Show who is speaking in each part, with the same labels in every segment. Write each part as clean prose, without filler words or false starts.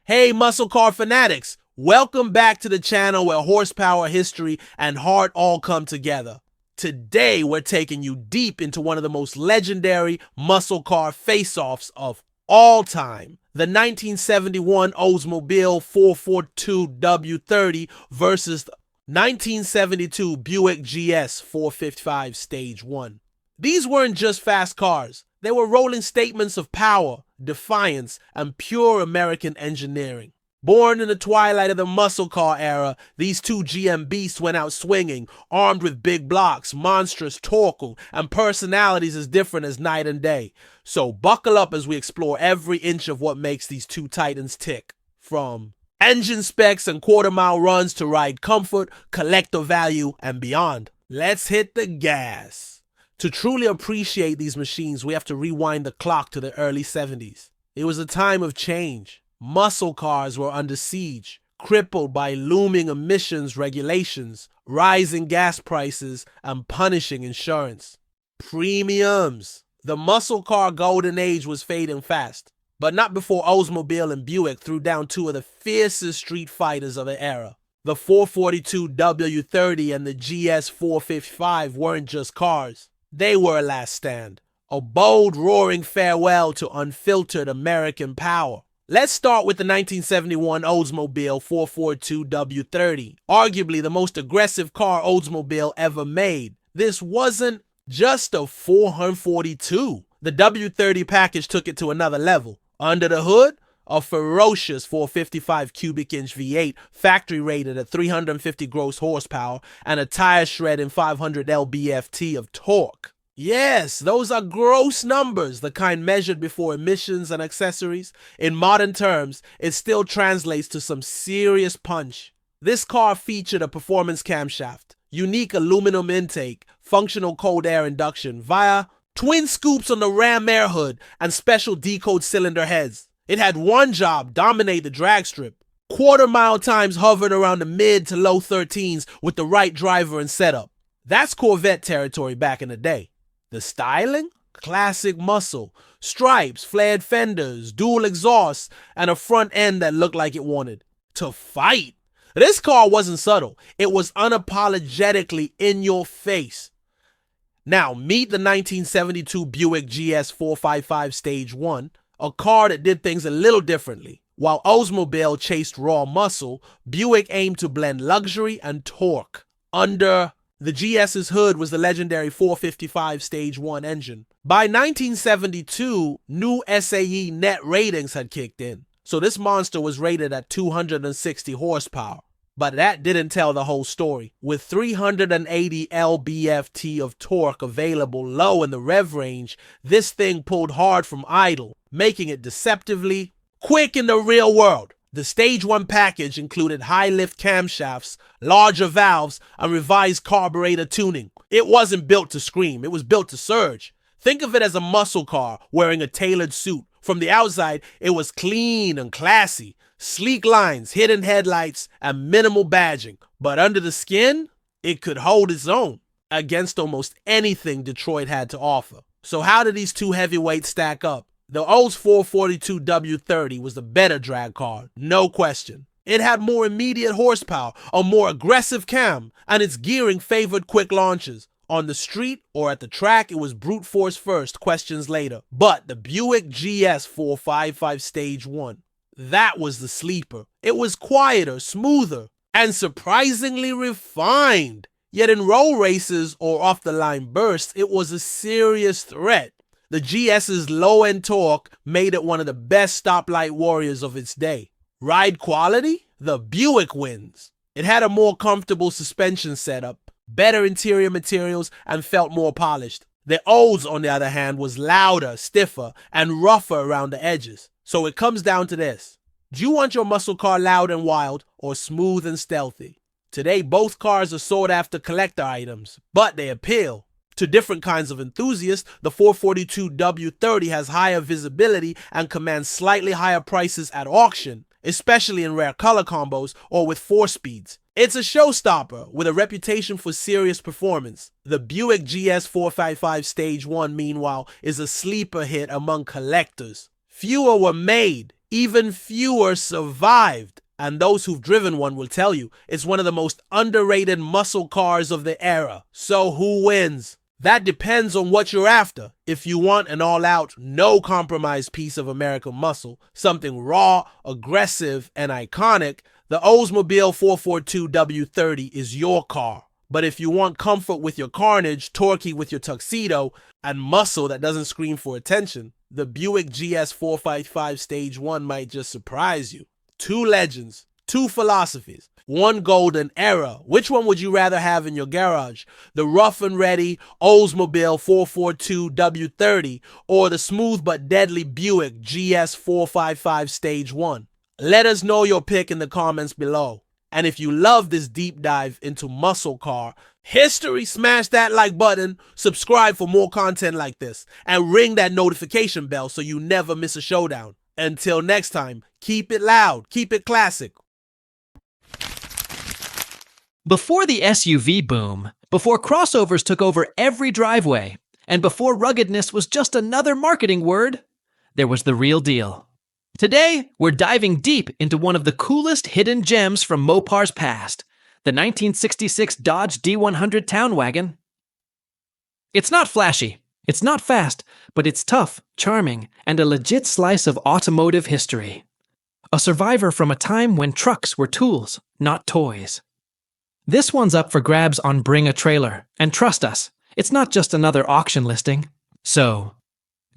Speaker 1: Hey muscle car fanatics, welcome back to the channel where horsepower, history, and heart all come together. Today we're taking you deep into one of the most legendary muscle car face-offs of all time. The 1971 Oldsmobile 442W30 versus the 1972 Buick GS 455 Stage 1. These weren't just fast cars. They were rolling statements of power, defiance, and pure American engineering. Born in the twilight of the muscle car era, these two GM beasts went out swinging, armed with big blocks, monstrous torque, and personalities as different as night and day. So buckle up as we explore every inch of what makes these two titans tick. From engine specs and quarter-mile runs to ride comfort, collector value, and beyond. Let's hit the gas. To truly appreciate these machines, we have to rewind the clock to the early 70s. It was a time of change. Muscle cars were under siege, crippled by looming emissions regulations, rising gas prices, and punishing insurance. Premiums. The muscle car golden age was fading fast, but not before Oldsmobile and Buick threw down two of the fiercest street fighters of the era. The 442W30 and the GS 455 weren't just cars. They were a last stand, a bold, roaring farewell to unfiltered American power. Let's start with the 1971 Oldsmobile 442W30, arguably the most aggressive car Oldsmobile ever made. This wasn't just a 442. The W30 package took it to another level. Under the hood, a ferocious 455 cubic inch V8, factory rated at 350 gross horsepower, and a tire shredding 500 lb-ft of torque. Yes, those are gross numbers, the kind measured before emissions and accessories. In modern terms, it still translates to some serious punch. This car featured a performance camshaft, unique aluminum intake, functional cold air induction via twin scoops on the ram air hood, and special decode cylinder heads. It had one job: dominate the drag strip. Quarter-mile times hovered around the mid to low 13s with the right driver and setup. That's Corvette territory back in the day. The styling? Classic muscle. Stripes, flared fenders, dual exhausts, and a front end that looked like it wanted to fight. This car wasn't subtle. It was unapologetically in your face. Now, meet the 1972 Buick GS 455 Stage 1. A car that did things a little differently. While Oldsmobile chased raw muscle, Buick aimed to blend luxury and torque. Under the GS's hood was the legendary 455 Stage 1 engine. By 1972, new SAE net ratings had kicked in, so this monster was rated at 260 horsepower. But that didn't tell the whole story. With 380 lb-ft of torque available low in the rev range, this thing pulled hard from idle, making it deceptively quick in the real world. The Stage 1 package included high-lift camshafts, larger valves, and revised carburetor tuning. It wasn't built to scream, it was built to surge. Think of it as a muscle car wearing a tailored suit. From the outside, it was clean and classy. Sleek lines, hidden headlights, and minimal badging. But under the skin, it could hold its own against almost anything Detroit had to offer. So how did these two heavyweights stack up? The Olds 442W30 was the better drag car, no question. It had more immediate horsepower, a more aggressive cam, and its gearing favored quick launches. On the street or at the track, it was brute force first, questions later. But the Buick GS 455 Stage 1, that was the sleeper. It was quieter, smoother, and surprisingly refined. Yet in road races or off-the-line bursts, it was a serious threat. The GS's low-end torque made it one of the best stoplight warriors of its day. Ride quality? The Buick wins. It had a more comfortable suspension setup, better interior materials, and felt more polished. The Olds, on the other hand, was louder, stiffer, and rougher around the edges. So it comes down to this. Do you want your muscle car loud and wild or smooth and stealthy? Today, both cars are sought after collector items, but they appeal to different kinds of enthusiasts. The 442W30 has higher visibility and commands slightly higher prices at auction, especially in rare color combos or with 4-speeds. It's a showstopper with a reputation for serious performance. The Buick GS 455 Stage 1, meanwhile, is a sleeper hit among collectors. Fewer were made, Even fewer survived. And those who've driven one will tell you it's one of the most underrated muscle cars of the era. So who wins? That depends on what you're after. If you want an all-out, no-compromise piece of American muscle, something raw, aggressive, and iconic, the Oldsmobile 442 W30 is your car. But if you want comfort with your carnage, torquey with your tuxedo, and muscle that doesn't scream for attention, the Buick GS 455 Stage 1 might just surprise you. Two legends, two philosophies, one golden era. Which one would you rather have in your garage? The rough and ready Oldsmobile 442 W30 or the smooth but deadly Buick GS 455 Stage 1? Let us know your pick in the comments below. And if you love this deep dive into muscle car history, smash that like button, subscribe for more content like this, and ring that notification bell so you never miss a showdown. Until next time, keep it loud, keep it classic.
Speaker 2: Before the SUV boom, before crossovers took over every driveway, and before ruggedness was just another marketing word, there was the real deal. Today, we're diving deep into one of the coolest hidden gems from Mopar's past, the 1966 Dodge D100 Town Wagon. It's not flashy, it's not fast, but it's tough, charming, and a legit slice of automotive history. A survivor from a time when trucks were tools, not toys. This one's up for grabs on Bring a Trailer, and trust us, it's not just another auction listing. So,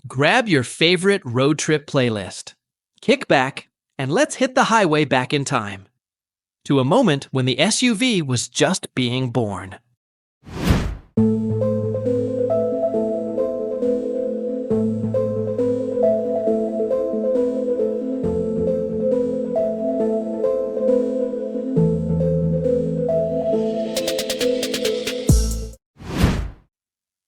Speaker 2: grab your favorite road trip playlist, kick back, and let's hit the highway back in time, to a moment when the SUV was just being born.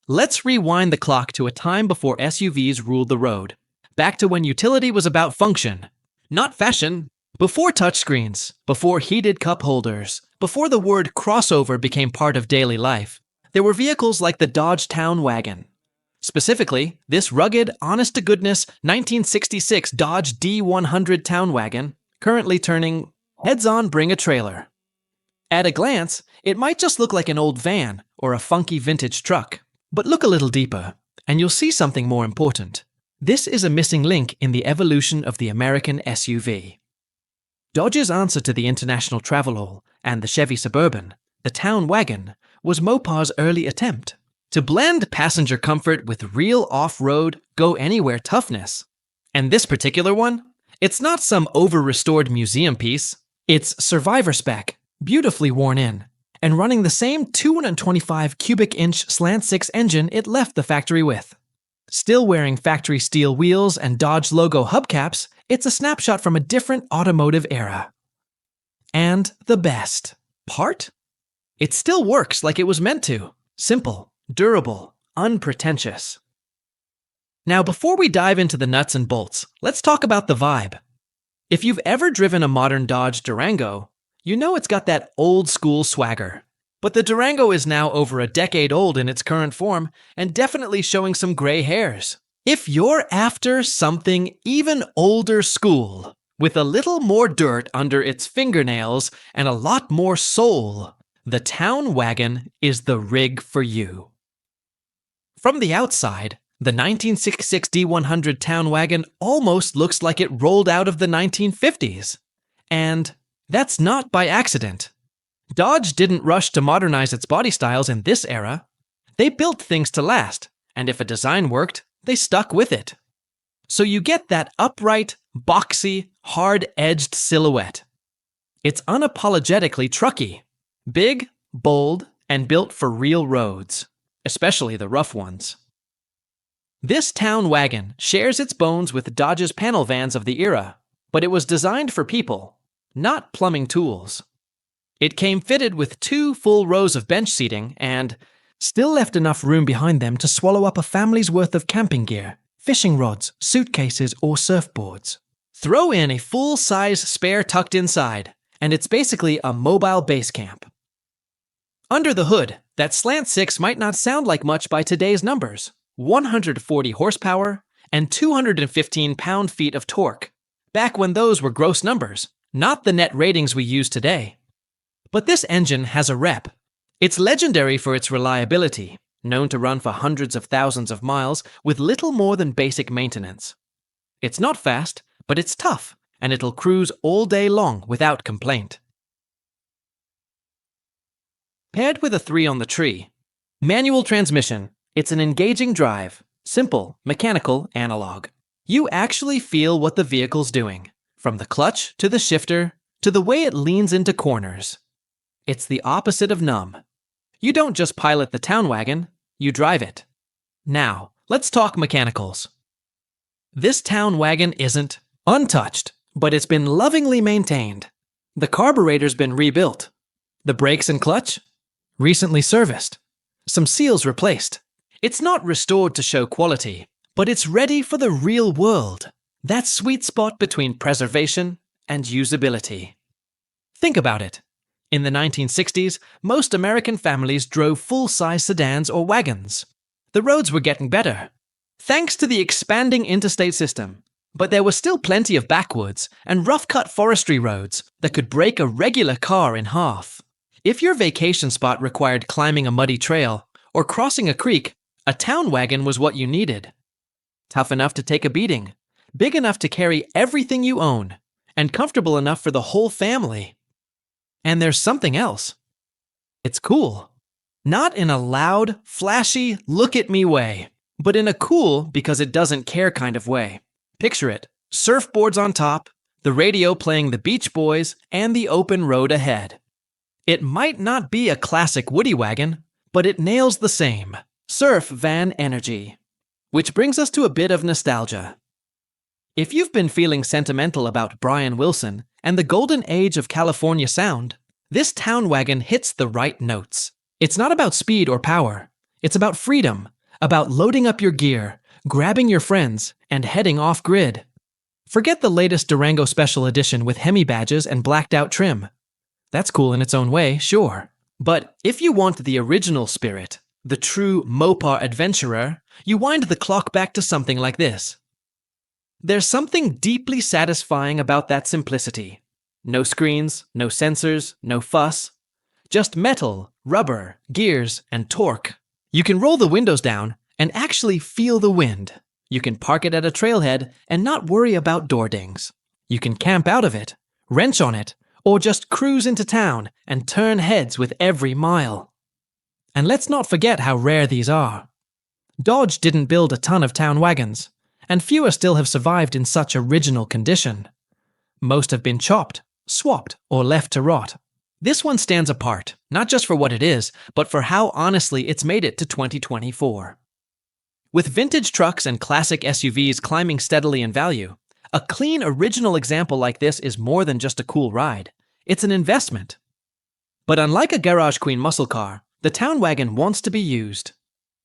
Speaker 2: Let's rewind the clock to a time before SUVs ruled the road. Back to when utility was about function, not fashion. Before touchscreens, before heated cup holders, before the word crossover became part of daily life, there were vehicles like the Dodge Town Wagon. Specifically, this rugged, honest-to-goodness 1966 Dodge D100 Town Wagon, currently turning heads on Bring a Trailer. At a glance, it might just look like an old van or a funky vintage truck. But look a little deeper, and you'll see something more important. This is a missing link in the evolution of the American SUV. Dodge's answer to the International Travelall and the Chevy Suburban, the Town Wagon, was Mopar's early attempt to blend passenger comfort with real off-road, go-anywhere toughness. And this particular one? It's not some over-restored museum piece. It's survivor spec, beautifully worn in, and running the same 225 cubic inch slant 6 engine it left the factory with. Still wearing factory steel wheels and Dodge logo hubcaps, it's a snapshot from a different automotive era. And the best part? It still works like it was meant to. Simple, durable, unpretentious. Now, before we dive into the nuts and bolts, let's talk about the vibe. If you've ever driven a modern Dodge Durango, you know it's got that old-school swagger. But the Durango is now over a decade old in its current form and definitely showing some gray hairs. If you're after something even older school, with a little more dirt under its fingernails and a lot more soul, the Town Wagon is the rig for you. From the outside, the 1966 D100 Town Wagon almost looks like it rolled out of the 1950s. And that's not by accident. Dodge didn't rush to modernize its body styles in this era. They built things to last, and if a design worked, they stuck with it. So you get that upright, boxy, hard-edged silhouette. It's unapologetically trucky, big, bold, and built for real roads, especially the rough ones. This Town Wagon shares its bones with Dodge's panel vans of the era, but it was designed for people, not plumbing tools. It came fitted with 2 full rows of bench seating and still left enough room behind them to swallow up a family's worth of camping gear, fishing rods, suitcases, or surfboards. Throw in a full-size spare tucked inside, and it's basically a mobile base camp. Under the hood, that slant 6 might not sound like much by today's numbers. 140 horsepower and 215 pound-feet of torque. back when those were gross numbers, not the net ratings we use today. But this engine has a rep. It's legendary for its reliability, known to run for hundreds of thousands of miles with little more than basic maintenance. It's not fast, but it's tough, and it'll cruise all day long without complaint. Paired with a 3 on the tree. Manual transmission. It's an engaging drive, simple, mechanical, analog. You actually feel what the vehicle's doing, from the clutch to the shifter to the way it leans into corners. It's the opposite of numb. You don't just pilot the town wagon, you drive it. Now, let's talk mechanicals. This town wagon isn't untouched, but it's been lovingly maintained. The carburetor's been rebuilt. The brakes and clutch? Recently serviced. Some seals replaced. It's not restored to show quality, but it's ready for the real world. That sweet spot between preservation and usability. Think about it. In the 1960s, most American families drove full-size sedans or wagons. The roads were getting better, thanks to the expanding interstate system. But there was still plenty of backwoods and rough-cut forestry roads that could break a regular car in half. If your vacation spot required climbing a muddy trail or crossing a creek, a town wagon was what you needed. Tough enough to take a beating, big enough to carry everything you own, and comfortable enough for the whole family. And there's something else. It's cool. Not in a loud, flashy, look-at-me way, but in a cool because it doesn't care kind of way. Picture it, surfboards on top, the radio playing the Beach Boys, and the open road ahead. It might not be a classic Woody wagon, but it nails the same, surf van energy. Which brings us to a bit of nostalgia. If you've been feeling sentimental about Brian Wilson and the golden age of California sound, this town wagon hits the right notes. It's not about speed or power. It's about freedom, about loading up your gear, grabbing your friends, and heading off-grid. Forget the latest Durango Special Edition with Hemi badges and blacked-out trim. That's cool in its own way, sure. But if you want the original spirit, the true Mopar adventurer, you wind the clock back to something like this. There's something deeply satisfying about that simplicity. No screens, no sensors, no fuss. Just metal, rubber, gears, and torque. You can roll the windows down and actually feel the wind. You can park it at a trailhead and not worry about door dings. You can camp out of it, wrench on it, or just cruise into town and turn heads with every mile. And let's not forget how rare these are. Dodge didn't build a ton of town wagons, and fewer still have survived in such original condition. Most have been chopped, swapped, or left to rot. This one stands apart, not just for what it is, but for how honestly it's made it to 2024. With vintage trucks and classic SUVs climbing steadily in value, a clean original example like this is more than just a cool ride. It's an investment. But unlike a Garage Queen muscle car, the town wagon wants to be used.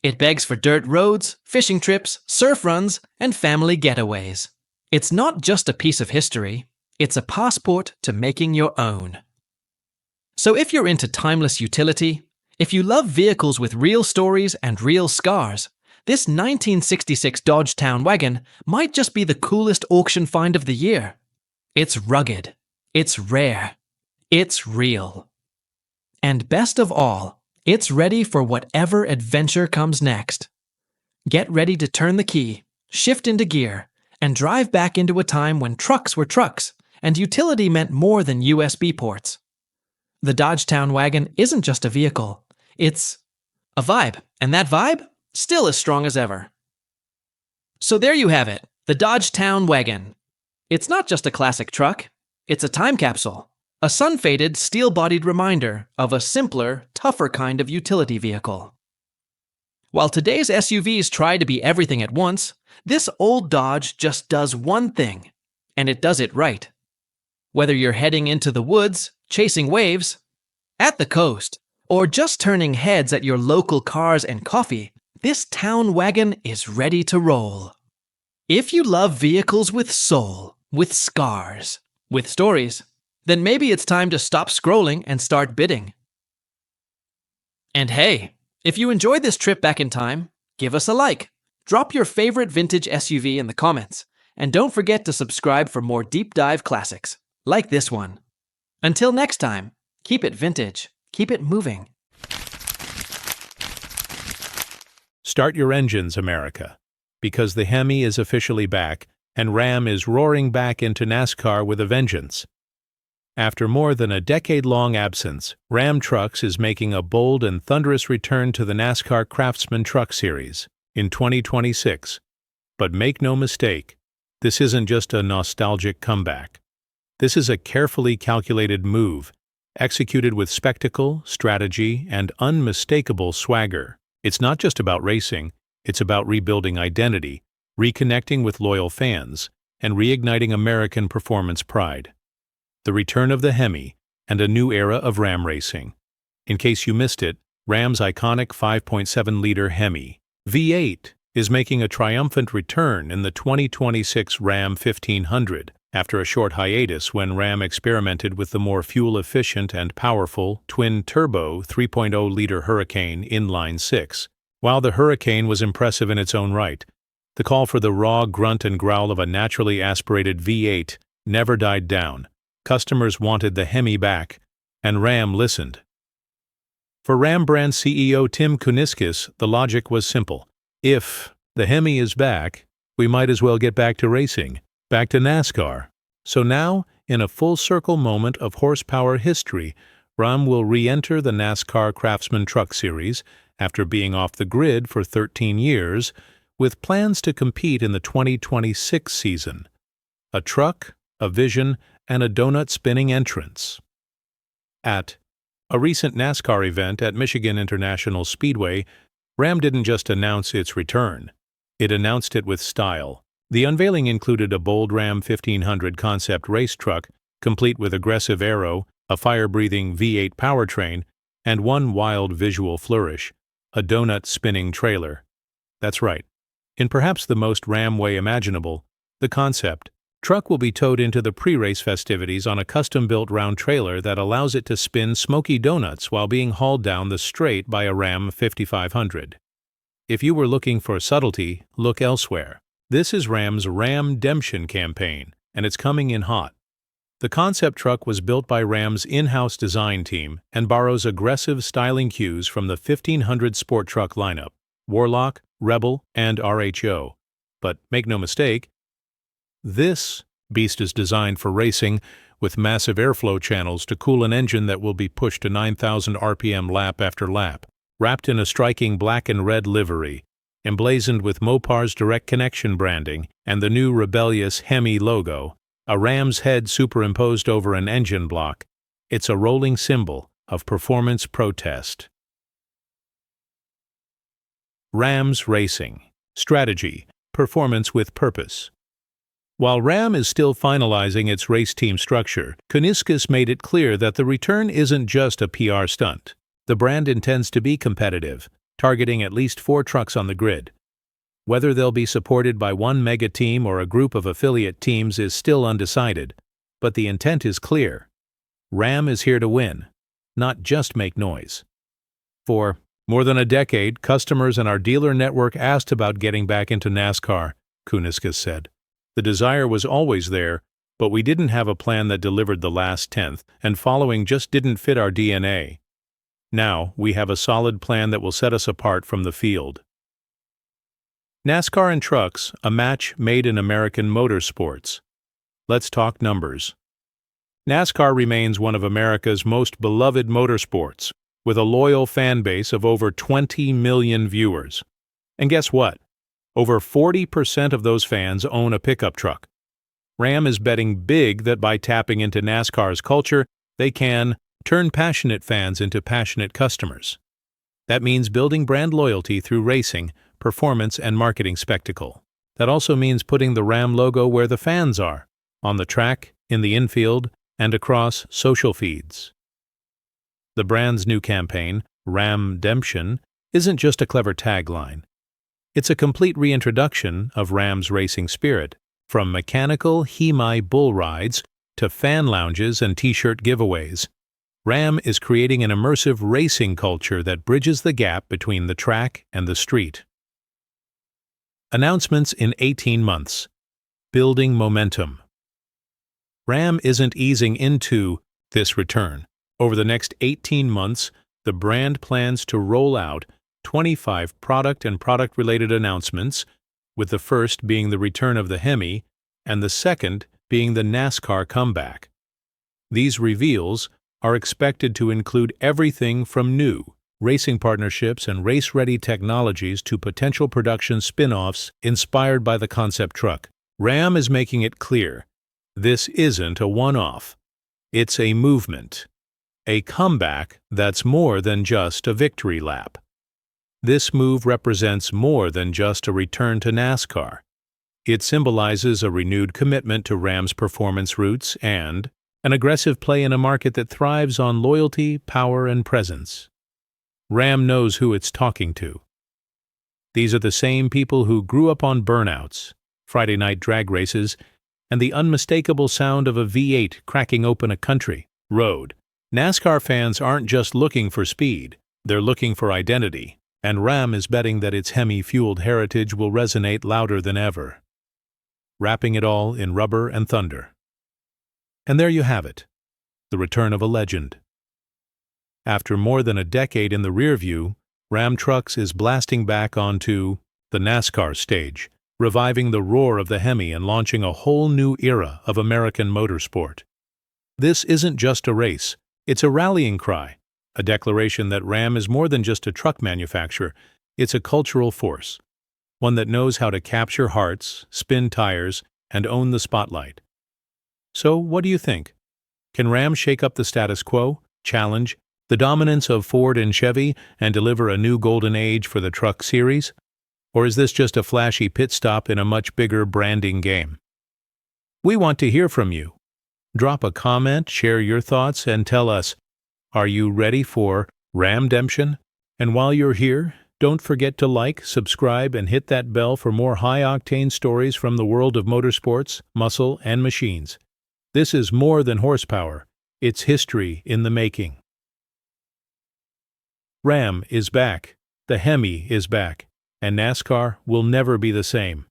Speaker 2: It begs for dirt roads, fishing trips, surf runs, and family getaways. It's not just a piece of history, it's a passport to making your own. So if you're into timeless utility, if you love vehicles with real stories and real scars, this 1966 Dodge Town Wagon might just be the coolest auction find of the year. It's rugged, it's rare, it's real. And best of all, it's ready for whatever adventure comes next. Get ready to turn the key, shift into gear, and drive back into a time when trucks were trucks and utility meant more than USB ports. The Dodge Town Wagon isn't just a vehicle, it's a vibe, and that vibe, still as strong as ever. So there you have it, the Dodge Town Wagon. It's not just a classic truck, it's a time capsule. A sun-faded, steel-bodied reminder of a simpler, tougher kind of utility vehicle. While today's SUVs try to be everything at once, this old Dodge just does one thing, and it does it right. Whether you're heading into the woods, chasing waves, at the coast, or just turning heads at your local cars and coffee, this town wagon is ready to roll. If you love vehicles with soul, with scars, with stories, then maybe it's time to stop scrolling and start bidding. And hey, if you enjoyed this trip back in time, give us a like. Drop your favorite vintage SUV in the comments. And don't forget to subscribe for more deep dive classics, like this one. Until next time, keep it vintage, keep it moving.
Speaker 3: Start your engines, America, because the Hemi is officially back and Ram is roaring back into NASCAR with a vengeance. After more than a decade-long absence, Ram Trucks is making a bold and thunderous return to the NASCAR Craftsman Truck Series in 2026. But make no mistake, this isn't just a nostalgic comeback. This is a carefully calculated move, executed with spectacle, strategy, and unmistakable swagger. It's not just about racing, it's about rebuilding identity, reconnecting with loyal fans, and reigniting American performance pride. The return of the Hemi, and a new era of Ram racing. In case you missed it, Ram's iconic 5.7-liter Hemi V8 is making a triumphant return in the 2026 Ram 1500 after a short hiatus when Ram experimented with the more fuel-efficient and powerful twin-turbo 3.0-liter Hurricane inline-six. While the Hurricane was impressive in its own right, the call for the raw grunt and growl of a naturally aspirated V8 never died down. Customers wanted the Hemi back, and Ram listened. For Ram brand CEO Tim Kuniskis, the logic was simple. If the Hemi is back, we might as well get back to racing, back to NASCAR. So now, in a full-circle moment of horsepower history, Ram will re-enter the NASCAR Craftsman Truck Series after being off the grid for 13 years, with plans to compete in the 2026 season. A truck, a vision, and a donut-spinning entrance. At a recent NASCAR event at Michigan International Speedway, Ram didn't just announce its return. It announced it with style. The unveiling included a bold Ram 1500 concept race truck, complete with aggressive aero, a fire-breathing V8 powertrain, and one wild visual flourish, a donut-spinning trailer. That's right. In perhaps the most Ram way imaginable, the concept truck will be towed into the pre-race festivities on a custom-built round trailer that allows it to spin smoky donuts while being hauled down the straight by a Ram 5500. If you were looking for subtlety, look elsewhere. This is Ram's Ram-demption campaign, and it's coming in hot. The concept truck was built by Ram's in-house design team and borrows aggressive styling cues from the 1500 sport truck lineup, Warlock, Rebel, and RHO. But make no mistake, this beast is designed for racing, with massive airflow channels to cool an engine that will be pushed to 9,000 RPM lap after lap. Wrapped in a striking black and red livery, emblazoned with Mopar's direct connection branding and the new rebellious Hemi logo, a ram's head superimposed over an engine block, it's a rolling symbol of performance protest. Rams Racing. Strategy. Performance with purpose. While Ram is still finalizing its race team structure, Kuniskis made it clear that the return isn't just a PR stunt. The brand intends to be competitive, targeting at least 4 trucks on the grid. Whether they'll be supported by one mega team or a group of affiliate teams is still undecided, but the intent is clear. Ram is here to win, not just make noise. For more than a decade, customers and our dealer network asked about getting back into NASCAR, Kuniskis said. The desire was always there, but we didn't have a plan that delivered the last tenth, and following just didn't fit our DNA. Now, we have a solid plan that will set us apart from the field. NASCAR and trucks, a match made in American motorsports. Let's talk numbers. NASCAR remains one of America's most beloved motorsports, with a loyal fan base of over 20 million viewers. And guess what? Over 40% of those fans own a pickup truck. Ram is betting big that by tapping into NASCAR's culture, they can turn passionate fans into passionate customers. That means building brand loyalty through racing, performance, and marketing spectacle. That also means putting the Ram logo where the fans are, on the track, in the infield, and across social feeds. The brand's new campaign, Ram-demption, isn't just a clever tagline. It's a complete reintroduction of Ram's racing spirit, from mechanical Hemi bull rides to fan lounges and t-shirt giveaways. Ram is creating an immersive racing culture that bridges the gap between the track and the street. Announcements in 18 months. building momentum. Ram isn't easing into this return. Over the next 18 months, the brand plans to roll out 25 product and product-related announcements, with the first being the return of the Hemi and the second being the NASCAR comeback. These reveals are expected to include everything from new racing partnerships and race-ready technologies to potential production spin-offs inspired by the concept truck. Ram is making it clear this isn't a one-off. It's a movement, a comeback that's more than just a victory lap. This move represents more than just a return to NASCAR. It symbolizes a renewed commitment to Ram's performance roots and an aggressive play in a market that thrives on loyalty, power, and presence. Ram knows who it's talking to. These are the same people who grew up on burnouts, Friday night drag races, and the unmistakable sound of a V8 cracking open a country road. NASCAR fans aren't just looking for speed, they're looking for identity, and Ram is betting that its Hemi-fueled heritage will resonate louder than ever, wrapping it all in rubber and thunder. And there you have it, the return of a legend. After more than a decade in the rearview, Ram Trucks is blasting back onto the NASCAR stage, reviving the roar of the Hemi and launching a whole new era of American motorsport. This isn't just a race, it's a rallying cry, a declaration that Ram is more than just a truck manufacturer, it's a cultural force, one that knows how to capture hearts, spin tires, and own the spotlight. So, what do you think? Can Ram shake up the status quo, challenge the dominance of Ford and Chevy, and deliver a new golden age for the truck series? Or is this just a flashy pit stop in a much bigger branding game? We want to hear from you. Drop a comment, share your thoughts, and tell us, are you ready for Ramdemption? And while you're here, don't forget to like, subscribe, and hit that bell for more high-octane stories from the world of motorsports, muscle, and machines. This is more than horsepower. It's history in the making. Ram is back. The Hemi is back. And NASCAR will never be the same.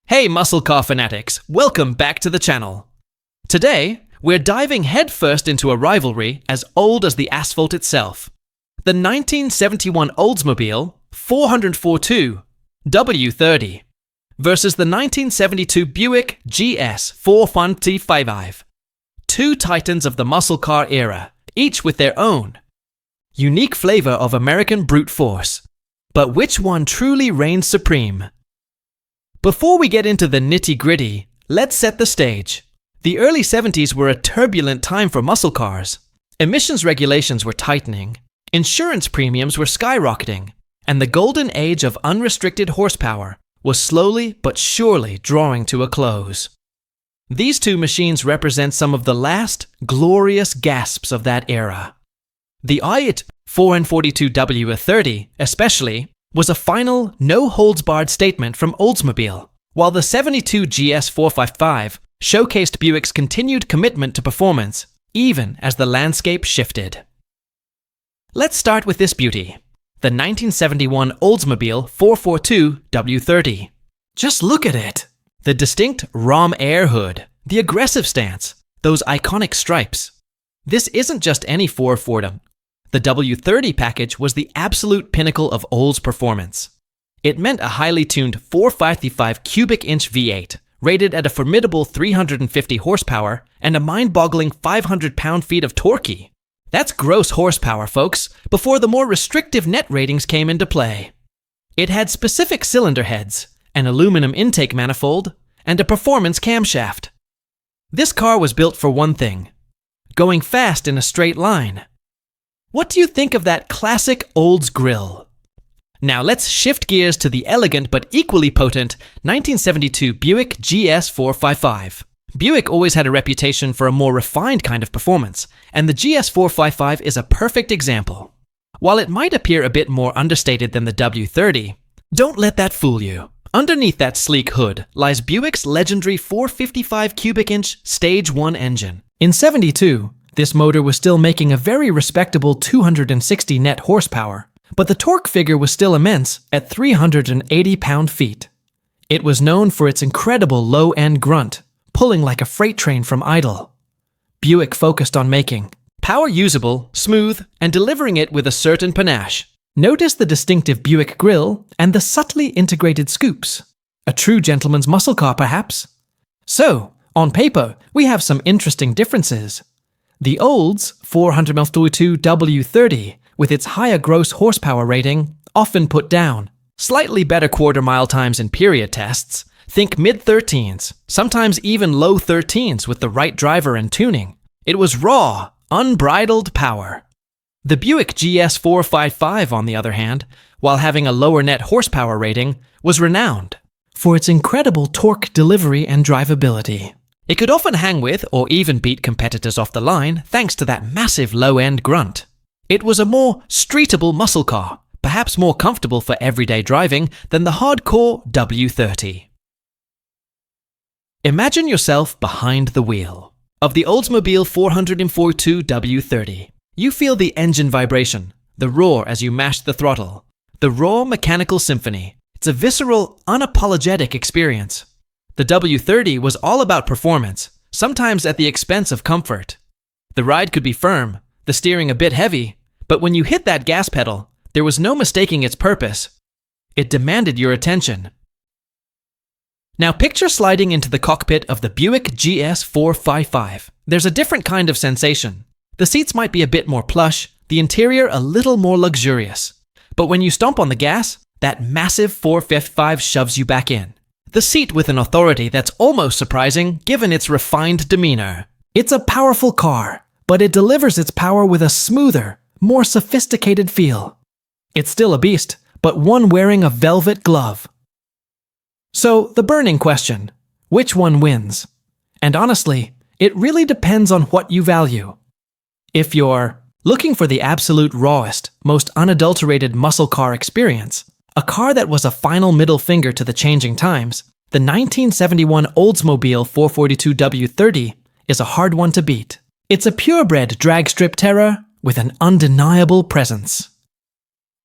Speaker 2: Hey muscle car fanatics, welcome back to the channel. Today, we're diving headfirst into a rivalry as old as the asphalt itself. The 1971 Oldsmobile 442 W30 versus the 1972 Buick GS 455. Two titans of the muscle car era, each with their own unique flavor of American brute force. But which one truly reigns supreme? Before we get into the nitty-gritty, let's set the stage. The early 70s were a turbulent time for muscle cars. Emissions regulations were tightening, insurance premiums were skyrocketing, and the golden age of unrestricted horsepower was slowly but surely drawing to a close. These two machines represent some of the last glorious gasps of that era. The IIT 442W30, especially, was a final, no-holds-barred statement from Oldsmobile, while the 72 GS 455 showcased Buick's continued commitment to performance, even as the landscape shifted. Let's start with this beauty, the 1971 Oldsmobile 442 W30. Just look at it! The distinct Rom Air hood, the aggressive stance, those iconic stripes. This isn't just any 440. The W30 package was the absolute pinnacle of Olds performance. It meant a highly tuned 455 cubic inch V8, rated at a formidable 350 horsepower and a mind-boggling 500 pound-feet of torque. That's gross horsepower, folks, before the more restrictive net ratings came into play. It had specific cylinder heads, an aluminum intake manifold, and a performance camshaft. This car was built for one thing: going fast in a straight line. What do you think of that classic Olds grille? Now let's shift gears to the elegant but equally potent 1972 Buick GS 455. Buick always had a reputation for a more refined kind of performance, and the GS 455 is a perfect example. While it might appear a bit more understated than the W30, don't let that fool you. Underneath that sleek hood lies Buick's legendary 455 cubic inch Stage 1 engine. In '72, this motor was still making a very respectable 260 net horsepower, but the torque figure was still immense at 380 pound-feet. It was known for its incredible low-end grunt, pulling like a freight train from idle. Buick focused on making power usable, smooth, and delivering it with a certain panache. Notice the distinctive Buick grille and the subtly integrated scoops. A true gentleman's muscle car, perhaps? So, on paper, we have some interesting differences. The Olds 400mm W30, with its higher gross horsepower rating, often put down. Slightly better quarter-mile times in period tests. Think mid-13s, sometimes even low 13s with the right driver and tuning. It was raw, unbridled power. The Buick GS 455, on the other hand, while having a lower net horsepower rating, was renowned for its incredible torque delivery and drivability. It could often hang with or even beat competitors off the line thanks to that massive low-end grunt. It was a more streetable muscle car, perhaps more comfortable for everyday driving than the hardcore W30. Imagine yourself behind the wheel of the Oldsmobile 442 W30. You feel the engine vibration, the roar as you mash the throttle, the raw mechanical symphony. It's a visceral, unapologetic experience. The W30 was all about performance, sometimes at the expense of comfort. The ride could be firm, the steering a bit heavy, but when you hit that gas pedal, there was no mistaking its purpose. It demanded your attention. Now picture sliding into the cockpit of the Buick GS 455. There's a different kind of sensation. The seats might be a bit more plush, the interior a little more luxurious. But when you stomp on the gas, that massive 455 shoves you back in. The seat with an authority that's almost surprising given its refined demeanor. It's a powerful car, but it delivers its power with a smoother, more sophisticated feel. It's still a beast, but one wearing a velvet glove. So, the burning question, which one wins? And honestly, it really depends on what you value. If you're looking for the absolute rawest, most unadulterated muscle car experience, a car that was a final middle finger to the changing times, the 1971 Oldsmobile 442 W30 is a hard one to beat. It's a purebred drag strip terror with an undeniable presence.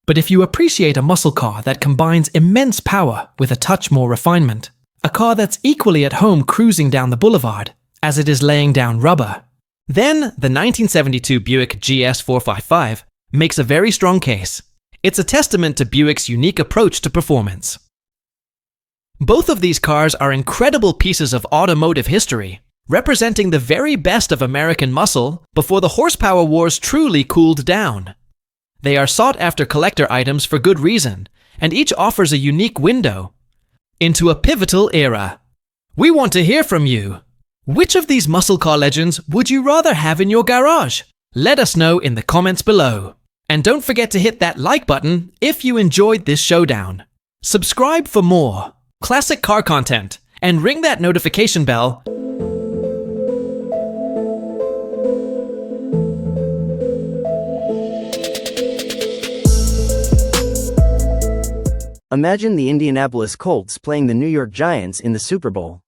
Speaker 2: But if you appreciate a muscle car that combines immense power with a touch more refinement, a car that's equally at home cruising down the boulevard as it is laying down rubber, then the 1972 Buick GS 455 makes a very strong case. It's a testament to Buick's unique approach to performance. Both of these cars are incredible pieces of automotive history, representing the very best of American muscle before the horsepower wars truly cooled down. They are sought-after collector items for good reason, and each offers a unique window into a pivotal era. We want to hear from you. Which of these muscle car legends would you rather have in your garage? Let us know in the comments below. And don't forget to hit that like button if you enjoyed this showdown. Subscribe for more classic car content and ring that notification bell.
Speaker 4: Imagine the Indianapolis Colts playing the New York Giants in the Super Bowl.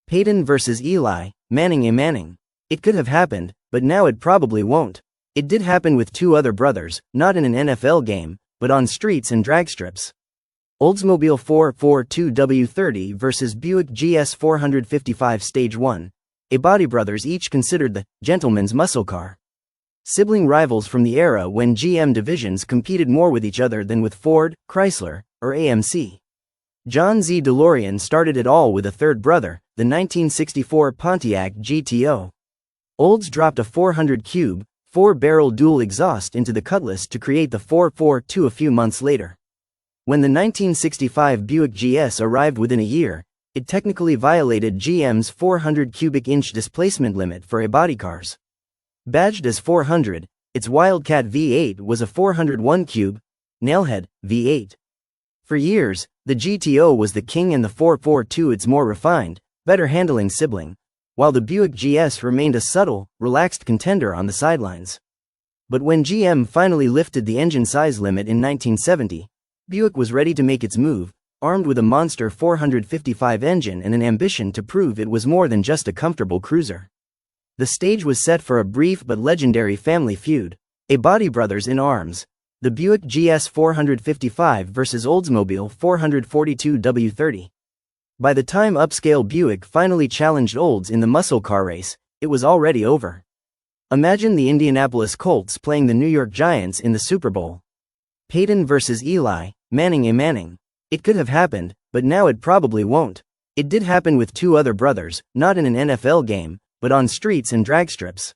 Speaker 4: Peyton versus Eli, Manning a Manning. It could have happened, but now it probably won't. It did happen with two other brothers, not in an NFL game, but on streets and drag strips. Oldsmobile 442 W30 versus Buick GS 455 Stage 1. A body brothers each considered the gentleman's muscle car. Sibling rivals from the era when GM divisions competed more with each other than with Ford, Chrysler, or AMC. John Z. DeLorean started it all with a third brother, the 1964 Pontiac GTO. Olds dropped a 400 cube, 4-barrel dual exhaust into the Cutlass to create the 442 a few months later. When the 1965 Buick GS arrived within a year, it technically violated GM's 400 cubic inch displacement limit for a body cars. Badged as 400, its Wildcat V8 was a 401 cube, nailhead, V8. For years, the GTO was the king and the 442 its more refined, better handling sibling, while the Buick GS remained a subtle, relaxed contender on the sidelines. But when GM finally lifted the engine size limit in 1970, Buick was ready to make its move, armed with a monster 455 engine and an ambition to prove it was more than just a comfortable cruiser. The stage was set for a brief but legendary family feud, a body brothers in arms, the Buick GS 455 versus Oldsmobile 442 W30. By the time upscale Buick finally challenged Olds in the muscle car race, it was already over. Imagine the Indianapolis Colts playing the New York Giants in the Super Bowl. Peyton versus Eli, Manning a Manning. It could have happened, but now it probably won't. It did happen with two other brothers, not in an NFL game, but on streets and drag strips.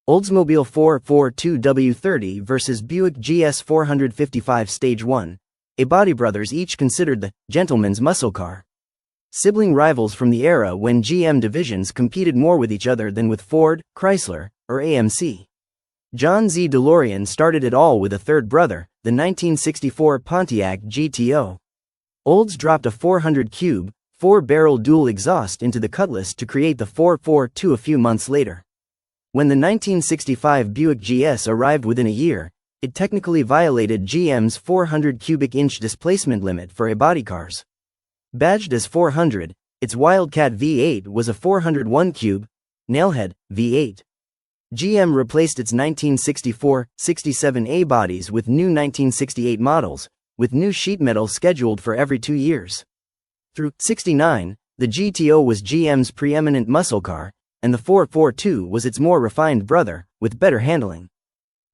Speaker 4: Oldsmobile 442 W30 versus Buick GS 455 Stage 1, a body brothers each considered the gentleman's muscle car. Sibling rivals from the era when GM divisions competed more with each other than with Ford, Chrysler, or AMC. John Z. DeLorean started it all with a third brother, the 1964 Pontiac GTO. Olds dropped a 400 cube, 4-barrel dual exhaust into the Cutlass to create the 442 a few months later. When the 1965 Buick GS arrived within a year, it technically violated GM's 400 cubic inch displacement limit for a-body cars. Badged as 400, its Wildcat V8 was a 401 cube, nailhead, V8. GM replaced its 1964, 67 A-bodies with new 1968 models, with new sheet metal scheduled for every 2 years. Through 69, the GTO was GM's preeminent muscle car, and the 442 was its more refined brother, with better handling.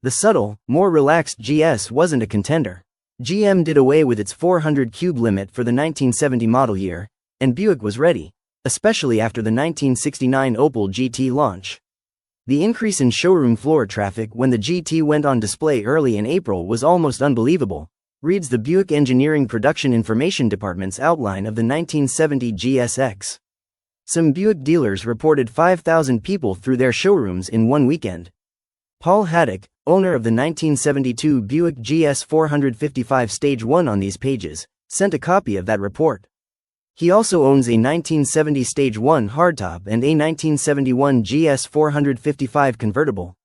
Speaker 4: The subtle, more relaxed GS wasn't a contender. GM did away with its 400 cube limit for the 1970 model year, and Buick was ready, especially after the 1969 Opel GT launch. The increase in showroom floor traffic when the GT went on display early in April was almost unbelievable, reads the Buick Engineering Production Information Department's outline of the 1970 GSX. Some Buick dealers reported 5,000 people through their showrooms in one weekend. Paul Haddock, owner of the 1972 Buick GS 455 Stage 1 on these pages, sent a copy of that report. He also owns a 1970 Stage 1 hardtop and a 1971 GS 455 convertible.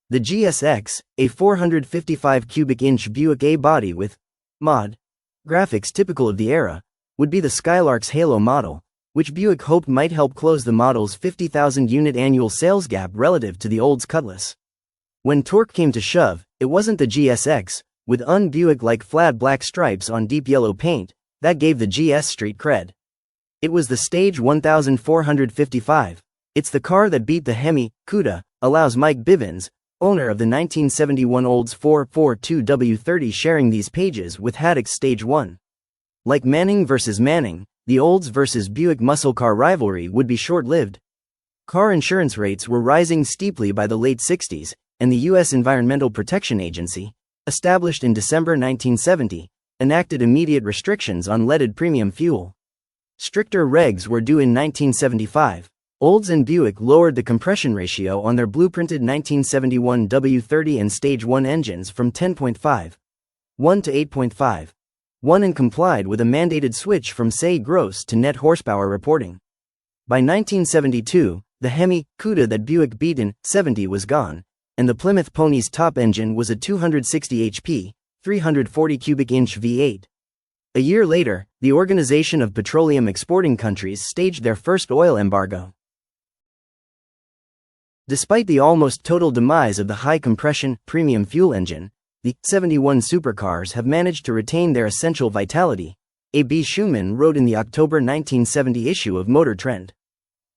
Speaker 4: The GSX, a 455 cubic inch Buick A-body with mod graphics typical of the era, would be the Skylark's Halo model, which Buick hoped might help close the model's 50,000 unit annual sales gap relative to the Olds Cutlass. When torque came to shove, it wasn't the GSX, with un-Buick-like flat black stripes on deep yellow paint, that gave the GS street cred. It was the Stage 1455. It's the car that beat the Hemi-powered, allows Mike Bivens, owner of the 1971 Olds 442 W30 sharing these pages with Haddock's Stage 1. Like Manning versus Manning, the Olds versus Buick muscle car rivalry would be short-lived. Car insurance rates were rising steeply by the late 60s, and the U.S. Environmental Protection Agency, established in December 1970, enacted immediate restrictions on leaded premium fuel. Stricter regs were due in 1975. Olds and Buick lowered the compression ratio on their blueprinted 1971 W30 and Stage 1 engines from 10.5.1 to 8.5.1 and complied with a mandated switch from say gross to net horsepower reporting. By 1972, the Hemi-powered that Buick beat in 70 was gone, and the Plymouth Pony's top engine was a 260 HP, 340 cubic inch V8. A year later, the Organization of Petroleum Exporting Countries staged their first oil embargo. Despite the almost total demise of the high-compression, premium fuel engine, the 71 supercars have managed to retain their essential vitality, A.B. Schumann wrote in the October 1970 issue of Motor Trend.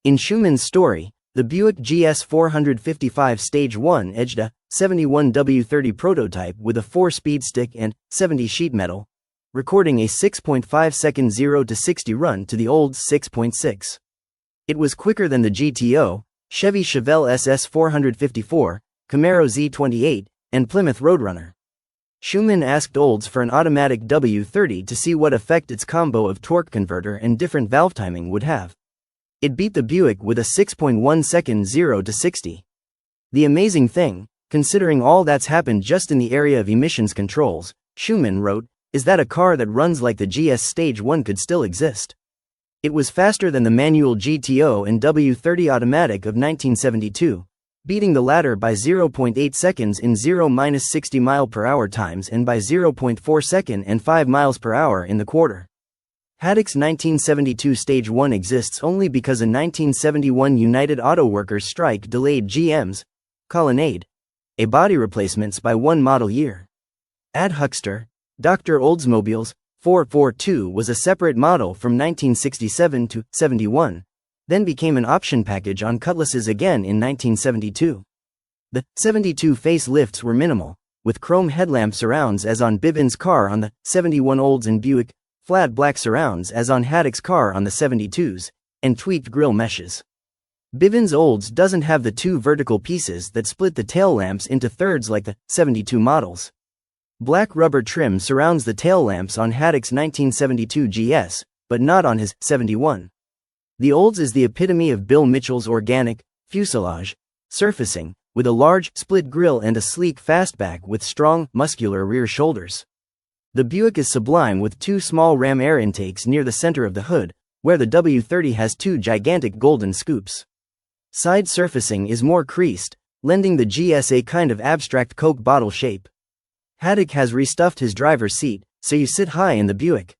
Speaker 4: In Schumann's story, the Buick GS 455 Stage 1 edged a 71 W30 prototype with a 4-speed stick and 70 sheet metal, recording a 6.5-second 0-60 run to the Olds 6.6. It was quicker than the GTO, Chevy Chevelle SS 454, Camaro Z28, and Plymouth Roadrunner. Schumann asked Olds for an automatic W30 to see what effect its combo of torque converter and different valve timing would have. It beat the Buick with a 6.1-second 0-60. The amazing thing, considering all that's happened just in the area of emissions controls, Schumann wrote, is that a car that runs like the GS Stage 1 could still exist. It was faster than the manual GTO and W30 automatic of 1972, beating the latter by 0.8 seconds in 0–60 mph times and by 0.4 seconds and 5 mph in the quarter. Haddock's 1972 Stage 1 exists only because a 1971 United Auto Workers strike delayed GM's Colonnade, a body replacements by one model year. Ad Huckster, Dr. Oldsmobile's 442 was a separate model from 1967 to 71, then became an option package on Cutlasses again in 1972. The 72 facelifts were minimal, with chrome headlamp surrounds as on Bivens' car on the 71 Olds and Buick, flat black surrounds as on Haddock's car on the 72s, and tweaked grille meshes. Bivens' Olds doesn't have the two vertical pieces that split the tail lamps into thirds like the 72 models. Black rubber trim surrounds the tail lamps on Haddock's 1972 GS, but not on his 71. The Olds is the epitome of Bill Mitchell's organic fuselage surfacing, with a large split grille and a sleek fastback with strong, muscular rear shoulders. The Buick is sublime with two small ram air intakes near the center of the hood, where the W30 has two gigantic golden scoops. Side surfacing is more creased, lending the GS a kind of abstract Coke bottle shape. Haddock has restuffed his driver's seat, so you sit high in the Buick.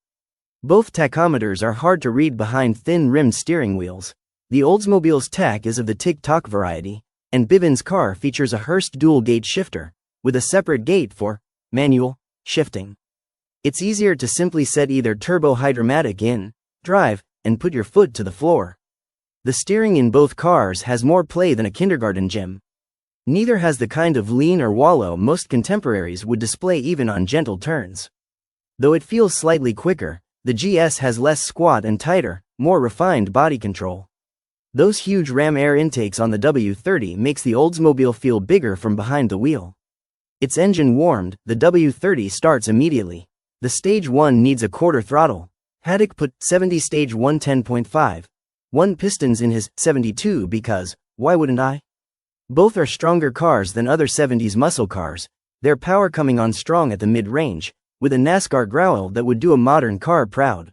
Speaker 4: Both tachometers are hard to read behind thin-rimmed steering wheels. The Oldsmobile's tach is of the tick-tock variety, and Bivens' car features a Hurst dual-gate shifter, with a separate gate for manual shifting. It's easier to simply set either turbo hydromatic in drive and put your foot to the floor. The steering in both cars has more play than a kindergarten gym. Neither has the kind of lean or wallow most contemporaries would display even on gentle turns. Though it feels slightly quicker, the GS has less squat and tighter, more refined body control. Those huge ram air intakes on the W30 makes the Oldsmobile feel bigger from behind the wheel. Its engine warmed, the W30 starts immediately. The Stage 1 needs a quarter throttle. Haddock put 70 Stage 1 10.5 pistons in his 72 because, why wouldn't I? Both are stronger cars than other 70s muscle cars, their power coming on strong at the mid-range, with a NASCAR growl that would do a modern car proud.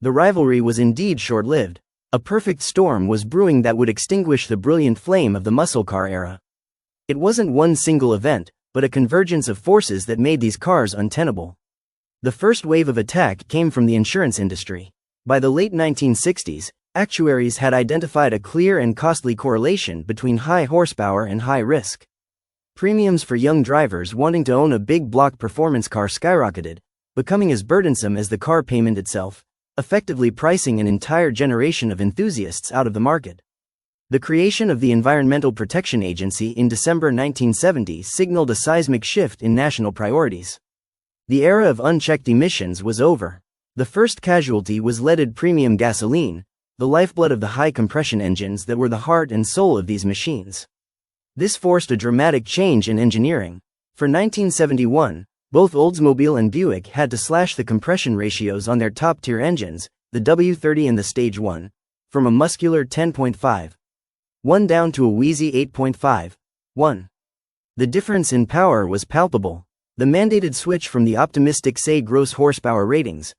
Speaker 4: The rivalry was indeed short-lived. A perfect storm was brewing that would extinguish the brilliant flame of the muscle car era. It wasn't one single event, but a convergence of forces that made these cars untenable. The first wave of attack came from the insurance industry. By the late 1960s, actuaries had identified a clear and costly correlation between high horsepower and high risk. Premiums for young drivers wanting to own a big block performance car skyrocketed, becoming as burdensome as the car payment itself, effectively pricing an entire generation of enthusiasts out of the market. The creation of the Environmental Protection Agency in December 1970 signaled a seismic shift in national priorities. The era of unchecked emissions was over. The first casualty was leaded premium gasoline, the lifeblood of the high-compression engines that were the heart and soul of these machines. This forced a dramatic change in engineering. For 1971, both Oldsmobile and Buick had to slash the compression ratios on their top-tier engines, the W30 and the Stage 1, from a muscular 10.5 down to a wheezy 8.5 The difference in power was palpable. The mandated switch from the optimistic SAE gross horsepower ratings,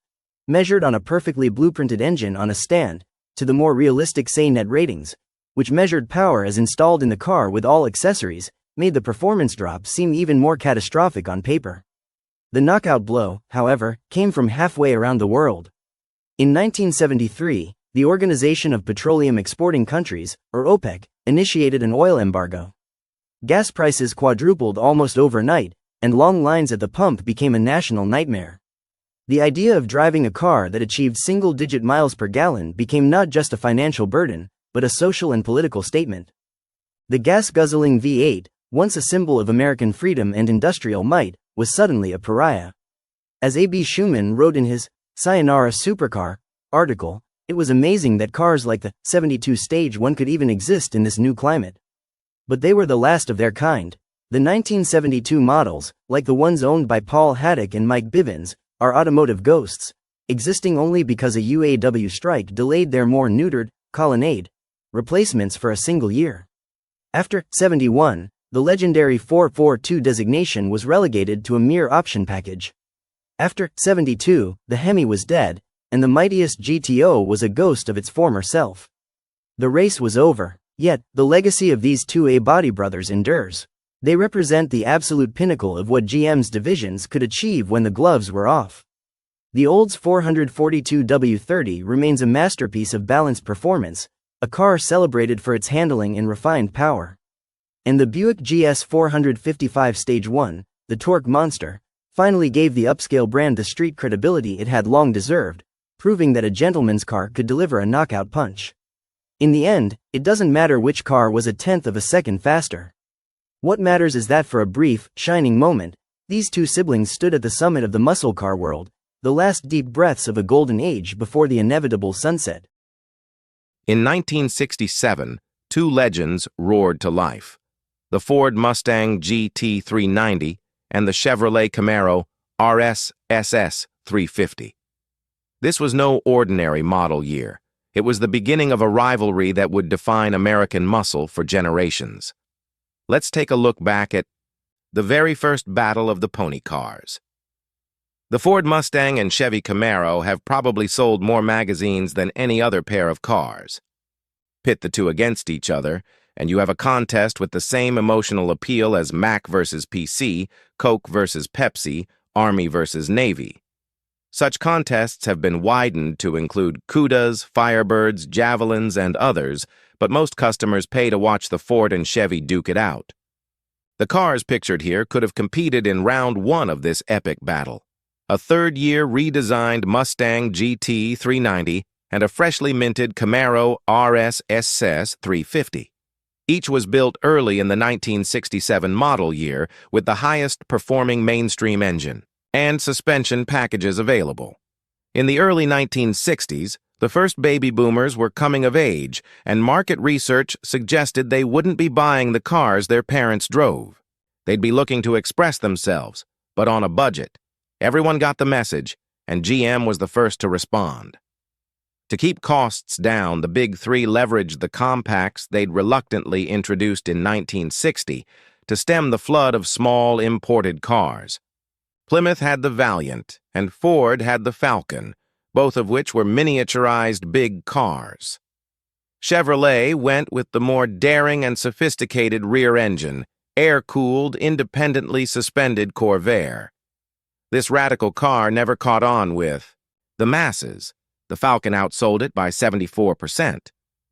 Speaker 4: measured on a perfectly blueprinted engine on a stand, to the more realistic SAE net ratings, which measured power as installed in the car with all accessories, made the performance drop seem even more catastrophic on paper. The knockout blow, however, came from halfway around the world. In 1973, the Organization of Petroleum Exporting Countries, or OPEC, initiated an oil embargo. Gas prices quadrupled almost overnight, and long lines at the pump became a national nightmare. The idea of driving a car that achieved single-digit miles per gallon became not just a financial burden, but a social and political statement. The gas-guzzling V8, once a symbol of American freedom and industrial might, was suddenly a pariah. As A.B. Schumann wrote in his Sayonara Supercar article, it was amazing that cars like the 72 Stage 1 could even exist in this new climate. But they were the last of their kind. The 1972 models, like the ones owned by Paul Haddock and Mike Bivens, are automotive ghosts, existing only because a UAW strike delayed their more neutered Colonnade replacements for a single year. After 71, the legendary 442 designation was relegated to a mere option package. After 72, the Hemi was dead, and the mightiest GTO was a ghost of its former self. The race was over, yet the legacy of these two A-body brothers endures. They represent the absolute pinnacle of what GM's divisions could achieve when the gloves were off. The Olds 442 W30 remains a masterpiece of balanced performance, a car celebrated for its handling and refined power. And the Buick GS 455 Stage 1, the torque monster, finally gave the upscale brand the street credibility it had long deserved, proving that a gentleman's car could deliver a knockout punch. In the end, it doesn't matter which car was a tenth of a second faster. What matters is that for a brief, shining moment, these two siblings stood at the summit of the muscle car world, the last deep breaths of a golden age before the inevitable sunset.
Speaker 5: In 1967, two legends roared to life: the Ford Mustang GT390 and the Chevrolet Camaro RS SS 350. This was no ordinary model year. It was the beginning of a rivalry that would define American muscle for generations. Let's take a look back at the very first battle of the pony cars. The Ford Mustang and Chevy Camaro have probably sold more magazines than any other pair of cars. Pit the two against each other, and you have a contest with the same emotional appeal as Mac versus PC, Coke versus Pepsi, Army versus Navy. Such contests have been widened to include Cudas, Firebirds, Javelins, and others, but most customers pay to watch the Ford and Chevy duke it out. The cars pictured here could have competed in round one of this epic battle: a third-year redesigned Mustang GT 390 and a freshly minted Camaro RS SS 350. Each was built early in the 1967 model year with the highest-performing mainstream engine and suspension packages available. In the early 1960s, the first baby boomers were coming of age, and market research suggested they wouldn't be buying the cars their parents drove. They'd be looking to express themselves, but on a budget. Everyone got the message, and GM was the first to respond. To keep costs down, the Big Three leveraged the compacts they'd reluctantly introduced in 1960 to stem the flood of small imported cars. Plymouth had the Valiant, and Ford had the Falcon, both of which were miniaturized big cars. Chevrolet went with the more daring and sophisticated rear engine, air-cooled, independently suspended Corvair. This radical car never caught on with the masses. The Falcon outsold it by 74%,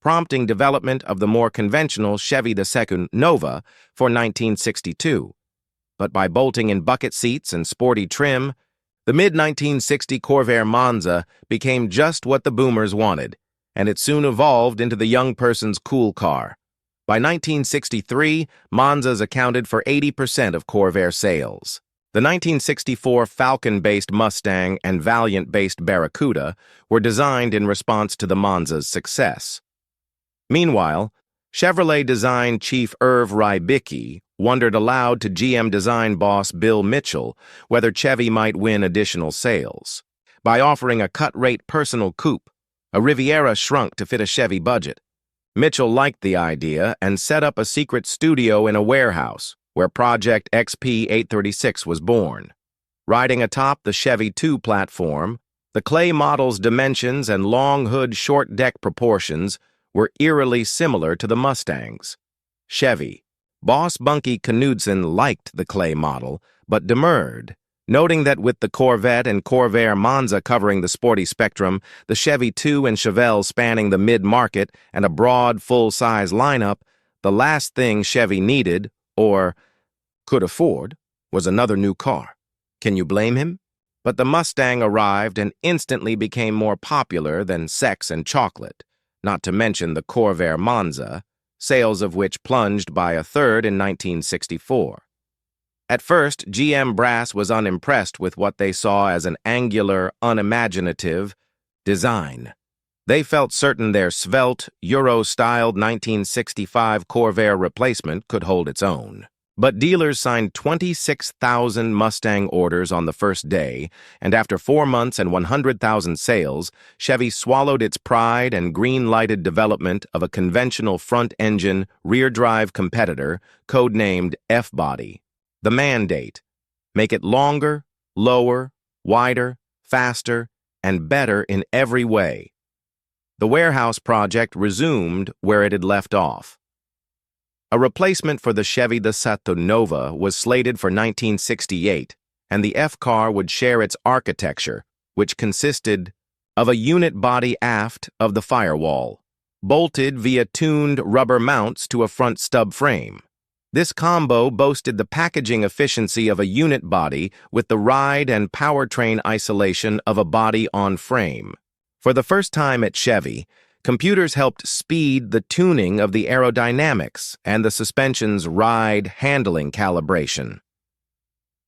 Speaker 5: prompting development of the more conventional Chevy II Nova for 1962. But by bolting in bucket seats and sporty trim, the mid-1960 Corvair Monza became just what the boomers wanted, and it soon evolved into the young person's cool car. By 1963, Monzas accounted for 80% of Corvair sales. The 1964 Falcon-based Mustang and Valiant-based Barracuda were designed in response to the Monza's success. Meanwhile, Chevrolet design chief Irv Rybicki wondered aloud to GM design boss Bill Mitchell whether Chevy might win additional sales. By offering a cut-rate personal coupe, a Riviera shrunk to fit a Chevy budget. Mitchell liked the idea and set up a secret studio in a warehouse, where Project XP836 was born. Riding atop the Chevy 2 platform, the clay model's dimensions and long hood short deck proportions were eerily similar to the Mustang's. Chevy. Boss Bunky Knudsen liked the clay model, but demurred, noting that with the Corvette and Corvair Monza covering the sporty spectrum, the Chevy 2 and Chevelle spanning the mid-market, and a broad, full-size lineup, the last thing Chevy needed, or could afford, was another new car. Can you blame him? But the Mustang arrived and instantly became more popular than sex and chocolate, not to mention the Corvair Monza, sales of which plunged by a third in 1964. At first, GM brass was unimpressed with what they saw as an angular, unimaginative design. They felt certain their svelte, Euro-styled 1965 Corvair replacement could hold its own. But dealers signed 26,000 Mustang orders on the first day, and after 4 months and 100,000 sales, Chevy swallowed its pride and green-lighted development of a conventional front-engine, rear-drive competitor, codenamed F-Body. The mandate: make it longer, lower, wider, faster, and better in every way. The warehouse project resumed where it had left off. A replacement for the Chevy Duster Nova was slated for 1968, and the F-car would share its architecture, which consisted of a unit body aft of the firewall, bolted via tuned rubber mounts to a front stub frame. This combo boasted the packaging efficiency of a unit body with the ride and powertrain isolation of a body on frame. For the first time at Chevy, computers helped speed the tuning of the aerodynamics and the suspension's ride-handling calibration.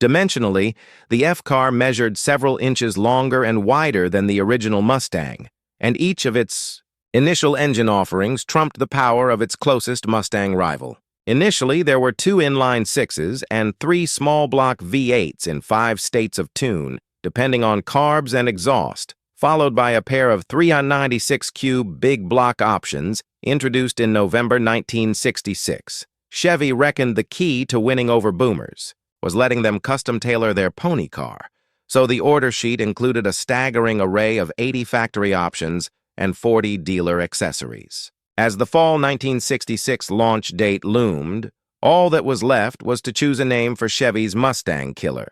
Speaker 5: Dimensionally, the F-car measured several inches longer and wider than the original Mustang, and each of its initial engine offerings trumped the power of its closest Mustang rival. Initially, there were 2 inline 6s and 3 small-block V8s in 5 states of tune, depending on carbs and exhaust, followed by a pair of 396-cube big block options introduced in November 1966. Chevy reckoned the key to winning over boomers was letting them custom-tailor their pony car, so the order sheet included a staggering array of 80 factory options and 40 dealer accessories. As the fall 1966 launch date loomed, all that was left was to choose a name for Chevy's Mustang killer.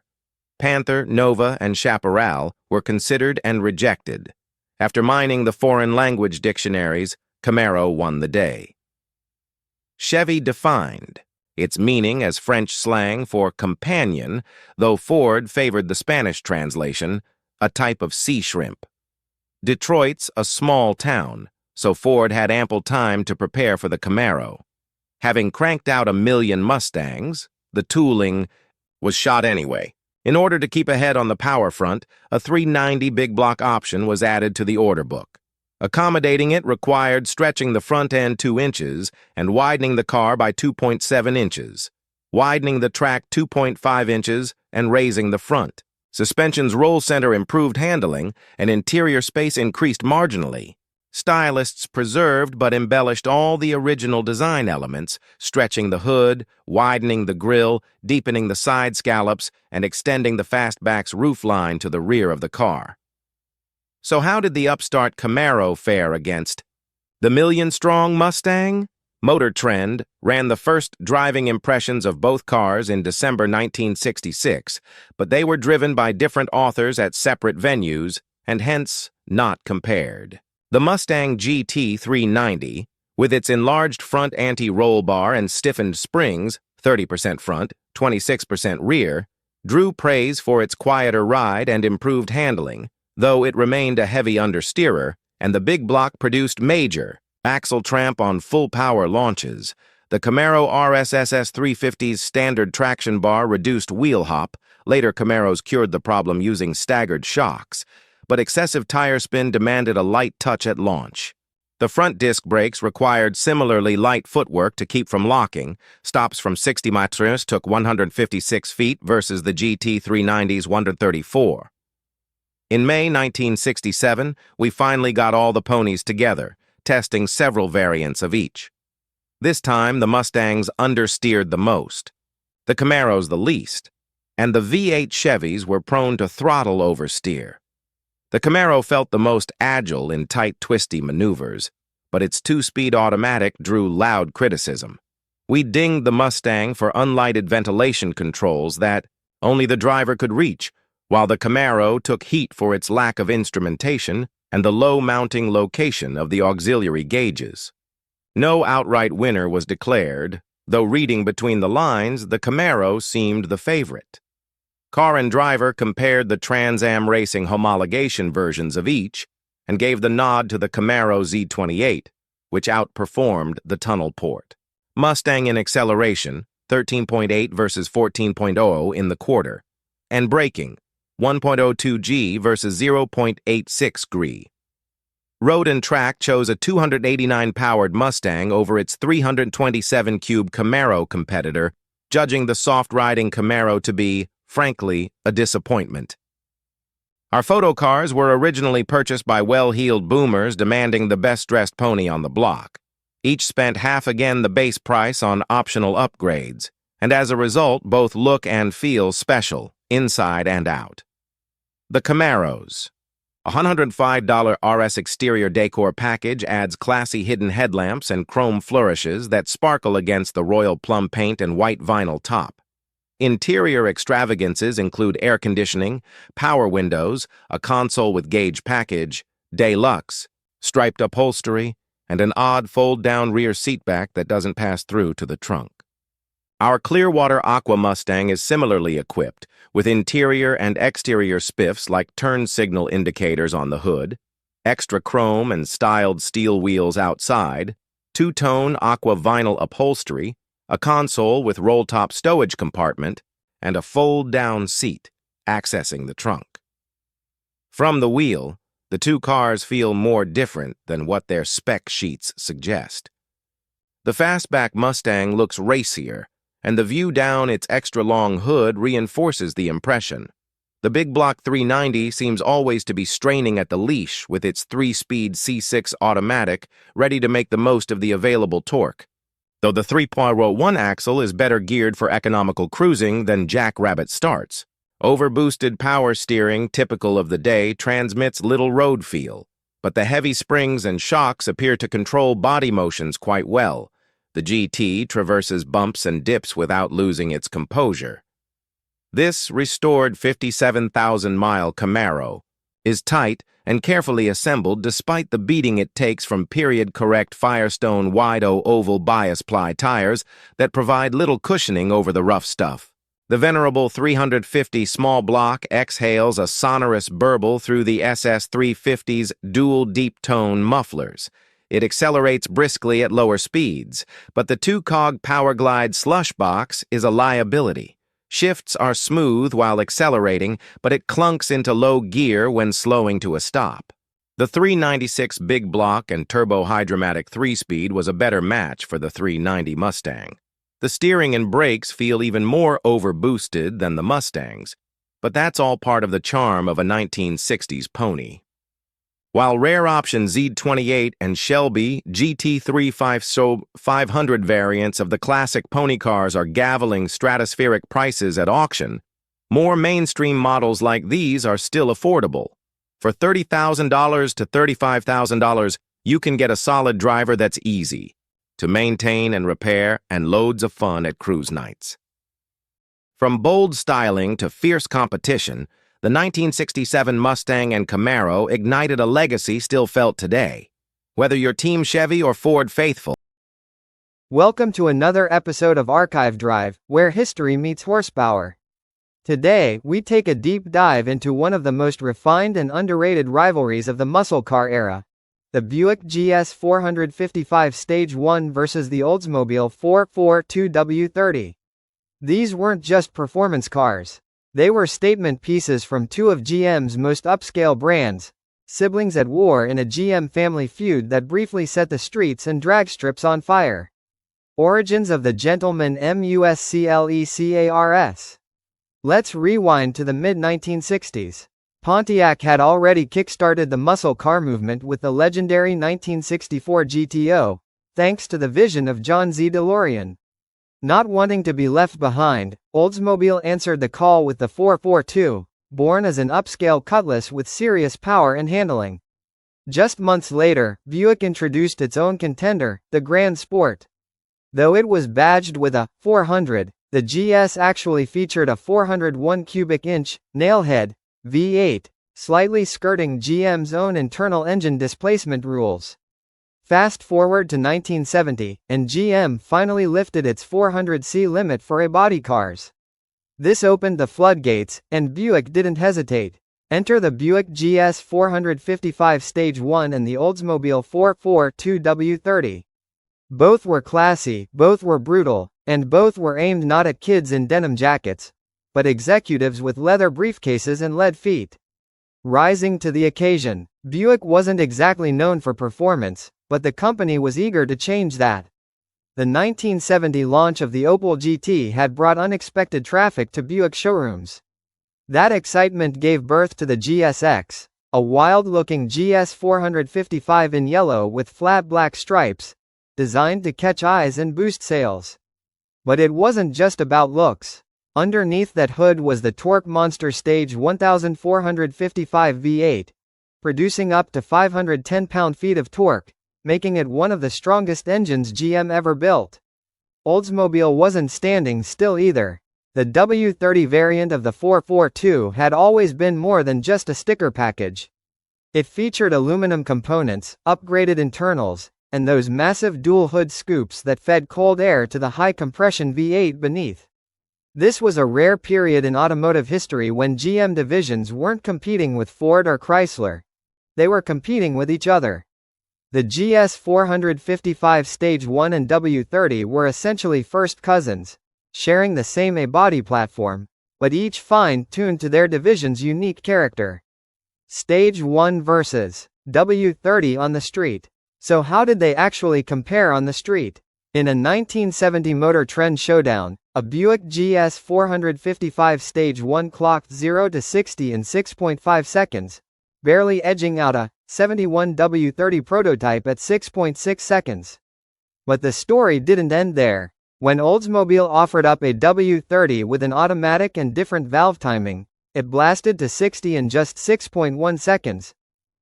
Speaker 5: Panther, Nova, and Chaparral were considered and rejected. After mining the foreign language dictionaries, Camaro won the day. Chevy defined its meaning as French slang for companion, though Ford favored the Spanish translation, a type of sea shrimp. Detroit's a small town, so Ford had ample time to prepare for the Camaro. Having cranked out 1 million Mustangs, the tooling was shot anyway. In order to keep ahead on the power front, a 390 big block option was added to the order book. Accommodating it required stretching the front end 2 inches and widening the car by 2.7 inches, widening the track 2.5 inches and raising the front. Suspension's roll center improved handling, and interior space increased marginally. Stylists preserved but embellished all the original design elements, stretching the hood, widening the grille, deepening the side scallops, and extending the fastback's roofline to the rear of the car. So how did the upstart Camaro fare against the million-strong Mustang? Motor Trend ran the first driving impressions of both cars in December 1966, but they were driven by different authors at separate venues, and hence not compared. The Mustang GT 390, with its enlarged front anti-roll bar and stiffened springs, 30% front, 26% rear, drew praise for its quieter ride and improved handling, though it remained a heavy understeerer, and the big block produced major axle tramp on full-power launches. The Camaro RSSS 350's standard traction bar reduced wheel hop. Later Camaros cured the problem using staggered shocks, but excessive tire spin demanded a light touch at launch. The front disc brakes required similarly light footwork to keep from locking. Stops from 60 meters took 156 feet versus the GT 390's 134. In May 1967, we finally got all the ponies together, testing several variants of each. This time, the Mustangs understeered the most, the Camaros the least, and the V8 Chevys were prone to throttle oversteer. The Camaro felt the most agile in tight, twisty maneuvers, but its 2-speed automatic drew loud criticism. We dinged the Mustang for unlighted ventilation controls that only the driver could reach, while the Camaro took heat for its lack of instrumentation and the low mounting location of the auxiliary gauges. No outright winner was declared, though reading between the lines, the Camaro seemed the favorite. Car and Driver compared the Trans Am Racing homologation versions of each and gave the nod to the Camaro Z28, which outperformed the tunnel port. Mustang in acceleration, 13.8 versus 14.0 in the quarter, and braking, 1.02 G versus 0.86 G. Road and Track chose a 289-powered Mustang over its 327-cube Camaro competitor judging the soft-riding Camaro to be, frankly, a disappointment. Our photo cars were originally purchased by well-heeled boomers demanding the best-dressed pony on the block. Each spent half again the base price on optional upgrades, and as a result, both look and feel special, inside and out. The Camaros. A $105 RS exterior decor package adds classy hidden headlamps and chrome flourishes that sparkle against the royal plum paint and white vinyl top. Interior extravagances include air conditioning, power windows, a console with gauge package, deluxe, striped upholstery, and an odd fold-down rear seatback that doesn't pass through to the trunk. Our Clearwater Aqua Mustang is similarly equipped, with interior and exterior spiffs like turn signal indicators on the hood, extra chrome and styled steel wheels outside, two-tone aqua vinyl upholstery, a console with roll-top stowage compartment, and a fold-down seat accessing the trunk. From the wheel, the two cars feel more different than what their spec sheets suggest. The fastback Mustang looks racier, and the view down its extra-long hood reinforces the impression. The big block 390 seems always to be straining at the leash with its 3-speed C6 automatic, ready to make the most of the available torque. Though the 3.1 axle is better geared for economical cruising than jackrabbit starts. Overboosted power steering, typical of the day, transmits little road feel, but the heavy springs and shocks appear to control body motions quite well. The GT traverses bumps and dips without losing its composure. This restored 57,000-mile Camaro is tight and carefully assembled despite the beating it takes from period-correct Firestone wide-O oval bias ply tires that provide little cushioning over the rough stuff. The venerable 350 small block exhales a sonorous burble through the SS350's dual deep-tone mufflers. It accelerates briskly at lower speeds, but the two-cog Powerglide slush box is a liability. Shifts are smooth while accelerating, but it clunks into low gear when slowing to a stop. The 396 big block and turbo-hydromatic 3-speed was a better match for the 390 Mustang. The steering and brakes feel even more overboosted than the Mustangs, but that's all part of the charm of a 1960s pony. While rare option Z28 and Shelby GT3 500 variants of the classic pony cars are gaveling stratospheric prices at auction, more mainstream models like these are still affordable. For $30,000 to $35,000, you can get a solid driver that's easy to maintain and repair and loads of fun at cruise nights. From bold styling to fierce competition, the 1967 Mustang and Camaro ignited a legacy still felt today. Whether you're Team Chevy or Ford faithful.
Speaker 6: Welcome to another episode of Archive Drive, where history meets horsepower. Today, we take a deep dive into one of the most refined and underrated rivalries of the muscle car era. The Buick GS 455 Stage 1 versus the Oldsmobile 442W30. These weren't just performance cars. They were statement pieces from two of GM's most upscale brands, siblings at war in a GM family feud that briefly set the streets and drag strips on fire. Origins of the Gentleman Musclecars. Let's rewind to the mid-1960s. Pontiac had already kick-started the muscle car movement with the legendary 1964 GTO, thanks to the vision of John Z. DeLorean. Not wanting to be left behind, Oldsmobile answered the call with the 442, born as an upscale Cutlass with serious power and handling. Just months later, Buick introduced its own contender, the Grand Sport. Though it was badged with a 400, the GS actually featured a 401 cubic inch nailhead V8, slightly skirting GM's own internal engine displacement rules. Fast forward to 1970, and GM finally lifted its 400c limit for a-body cars. This opened the floodgates, and Buick didn't hesitate. Enter the Buick GS 455 Stage 1 and the Oldsmobile 442W30. Both were classy, both were brutal, and both were aimed not at kids in denim jackets, but executives with leather briefcases and lead feet. Rising to the occasion, Buick wasn't exactly known for performance, but the company was eager to change that. The 1970 launch of the Opel GT had brought unexpected traffic to Buick showrooms. That excitement gave birth to the GSX, a wild-looking GS 455 in yellow with flat black stripes, designed to catch eyes and boost sales. But it wasn't just about looks. Underneath that hood was the torque monster Stage 1455 V8, producing up to 510 pound-feet of torque, making it one of the strongest engines GM ever built. Oldsmobile wasn't standing still either. The W30 variant of the 442 had always been more than just a sticker package. It featured aluminum components, upgraded internals, and those massive dual-hood scoops that fed cold air to the high-compression V8 beneath. This was a rare period in automotive history when GM divisions weren't competing with Ford or Chrysler. They were competing with each other. The GS 455 Stage 1 and W30 were essentially first cousins, sharing the same A-body platform, but each fine-tuned to their division's unique character. Stage 1 versus W30 on the street. So how did they actually compare on the street? In a 1970 Motor Trend showdown, a Buick GS 455 Stage 1 clocked 0 to 60 in 6.5 seconds, barely edging out a 71 W30 prototype at 6.6 seconds. But the story didn't end there. When Oldsmobile offered up a W30 with an automatic and different valve timing, it blasted to 60 in just 6.1 seconds,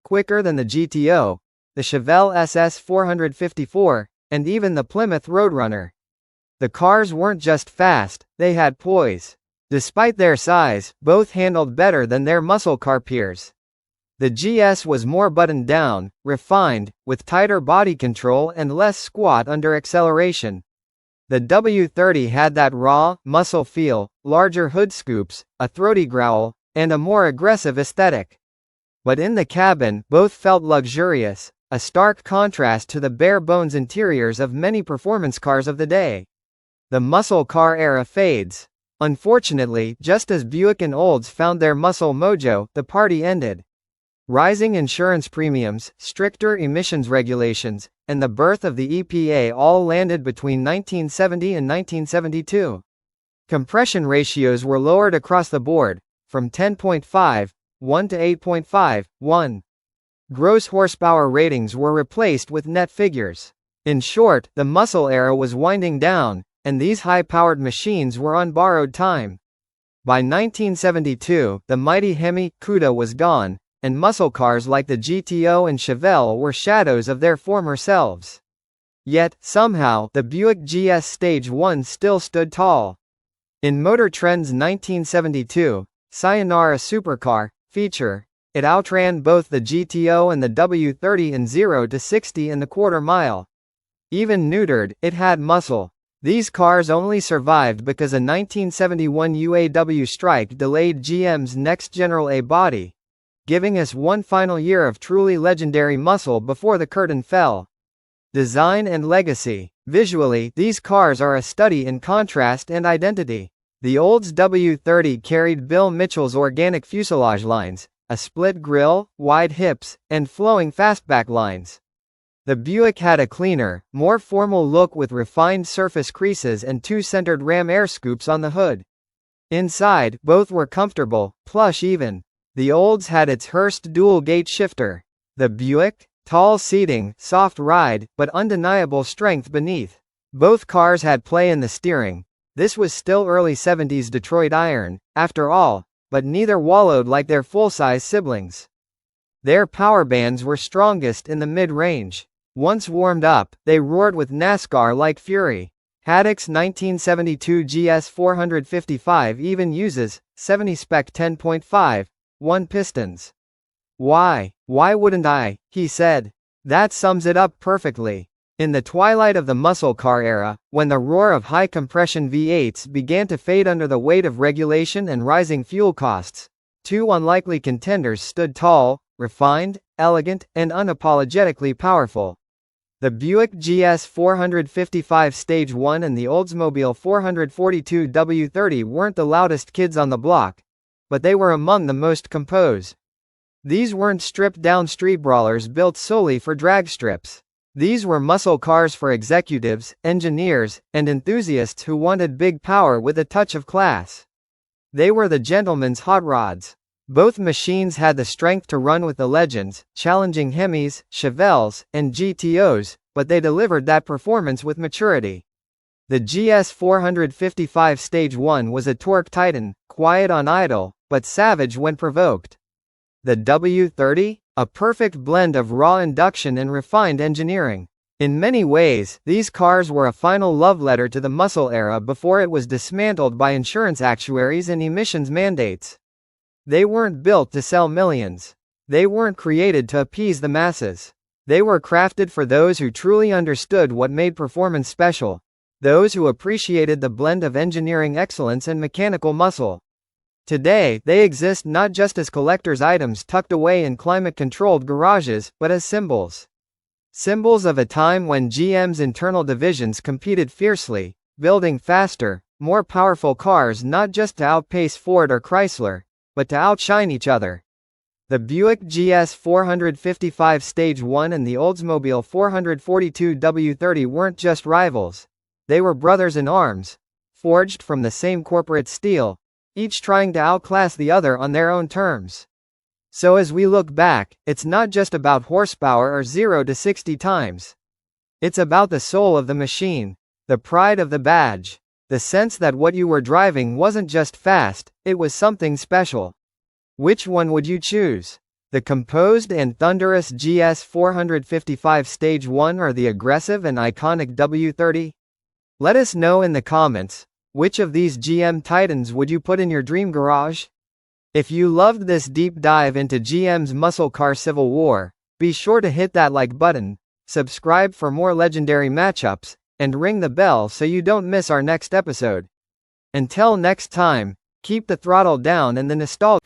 Speaker 6: quicker than the GTO, the Chevelle SS 454, and even the Plymouth Roadrunner. The cars weren't just fast, they had poise. Despite their size, both handled better than their muscle car peers. The GS was more buttoned down, refined, with tighter body control and less squat under acceleration. The W30 had that raw, muscle feel, larger hood scoops, a throaty growl, and a more aggressive aesthetic. But in the cabin, both felt luxurious, a stark contrast to the bare-bones interiors of many performance cars of the day. The muscle car era fades. Unfortunately, just as Buick and Olds found their muscle mojo, the party ended. Rising insurance premiums, stricter emissions regulations, and the birth of the EPA all landed between 1970 and 1972. Compression ratios were lowered across the board, from 10.5:1 to 8.5:1. Gross horsepower ratings were replaced with net figures. In short, the muscle era was winding down, and these high-powered machines were on borrowed time. By 1972, the mighty Hemi-Cuda was gone, and muscle cars like the GTO and Chevelle were shadows of their former selves. Yet, somehow, the Buick GS Stage 1 still stood tall. In Motor Trend's 1972 Sayonara Supercar feature, it outran both the GTO and the W30 in 0 to 60 in the quarter mile. Even neutered, it had muscle. These cars only survived because a 1971 UAW strike delayed GM's next General A body, giving us one final year of truly legendary muscle before the curtain fell. Design and legacy. Visually, these cars are a study in contrast and identity. The Olds W30 carried Bill Mitchell's organic fuselage lines, a split grille, wide hips, and flowing fastback lines. The Buick had a cleaner, more formal look with refined surface creases and two centered ram air scoops on the hood. Inside, both were comfortable, plush even. The Olds had its Hurst dual-gate shifter. The Buick, tall seating, soft ride, but undeniable strength beneath. Both cars had play in the steering. This was still early 70s Detroit iron, after all, but neither wallowed like their full-size siblings. Their power bands were strongest in the mid-range. Once warmed up, they roared with NASCAR-like fury. Haddock's 1972 GS 455 even uses 70 spec 10.5:1 pistons. Why wouldn't I? He said. That sums it up perfectly. In the twilight of the muscle car era, when the roar of high-compression V8s began to fade under the weight of regulation and rising fuel costs, two unlikely contenders stood tall, refined, elegant, and unapologetically powerful. The Buick GS 455 Stage 1 and the Oldsmobile 442 W30 weren't the loudest kids on the block, but they were among the most composed. These weren't stripped-down street brawlers built solely for drag strips. These were muscle cars for executives, engineers, and enthusiasts who wanted big power with a touch of class. They were the gentleman's hot rods. Both machines had the strength to run with the legends, challenging Hemis, Chevelles, and GTOs, but they delivered that performance with maturity. The GS 455 Stage 1 was a torque titan, quiet on idle, but savage when provoked. The W30? A perfect blend of raw induction and refined engineering. In many ways, these cars were a final love letter to the muscle era before it was dismantled by insurance actuaries and emissions mandates. They weren't built to sell millions. They weren't created to appease the masses. They were crafted for those who truly understood what made performance special. Those who appreciated the blend of engineering excellence and mechanical muscle. Today, they exist not just as collector's items tucked away in climate-controlled garages, but as symbols. Symbols of a time when GM's internal divisions competed fiercely, building faster, more powerful cars not just to outpace Ford or Chrysler, but to outshine each other. The Buick GS 455 Stage 1 and the Oldsmobile 442 W30 weren't just rivals. They were brothers in arms, forged from the same corporate steel, each trying to outclass the other on their own terms. So as we look back, it's not just about horsepower or 0 to 60 times. It's about the soul of the machine, the pride of the badge. The sense that what you were driving wasn't just fast, it was something special. Which one would you choose? The composed and thunderous GS 455 Stage 1 or the aggressive and iconic W30? Let us know in the comments, which of these GM titans would you put in your dream garage? If you loved this deep dive into GM's muscle car civil war, be sure to hit that like button, subscribe for more legendary matchups, and ring the bell so you don't miss our next episode. Until next time, keep the throttle down and the nostalgia.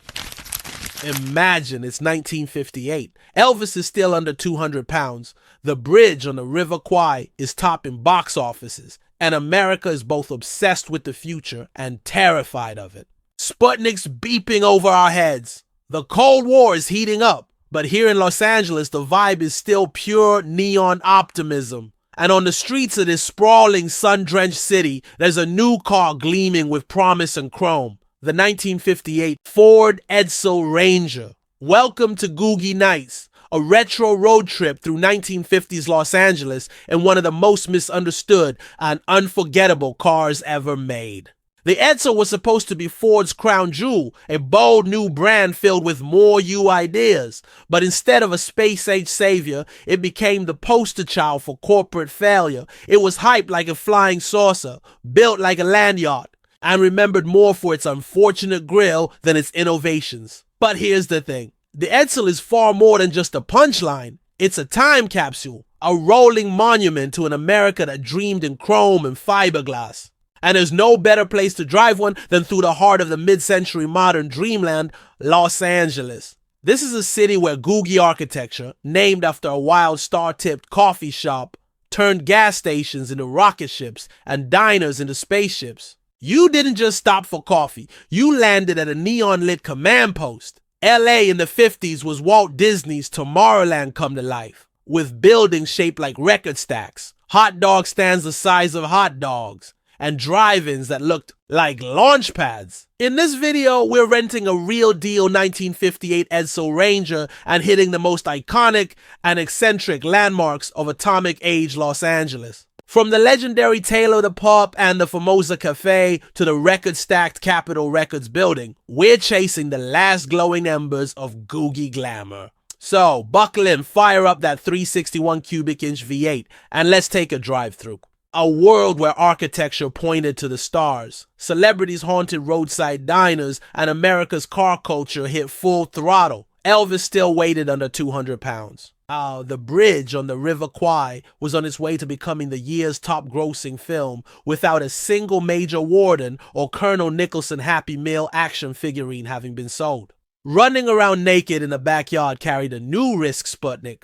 Speaker 1: Imagine it's 1958. Elvis is still under 200 pounds. The bridge on the River Kwai is topping box offices, and America is both obsessed with the future and terrified of it. Sputnik's beeping over our heads. The Cold War is heating up, but here in Los Angeles, the vibe is still pure neon optimism. And on the streets of this sprawling, sun-drenched city, there's a new car gleaming with promise and chrome. The 1958 Ford Edsel Ranger. Welcome to Googie Nights, a retro road trip through 1950s Los Angeles in one of the most misunderstood and unforgettable cars ever made. The Edsel was supposed to be Ford's crown jewel, a bold new brand filled with more you ideas. But instead of a space-age savior, it became the poster child for corporate failure. It was hyped like a flying saucer, built like a land yacht, and remembered more for its unfortunate grille than its innovations. But here's the thing. The Edsel is far more than just a punchline. It's a time capsule, a rolling monument to an America that dreamed in chrome and fiberglass. And there's no better place to drive one than through the heart of the mid-century modern dreamland, Los Angeles. This is a city where Googie architecture, named after a wild star-tipped coffee shop, turned gas stations into rocket ships and diners into spaceships. You didn't just stop for coffee, you landed at a neon-lit command post. LA in the 50s was Walt Disney's Tomorrowland come to life, with buildings shaped like record stacks, hot dog stands the size of hot dogs, and drive-ins that looked like launch pads. In this video, we're renting a real deal 1958 Edsel Ranger and hitting the most iconic and eccentric landmarks of atomic age Los Angeles. From the legendary Taylor the Pup and the Formosa Cafe to the record-stacked Capitol Records building, we're chasing the last glowing embers of Googie glamour. So, buckle in, fire up that 361 cubic inch V8, and let's take a drive through. A world where architecture pointed to the stars, celebrities haunted roadside diners, and America's car culture hit full throttle. Elvis still weighted under 200 pounds. The bridge on the River Kwai was on its way to becoming the year's top-grossing film without a single Major Warden or Colonel Nicholson Happy Meal action figurine having been sold. Running around naked in the backyard carried a new risk Sputnik.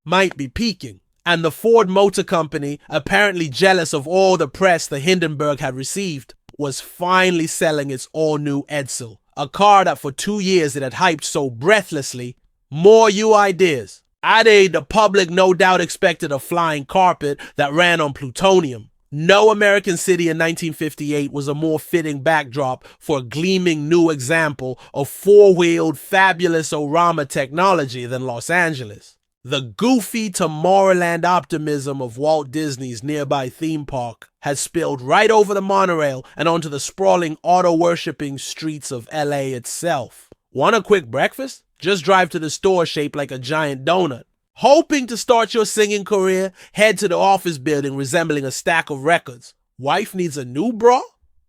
Speaker 1: Might be peaking. And the Ford Motor Company, apparently jealous of all the press the Hindenburg had received, was finally selling its all-new Edsel, a car that for 2 years it had hyped so breathlessly. More you ideas. The public no doubt expected a flying carpet that ran on plutonium. No American city in 1958 was a more fitting backdrop for a gleaming new example of four-wheeled fabulous Orama technology than Los Angeles. The goofy Tomorrowland optimism of Walt Disney's nearby theme park has spilled right over the monorail and onto the sprawling auto-worshipping streets of LA itself. Want a quick breakfast? Just drive to the store shaped like a giant donut. Hoping to start your singing career? Head to the office building resembling a stack of records. Wife needs a new bra?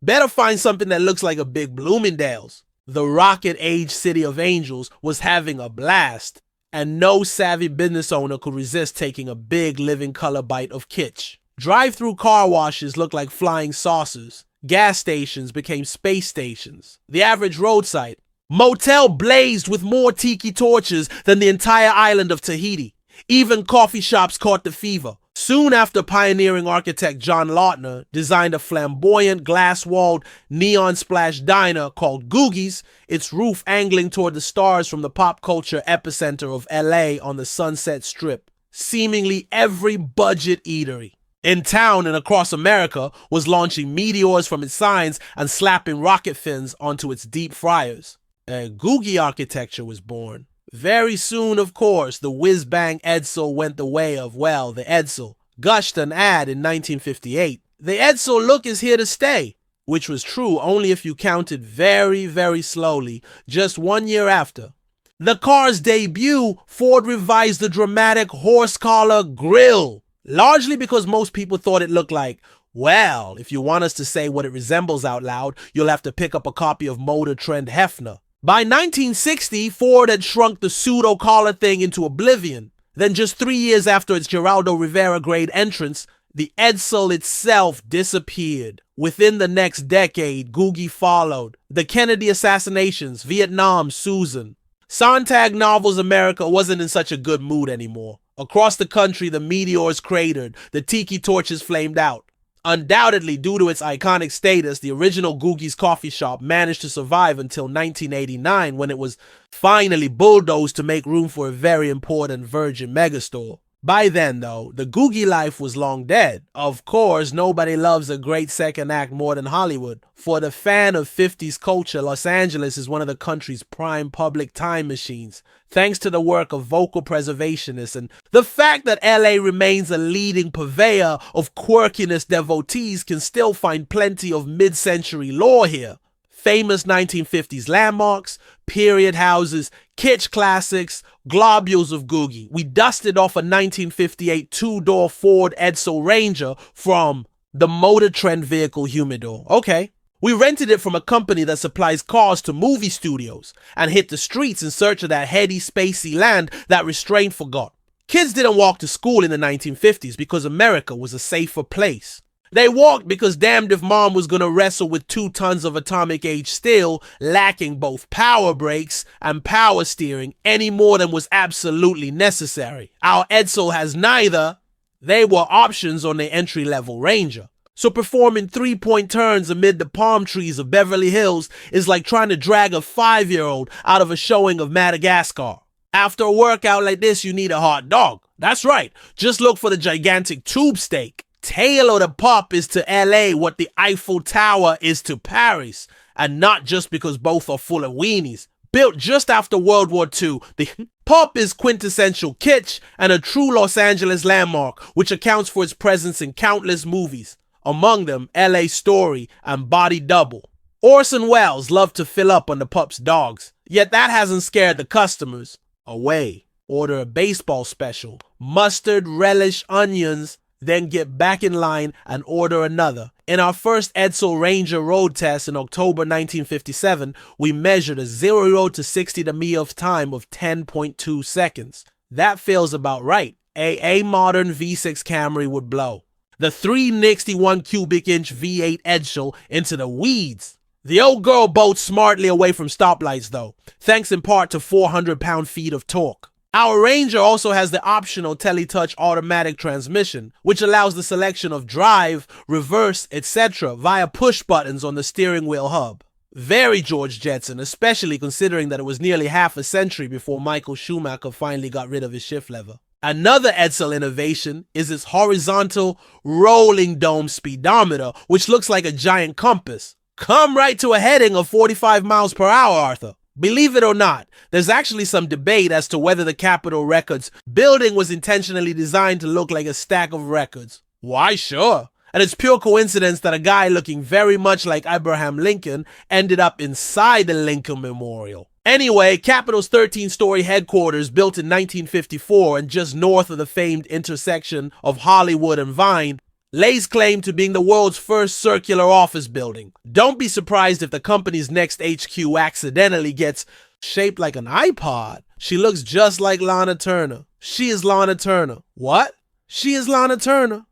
Speaker 1: Better find something that looks like a big Bloomingdale's. The rocket-age city of angels was having a blast, and no savvy business owner could resist taking a big living color bite of kitsch. Drive-through car washes looked like flying saucers. Gas stations became space stations. The average roadside motel blazed with more tiki torches than the entire island of Tahiti. Even coffee shops caught the fever. Soon after, pioneering architect John Lautner designed a flamboyant glass-walled neon-splashed diner called Googie's, its roof angling toward the stars from the pop culture epicenter of LA on the Sunset Strip. Seemingly every budget eatery in town and across America was launching meteors from its signs and slapping rocket fins onto its deep fryers. Googie architecture was born. Very soon, of course, the whiz-bang Edsel went the way of, well, the Edsel. Gushed an ad in 1958. The Edsel look is here to stay, which was true only if you counted very, very slowly, just 1 year after. The car's debut, Ford revised the dramatic horse collar grille, largely because most people thought it looked like, well, if you want us to say what it resembles out loud, you'll have to pick up a copy of Motor Trend Hefner. By 1960, Ford had shrunk the pseudo-collar thing into oblivion. Then just 3 years after its Geraldo Rivera grade entrance, the Edsel itself disappeared. Within the next decade, Googie followed. The Kennedy assassinations, Vietnam, Susan. Sontag Novels America wasn't in such a good mood anymore. Across the country, the meteors cratered, the tiki torches flamed out. Undoubtedly, due to its iconic status, the original Googie's coffee shop managed to survive until 1989, when it was finally bulldozed to make room for a very important Virgin megastore. By then, though, the Googie life was long dead. Of course, nobody loves a great second act more than Hollywood. For the fan of 50s culture, Los Angeles is one of the country's prime public time machines, thanks to the work of vocal preservationists and the fact that LA remains a leading purveyor of quirkiness. Devotees can still find plenty of mid-century lore here. Famous 1950s landmarks, period houses, kitsch classics, globules of Googie. We dusted off a 1958 two-door Ford Edsel Ranger from the Motor Trend vehicle humidor. Okay. We rented it from a company that supplies cars to movie studios and hit the streets in search of that heady, spacey land that restraint forgot. Kids didn't walk to school in the 1950s because America was a safer place. They walked because damned if mom was gonna wrestle with 2 tons of atomic age steel lacking both power brakes and power steering any more than was absolutely necessary. Our Edsel has neither. They were options on the entry-level Ranger. So performing 3-point turns amid the palm trees of Beverly Hills is like trying to drag a 5-year-old out of a showing of Madagascar. After a workout like this, you need a hot dog. That's right, just look for the gigantic tube steak. Tail of the pup is to LA what the Eiffel Tower is to Paris, and not just because both are full of weenies. Built just after World War II, the pup is quintessential kitsch and a true Los Angeles landmark, which accounts for its presence in countless movies, among them LA Story and Body Double. Orson Welles loved to fill up on the pup's dogs, yet that hasn't scared the customers away. Order a baseball special, mustard, relish, onions, then get back in line and order another. In our first Edsel Ranger road test in October 1957, we measured a 0 to 60 to me of time of 10.2 seconds. That feels about right. A modern V6 Camry would blow. The 361 cubic inch V8 Edsel into the weeds. The old girl bolts smartly away from stoplights though, thanks in part to 400 pound-feet of torque. Our Ranger also has the optional TeleTouch automatic transmission, which allows the selection of drive, reverse, etc. via push buttons on the steering wheel hub. Very George Jetson, especially considering that it was nearly half a century before Michael Schumacher finally got rid of his shift lever. Another Edsel innovation is its horizontal rolling dome speedometer, which looks like a giant compass. Come right to a heading of 45 miles per hour, Arthur. Believe it or not, there's actually some debate as to whether the Capitol Records building was intentionally designed to look like a stack of records. Why, sure. And it's pure coincidence that a guy looking very much like Abraham Lincoln ended up inside the Lincoln Memorial. Anyway, Capitol's 13-story headquarters, built in 1954 and just north of the famed intersection of Hollywood and Vine, lays claim to being the world's first circular office building. Don't be surprised if the company's next HQ accidentally gets shaped like an iPod. She looks just like Lana Turner. She is Lana Turner. What? She is Lana Turner.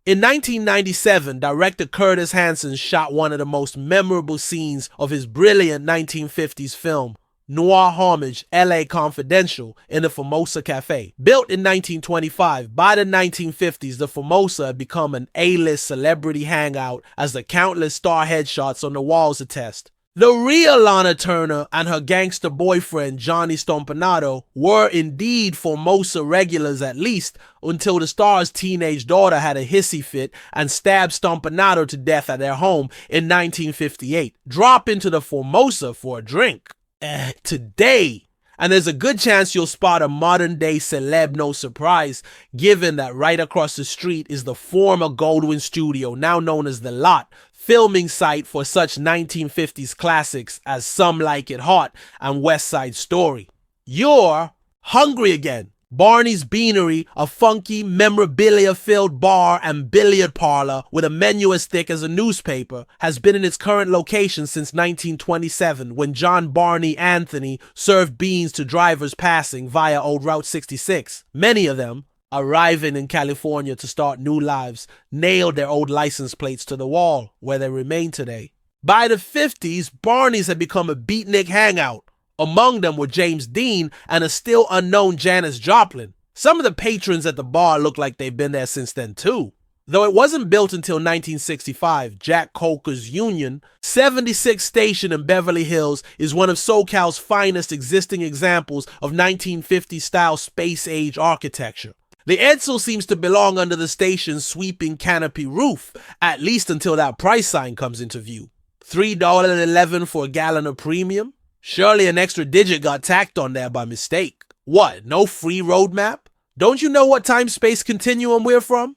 Speaker 1: In 1997, director Curtis Hanson shot one of the most memorable scenes of his brilliant 1950s film, noir homage LA Confidential, in the Formosa Cafe. Built in 1925, by the 1950s, the Formosa had become an A-list celebrity hangout, as the countless star headshots on the walls attest. The real Lana Turner and her gangster boyfriend Johnny Stompanato were indeed Formosa regulars, at least until the star's teenage daughter had a hissy fit and stabbed Stompanato to death at their home in 1958. Drop into the Formosa for a drink. Today. And there's a good chance you'll spot a modern-day celeb, no surprise, given that right across the street is the former Goldwyn Studio, now known as The Lot, filming site for such 1950s classics as Some Like It Hot and West Side Story. You're hungry again. Barney's Beanery, a funky, memorabilia-filled bar and billiard parlor with a menu as thick as a newspaper, has been in its current location since 1927, when John Barney Anthony served beans to drivers passing via Old Route 66. Many of them, arriving in California to start new lives, nailed their old license plates to the wall, where they remain today. By the 50s, Barney's had become a beatnik hangout. Among them were James Dean and a still unknown Janis Joplin. Some of the patrons at the bar look like they've been there since then too. Though it wasn't built until 1965, Jack Coker's Union 76 station in Beverly Hills is one of SoCal's finest existing examples of 1950s-style space-age architecture. The Edsel seems to belong under the station's sweeping canopy roof, at least until that price sign comes into view. $3.11 for a gallon of premium? Surely an extra digit got tacked on there by mistake. What, no free roadmap? Don't you know what time-space continuum we're from?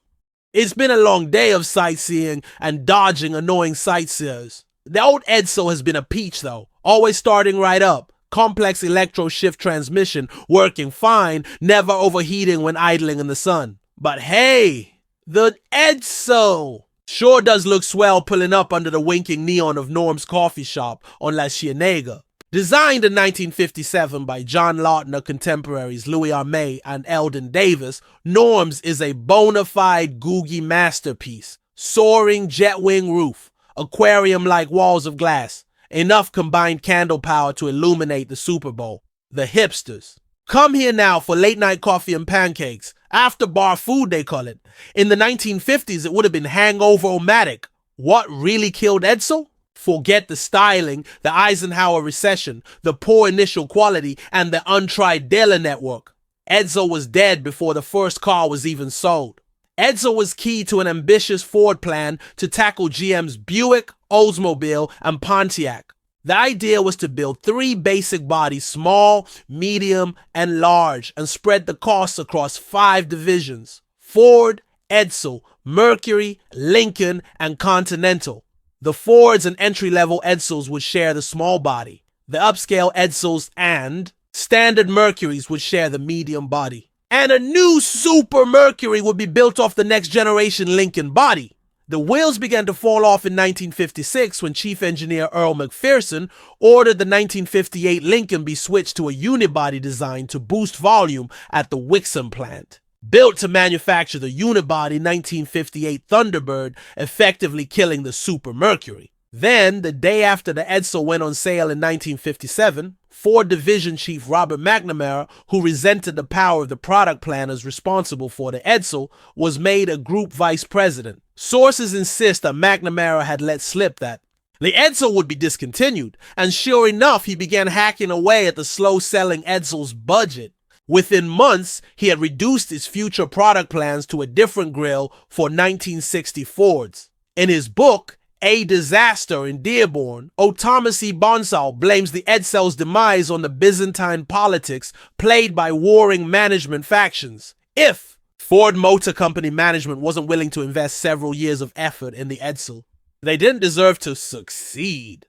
Speaker 1: It's been a long day of sightseeing and dodging annoying sightseers. The old Edsel has been a peach though, always starting right up. Complex electro shift transmission, working fine, never overheating when idling in the sun. But hey, the Edsel sure does look swell pulling up under the winking neon of Norm's coffee shop on La Cienega. Designed in 1957 by John Lautner contemporaries Louis Armé and Eldon Davis, Norm's is a bona fide Googie masterpiece. Soaring jet wing roof, aquarium-like walls of glass, enough combined candle power to illuminate the Super Bowl. The hipsters. Come here now for late-night coffee and pancakes. After-bar food, they call it. In the 1950s, it would have been hangover-o-matic. What really killed Edsel? Forget the styling, the Eisenhower recession, the poor initial quality, and the untried dealer network. Edsel was dead before the first car was even sold. Edsel was key to an ambitious Ford plan to tackle GM's Buick, Oldsmobile, and Pontiac. The idea was to build three basic bodies, small, medium, and large, and spread the costs across 5 divisions: Ford, Edsel, Mercury, Lincoln, and Continental. The Fords and entry-level Edsels would share the small body. The upscale Edsels and standard Mercurys would share the medium body. And a new Super Mercury would be built off the next generation Lincoln body. The wheels began to fall off in 1956 when Chief Engineer Earl McPherson ordered the 1958 Lincoln be switched to a unibody design to boost volume at the Wixom plant. Built to manufacture the unibody 1958 Thunderbird, effectively killing the Super Mercury. Then, the day after the Edsel went on sale in 1957, Ford Division Chief Robert McNamara, who resented the power of the product planners responsible for the Edsel, was made a group vice president. Sources insist that McNamara had let slip that the Edsel would be discontinued, and sure enough, he began hacking away at the slow-selling Edsel's budget. Within months, he had reduced his future product plans to a different grille for 1960 Fords. In his book, A Disaster in Dearborn, O. Thomas E. Bonsall blames the Edsel's demise on the Byzantine politics played by warring management factions. If Ford Motor Company management wasn't willing to invest several years of effort in the Edsel, they didn't deserve to succeed.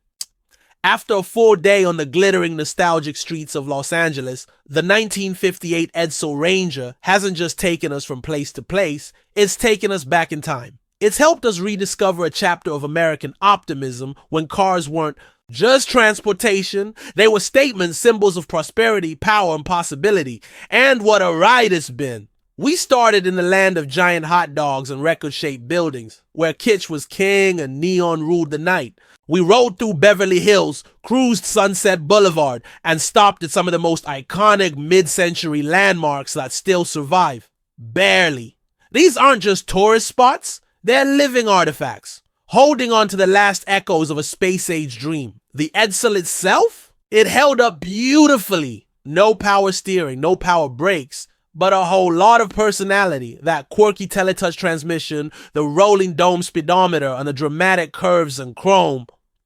Speaker 1: After a full day on the glittering, nostalgic streets of Los Angeles, the 1958 Edsel Ranger hasn't just taken us from place to place, it's taken us back in time. It's helped us rediscover a chapter of American optimism when cars weren't just transportation, they were statements, symbols of prosperity, power, and possibility. And what a ride it's been. We started in the land of giant hot dogs and record-shaped buildings, where kitsch was king and neon ruled the night. We rode through Beverly Hills, cruised Sunset Boulevard, and stopped at some of the most iconic mid-century landmarks that still survive. Barely. These aren't just tourist spots, they're living artifacts, holding on to the last echoes of a space-age dream. The Edsel itself? It held up beautifully. No power steering, no power brakes, but a whole lot of personality. That quirky teletouch transmission, the rolling dome speedometer, and the dramatic curves and chrome.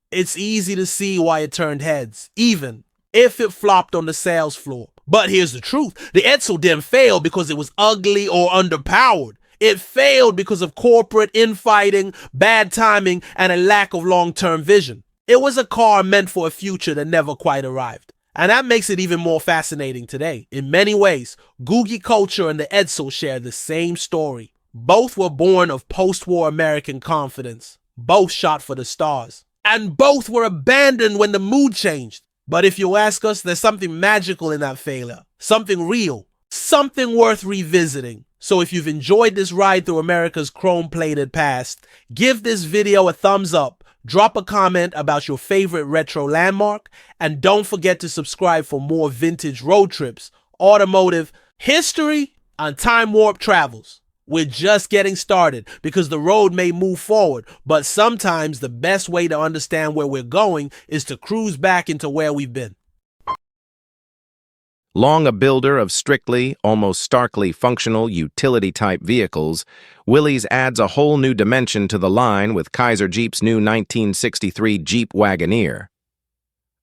Speaker 1: It's easy to see why it turned heads, even if it flopped on the sales floor. But here's the truth. The Edsel didn't fail because it was ugly or underpowered. It failed because of corporate infighting, bad timing, and a lack of long-term vision. It was a car meant for a future that never quite arrived. And that makes it even more fascinating today. In many ways, Googie culture and the Edsel share the same story. Both were born of post-war American confidence. Both shot for the stars. And both were abandoned when the mood changed. But if you ask us, there's something magical in that failure. Something real. Something worth revisiting. So if you've enjoyed this ride through America's chrome-plated past, give this video a thumbs up. Drop a comment about your favorite retro landmark, and don't forget to subscribe for more vintage road trips, automotive history, and time warp travels. We're just getting started because the road may move forward, but sometimes the best way to understand where we're going is to cruise back into where we've been.
Speaker 5: Long a builder of strictly, almost starkly functional utility-type vehicles, Willys adds a whole new dimension to the line with Kaiser Jeep's new 1963 Jeep Wagoneer.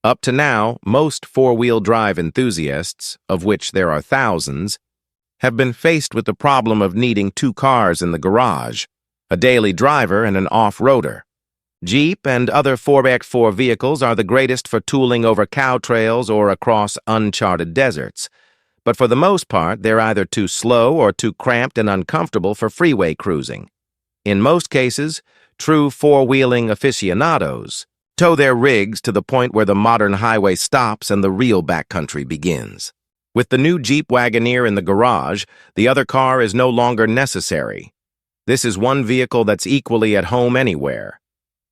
Speaker 5: Up to now, most four-wheel drive enthusiasts, of which there are thousands, have been faced with the problem of needing two cars in the garage, a daily driver and an off-roader. Jeep and other 4x4 vehicles are the greatest for tooling over cow trails or across uncharted deserts. But for the most part, they're either too slow or too cramped and uncomfortable for freeway cruising. In most cases, true four-wheeling aficionados tow their rigs to the point where the modern highway stops and the real backcountry begins. With the new Jeep Wagoneer in the garage, the other car is no longer necessary. This is one vehicle that's equally at home anywhere.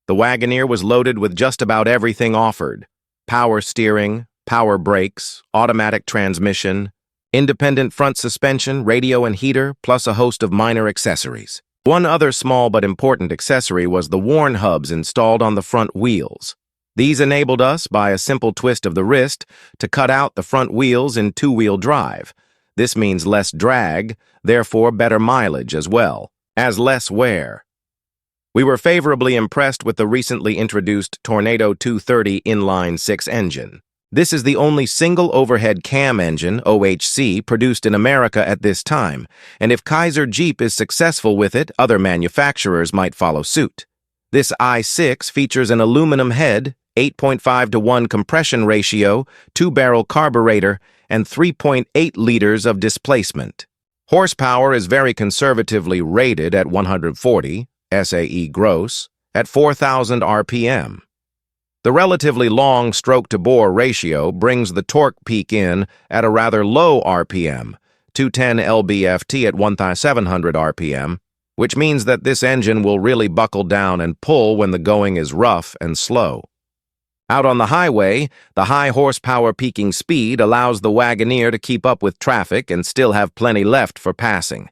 Speaker 5: The Wagoneer was loaded with just about everything offered: power steering, power brakes, automatic transmission, independent front suspension, radio and heater, plus a host of minor accessories. One other small but important accessory was the worn hubs installed on the front wheels. These enabled us, by a simple twist of the wrist, to cut out the front wheels in two-wheel drive. This means less drag, therefore better mileage as well as less wear. We were favorably impressed with the recently introduced Tornado 230 inline-six engine. This is the only single overhead cam engine, OHC, produced in America at this time, and if Kaiser Jeep is successful with it, other manufacturers might follow suit. This i6 features an aluminum head, 8.5-to-1 compression ratio, 2-barrel carburetor, and 3.8 liters of displacement. Horsepower is very conservatively rated at 140, SAE gross, at 4,000 RPM. The relatively long stroke-to-bore ratio brings the torque peak in at a rather low RPM, 210 lb-ft at 1,700 RPM, which means that this engine will really buckle down and pull when the going is rough and slow. Out on the highway, the high horsepower peaking speed allows the Wagoneer to keep up with traffic and still have plenty left for passing.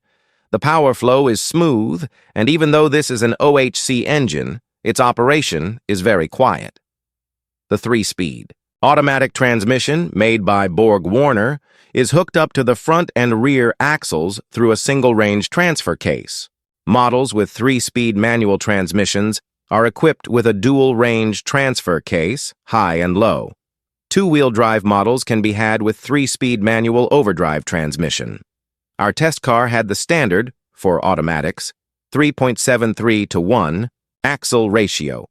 Speaker 5: The power flow is smooth, and even though this is an OHC engine, Its operation is very quiet. The 3-speed automatic transmission, made by Borg-Warner, is hooked up to the front and rear axles through a single-range transfer case. Models with 3-speed manual transmissions are equipped with a dual-range transfer case, high and low. 2-wheel drive models can be had with 3-speed manual overdrive transmission. Our test car had the standard, for automatics, 3.73:1 axle ratio.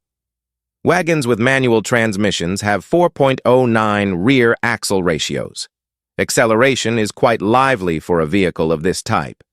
Speaker 5: Wagons with manual transmissions have 4.09 rear axle ratios. Acceleration is quite lively for a vehicle of this type.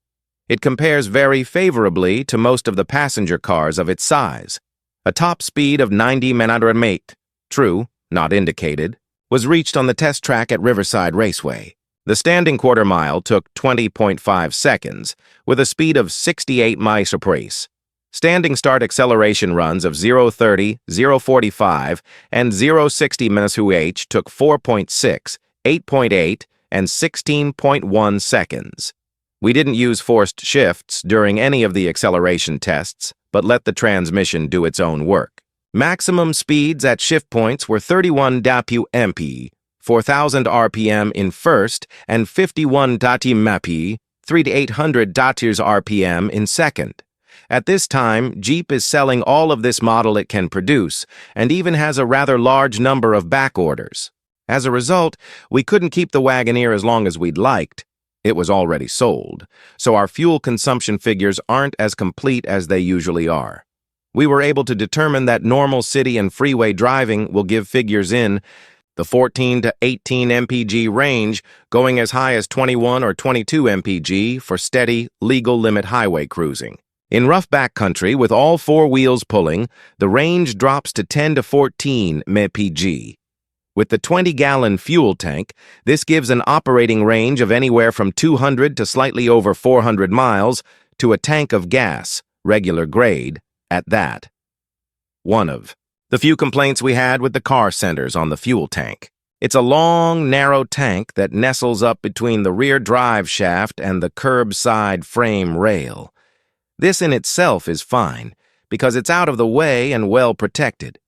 Speaker 5: It compares very favorably to most of the passenger cars of its size. A top speed of 90 mph, true, not indicated, was reached on the test track at Riverside Raceway. The standing quarter mile took 20.5 seconds, with a speed of 68 mph. Standing start acceleration runs of 0:30, 0:45, and 0:60 mph took 4.6, 8.8, and 16.1 seconds. We didn't use forced shifts during any of the acceleration tests, but let the transmission do its own work. Maximum speeds at shift points were 31 mph, 4,000 RPM in first, and 51 mph, 3 to 800 RPM in second. At this time, Jeep is selling all of this model it can produce, and even has a rather large number of back orders. As a result, we couldn't keep the Wagoneer as long as we'd liked. It was already sold, so our fuel consumption figures aren't as complete as they usually are. We were able to determine that normal city and freeway driving will give figures in the 14 to 18 mpg range, going as high as 21 or 22 mpg for steady, legal limit highway cruising. In rough backcountry, with all 4 wheels pulling, the range drops to 10 to 14 mpg. With the 20-gallon fuel tank, this gives an operating range of anywhere from 200 to slightly over 400 miles to a tank of gas, regular grade, at that. One of the few complaints we had with the car centers on the fuel tank. It's a long, narrow tank that nestles up between the rear drive shaft and the curbside frame rail. This in itself is fine, because it's out of the way and well protected.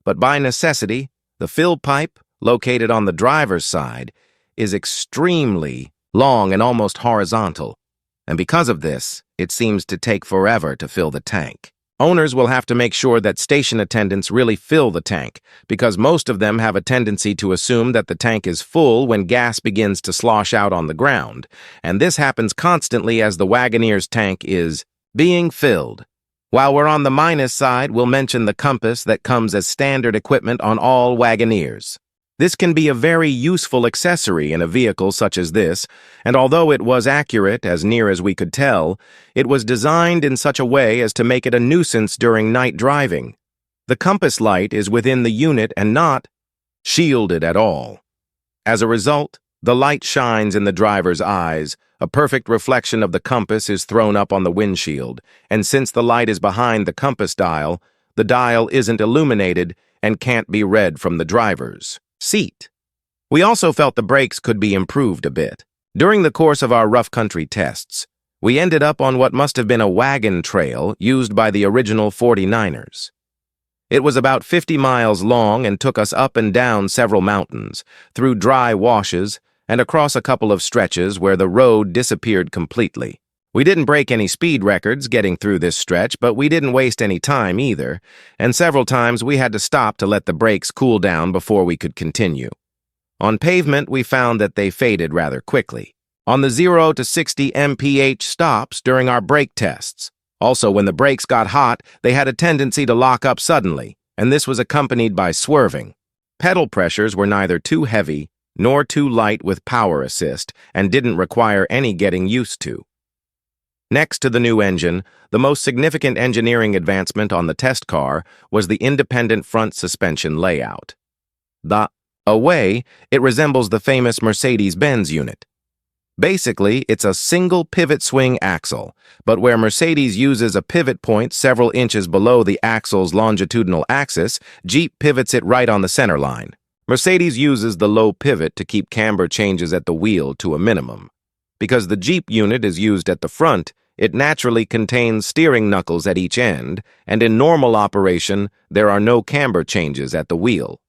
Speaker 5: But by necessity, the fill pipe, located on the driver's side, is extremely long and almost horizontal. And because of this, it seems to take forever to fill the tank. Owners will have to make sure that station attendants really fill the tank, because most of them have a tendency to assume that the tank is full when gas begins to slosh out on the ground. And this happens constantly as the Wagoneer's tank is being filled. While we're on the minus side, we'll mention the compass that comes as standard equipment on all Wagoneers. This can be a very useful accessory in a vehicle such as this, and although it was accurate as near as we could tell, it was designed in such a way as to make it a nuisance during night driving. The compass light is within the unit and not shielded at all. As a result, the light shines in the driver's eyes. A perfect reflection of the compass is thrown up on the windshield, and since the light is behind the compass dial, the dial isn't illuminated and can't be read from the driver's seat. We also felt the brakes could be improved a bit. During the course of our rough country tests, we ended up on what must have been a wagon trail used by the original 49ers. It was about 50 miles long and took us up and down several mountains, through dry washes, and across a couple of stretches where the road disappeared completely. We didn't break any speed records getting through this stretch, but we didn't waste any time either, and several times we had to stop to let the brakes cool down before we could continue. On pavement, we found that they faded rather quickly. On the 0 to 60 mph stops during our brake tests. Also, when the brakes got hot, they had a tendency to lock up suddenly, and this was accompanied by swerving. Pedal pressures were neither too heavy nor too light with power assist, and didn't require any getting used to. Next to the new engine, the most significant engineering advancement on the test car was the independent front suspension layout. Away, it resembles the famous Mercedes-Benz unit. Basically, it's a single pivot swing axle, but where Mercedes uses a pivot point several inches below the axle's longitudinal axis, Jeep pivots it right on the center line. Mercedes uses the low pivot to keep camber changes at the wheel to a minimum. Because the Jeep unit is used at the front, it naturally contains steering knuckles at each end, and in normal operation, there are no camber changes at the wheel.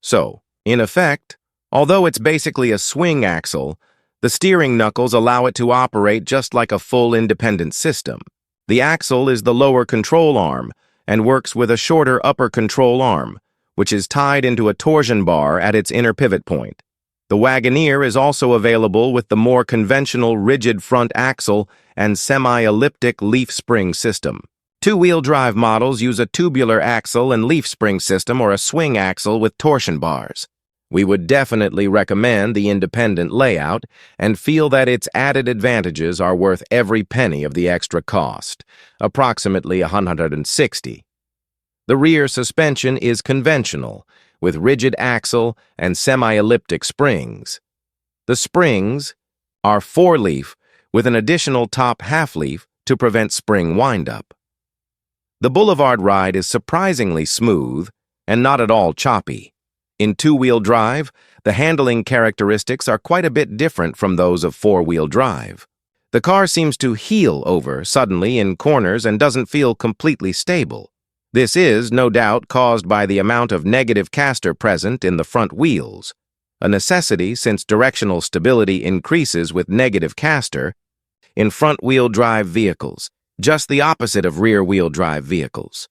Speaker 5: So, in effect, although it's basically a swing axle, the steering knuckles allow it to operate just like a full independent system. The axle is the lower control arm and works with a shorter upper control arm, which is tied into a torsion bar at its inner pivot point. The Wagoneer is also available with the more conventional rigid front axle and semi-elliptic leaf spring system. Two-wheel drive models use a tubular axle and leaf spring system or a swing axle with torsion bars. We would definitely recommend the independent layout and feel that its added advantages are worth every penny of the extra cost, approximately $160. The rear suspension is conventional, with rigid axle and semi-elliptic springs. The springs are 4-leaf with an additional top half-leaf to prevent spring windup. The Boulevard ride is surprisingly smooth and not at all choppy. In two-wheel drive, the handling characteristics are quite a bit different from those of four-wheel drive. The car seems to heel over suddenly in corners and doesn't feel completely stable. This is, no doubt, caused by the amount of negative caster present in the front wheels, a necessity since directional stability increases with negative caster in front-wheel drive vehicles, just the opposite of rear-wheel drive vehicles.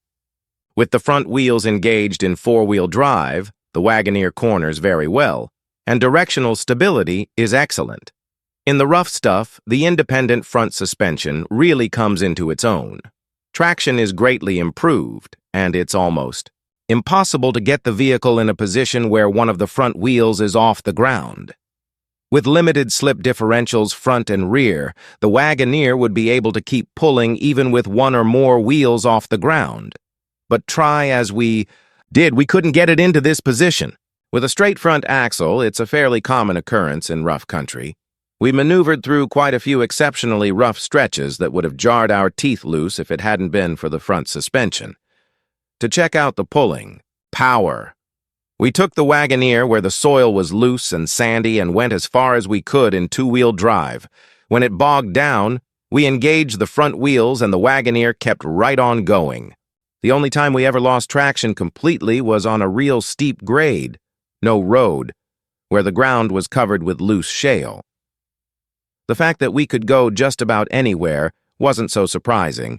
Speaker 5: With the front wheels engaged in four-wheel drive, the Wagoneer corners very well, and directional stability is excellent. In the rough stuff, the independent front suspension really comes into its own. Traction is greatly improved, and it's almost impossible to get the vehicle in a position where one of the front wheels is off the ground. With limited slip differentials front and rear, the Wagoneer would be able to keep pulling even with one or more wheels off the ground. But try as we did, we couldn't get it into this position. With a straight front axle, it's a fairly common occurrence in rough country. We maneuvered through quite a few exceptionally rough stretches that would have jarred our teeth loose if it hadn't been for the front suspension. To check out the pulling, power. We took the Wagoneer where the soil was loose and sandy and went as far as we could in two-wheel drive. When it bogged down, we engaged the front wheels and the Wagoneer kept right on going. The only time we ever lost traction completely was on a real steep grade, no road, where the ground was covered with loose shale. The fact that we could go just about anywhere wasn't so surprising,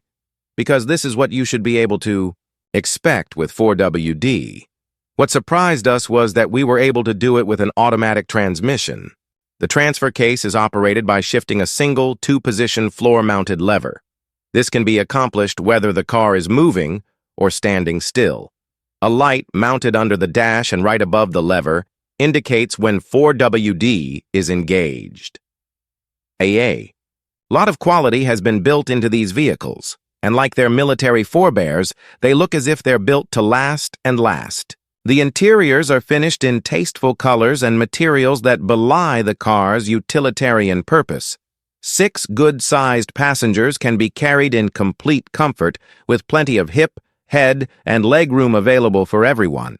Speaker 5: because this is what you should be able to expect with 4WD. What surprised us was that we were able to do it with an automatic transmission. The transfer case is operated by shifting a single two-position floor-mounted lever. This can be accomplished whether the car is moving or standing still. A light mounted under the dash and right above the lever indicates when 4WD is engaged. A lot of quality has been built into these vehicles, and like their military forebears, they look as if they're built to last and last. The interiors are finished in tasteful colors and materials that belie the car's utilitarian purpose. 6 good-sized passengers can be carried in complete comfort with plenty of hip, head, and leg room available for everyone.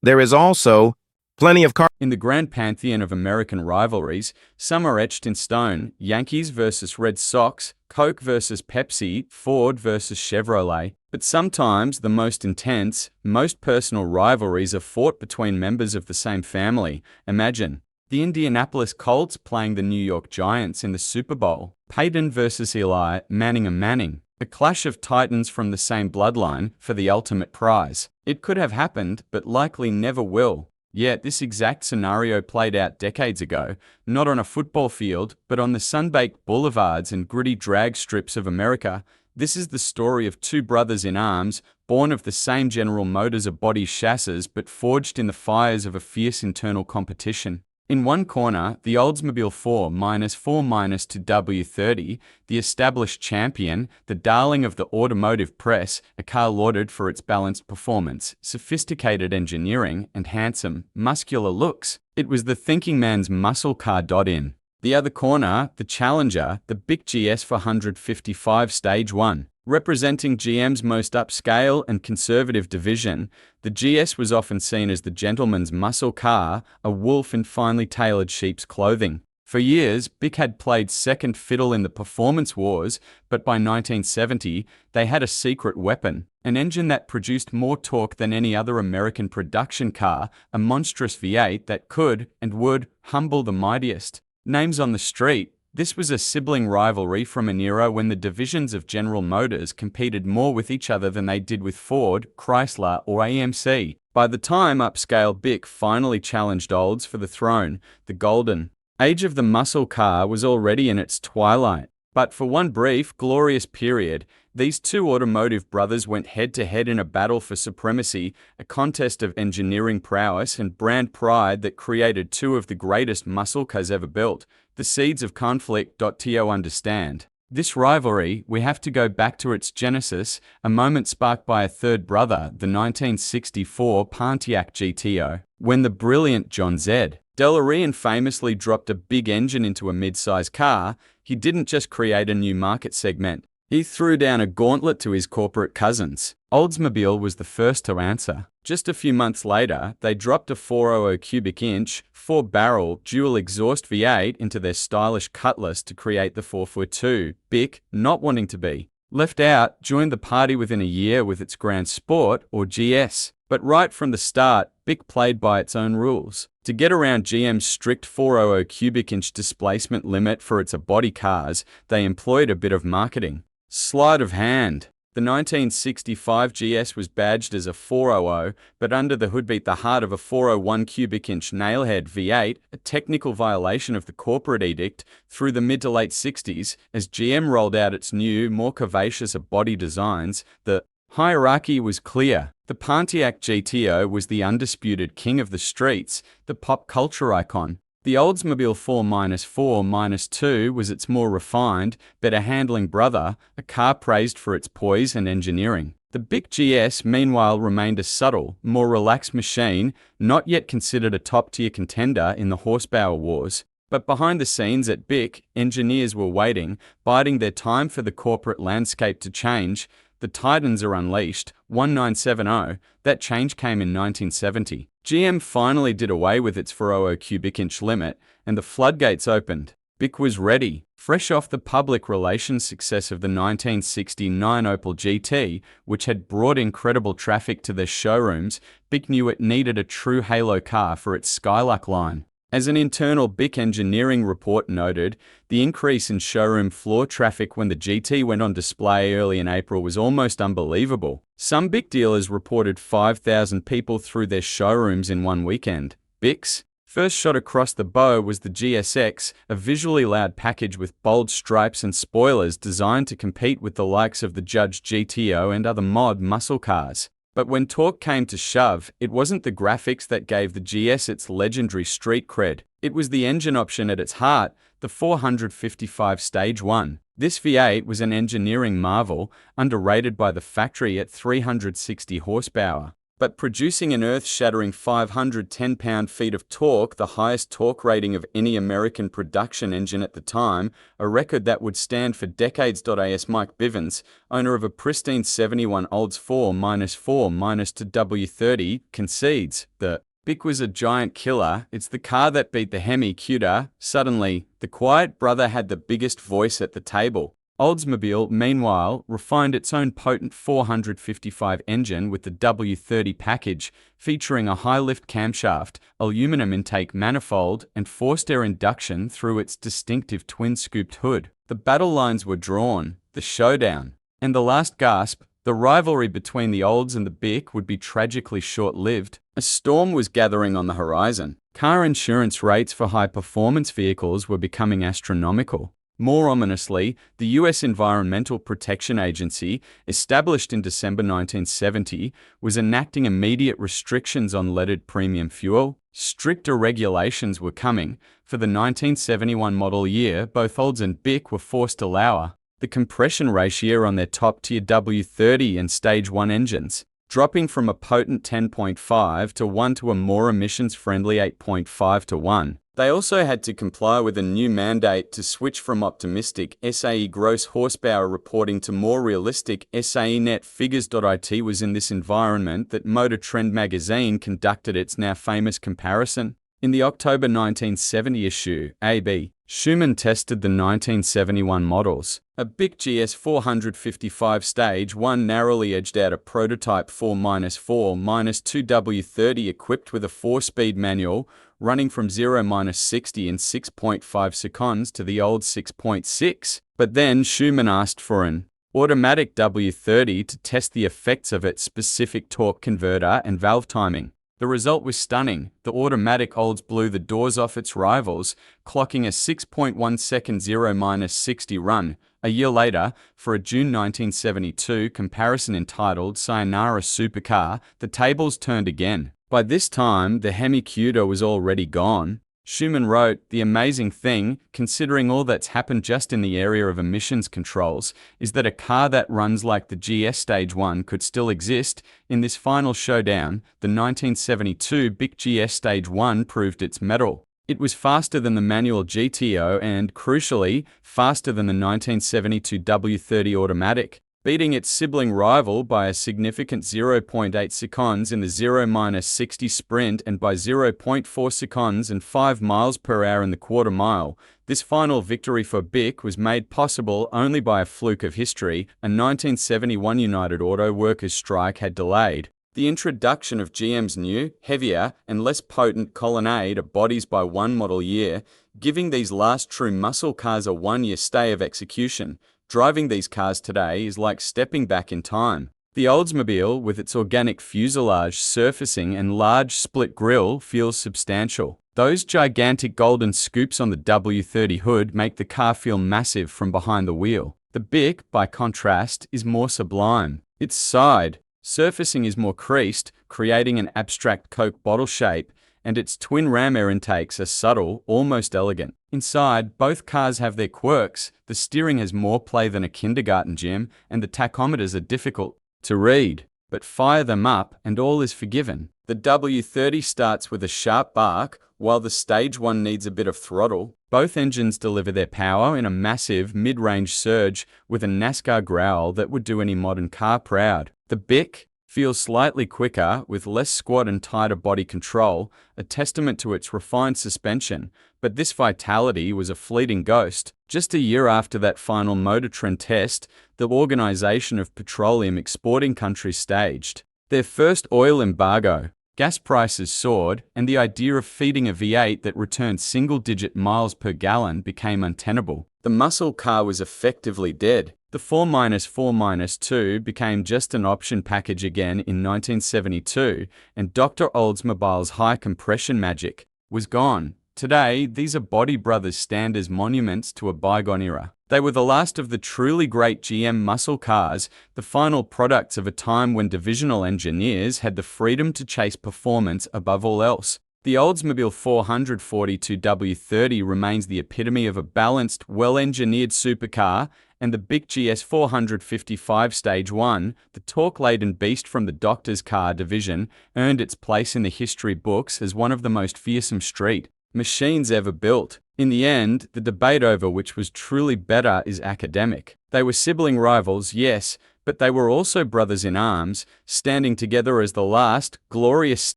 Speaker 5: There is also plenty of car.
Speaker 7: In the grand pantheon of American rivalries, some are etched in stone: Yankees versus Red Sox, Coke versus Pepsi, Ford versus Chevrolet. But sometimes the most intense, most personal rivalries are fought between members of the same family. Imagine the Indianapolis Colts playing the New York Giants in the Super Bowl. Peyton versus Eli, Manning and Manning. A clash of titans from the same bloodline for the ultimate prize. It could have happened, but likely never will. Yet this exact scenario played out decades ago, not on a football field, but on the sun-baked boulevards and gritty drag strips of America. This is the story of two brothers in arms, born of the same General Motors of body chassis, but forged in the fires of a fierce internal competition. In one corner, the Oldsmobile 4-4- to W30, the established champion, the darling of the automotive press, a car lauded for its balanced performance, sophisticated engineering, and handsome, muscular looks. It was the thinking man's muscle car. In the other corner, the challenger, the big GS 455 Stage 1. Representing GM's most upscale and conservative division, the GS was often seen as the gentleman's muscle car, a wolf in finely tailored sheep's clothing. For years, Bic had played second fiddle in the performance wars, but by 1970, they had a secret weapon, an engine that produced more torque than any other American production car, a monstrous V8 that could and would humble the mightiest. Names on the street. This was a sibling rivalry from an era when the divisions of General Motors competed more with each other than they did with Ford, Chrysler, or AMC. By the time upscale Bic finally challenged Olds for the throne, the golden age of the muscle car was already in its twilight. But for one brief, glorious period, these two automotive brothers went head-to-head in a battle for supremacy, a contest of engineering prowess and brand pride that created two of the greatest muscle cars ever built. The seeds of conflict. To understand this rivalry, we have to go back to its genesis, a moment sparked by a third brother, the 1964 Pontiac GTO, when the brilliant John Z. DeLorean famously dropped a big engine into a mid-size car. He didn't just create a new market segment. He threw down a gauntlet to his corporate cousins. Oldsmobile was the first to answer. Just a few months later, they dropped a 400 cubic inch, 4-barrel, dual exhaust V8 into their stylish Cutlass to create the 4x2. Bic, not wanting to be left out, joined the party within a year with its Grand Sport, or GS. But right from the start, Bic played by its own rules. To get around GM's strict 400 cubic inch displacement limit for its body cars, they employed a bit of marketing. Sleight of hand. The 1965 GS was badged as a 400, but under the hood beat the heart of a 401 cubic inch nailhead V8, a technical violation of the corporate edict. Through the mid to late 60s, as GM rolled out its new, more curvaceous body designs, the hierarchy was clear. The Pontiac GTO was the undisputed king of the streets, the pop culture icon. The Oldsmobile 4-4-2 was its more refined, better handling brother, a car praised for its poise and engineering. The Bic GS, meanwhile, remained a subtle, more relaxed machine, not yet considered a top-tier contender in the horsepower wars. But behind the scenes at Bic, engineers were waiting, biding their time for the corporate landscape to change. The Titans are unleashed, 1970. That change came in 1970. GM finally did away with its 400 cubic inch limit, and the floodgates opened. Bic was ready. Fresh off the public relations success of the 1969 Opel GT, which had brought incredible traffic to their showrooms, Bic knew it needed a true halo car for its Skylark line. As an internal Bic engineering report noted, the increase in showroom floor traffic when the GT went on display early in April was almost unbelievable. Some Bic dealers reported 5,000 people through their showrooms in one weekend. Bic's first shot across the bow was the GSX, a visually loud package with bold stripes and spoilers designed to compete with the likes of the Judge GTO and other mod muscle cars. But when talk came to shove, it wasn't the graphics that gave the GS its legendary street cred. It was the engine option at its heart, the 455 Stage 1. This V8 was an engineering marvel, underrated by the factory at 360 horsepower. But producing an earth-shattering 510 pound-feet of torque, the highest torque rating of any American production engine at the time, a record that would stand for decades. As Mike Bivens, owner of a pristine 71 Olds 4-4- to W30, concedes, the Bic was a giant killer. It's the car that beat the Hemi-powered. Suddenly, the quiet brother had the biggest voice at the table. Oldsmobile, meanwhile, refined its own potent 455 engine with the W30 package, featuring a high-lift camshaft, aluminum intake manifold, and forced-air induction through its distinctive twin-scooped hood. The battle lines were drawn, the showdown, and the last gasp. The rivalry between the Olds and the Bic would be tragically short-lived. A storm was gathering on the horizon. Car insurance rates for high-performance vehicles were becoming astronomical. More ominously, the U.S. Environmental Protection Agency, established in December 1970, was enacting immediate restrictions on leaded premium fuel. Stricter regulations were coming. For the 1971 model year, both Olds and Bic were forced to lower the compression ratio on their top-tier W30 and Stage 1 engines, dropping from a potent 10.5 to 1 to a more emissions-friendly 8.5 to 1. They also had to comply with a new mandate to switch from optimistic SAE gross horsepower reporting to more realistic SAE net figures. It was in this environment that Motor Trend magazine conducted its now famous comparison. In the October 1970 issue, AB Schumann tested the 1971 models. A Bic GS 455 Stage 1 narrowly edged out a prototype 4-4-2W30 equipped with a 4-speed manual, running from 0-60 in 6.5 seconds to the old 6.6. But then Schumann asked for an automatic W30 to test the effects of its specific torque converter and valve timing. The result was stunning. The automatic olds blew the doors off its rivals, clocking a 6.1 second 0-60 run. A year later, for a June 1972 comparison entitled Sayonara Supercar, the tables turned again. By this time, the Hemi-powered was already gone. Schumann wrote, "The amazing thing, considering all that's happened just in the area of emissions controls, is that a car that runs like the GS Stage 1 could still exist. In this final showdown, the 1972 Bic GS Stage 1 proved its mettle. It was faster than the manual GTO and, crucially, faster than the 1972 W30 automatic, beating its sibling rival by a significant 0.8 seconds in the 0-60 sprint and by 0.4 seconds and 5 miles per hour in the quarter mile. This final victory for Bic was made possible only by a fluke of history. A 1971 United Auto Workers strike had delayed the introduction of GM's new, heavier, and less potent colonnade of bodies by one model year, giving these last true muscle cars a one-year stay of execution. Driving these cars today is like stepping back in time. The Oldsmobile, with its organic fuselage surfacing and large split grille, feels substantial. Those gigantic golden scoops on the W30 hood make the car feel massive from behind the wheel. The Bic, by contrast, is more sublime. Its side surfacing is more creased, creating an abstract Coke bottle shape, and its twin ram air intakes are subtle, almost elegant. Inside, both cars have their quirks. The steering has more play than a kindergarten gym, and the tachometers are difficult to read. But fire them up, and all is forgiven. The W30 starts with a sharp bark, while the Stage 1 needs a bit of throttle. Both engines deliver their power in a massive, mid-range surge with a NASCAR growl that would do any modern car proud. The Bic feels slightly quicker, with less squat and tighter body control, a testament to its refined suspension, but this vitality was a fleeting ghost. Just a year after that final Motor Trend test, the Organization of Petroleum Exporting Countries staged their first oil embargo. Gas prices soared, and the idea of feeding a V8 that returned single-digit miles per gallon became untenable. The muscle car was effectively dead. The 4-4-2 became just an option package again in 1972, and Dr. Oldsmobile's high compression magic was gone. Today, these are Body Brothers stand as monuments to a bygone era. They were the last of the truly great GM muscle cars, the final products of a time when divisional engineers had the freedom to chase performance above all else. The Oldsmobile 442 W30 remains the epitome of a balanced, well-engineered supercar, and the Bic GS 455 Stage 1, the torque-laden beast from the Doctor's Car division, earned its place in the history books as one of the most fearsome street machines ever built. In the end, the debate over which was truly better is academic. They were sibling rivals, yes, but they were also brothers in arms, standing together as the last, glorious.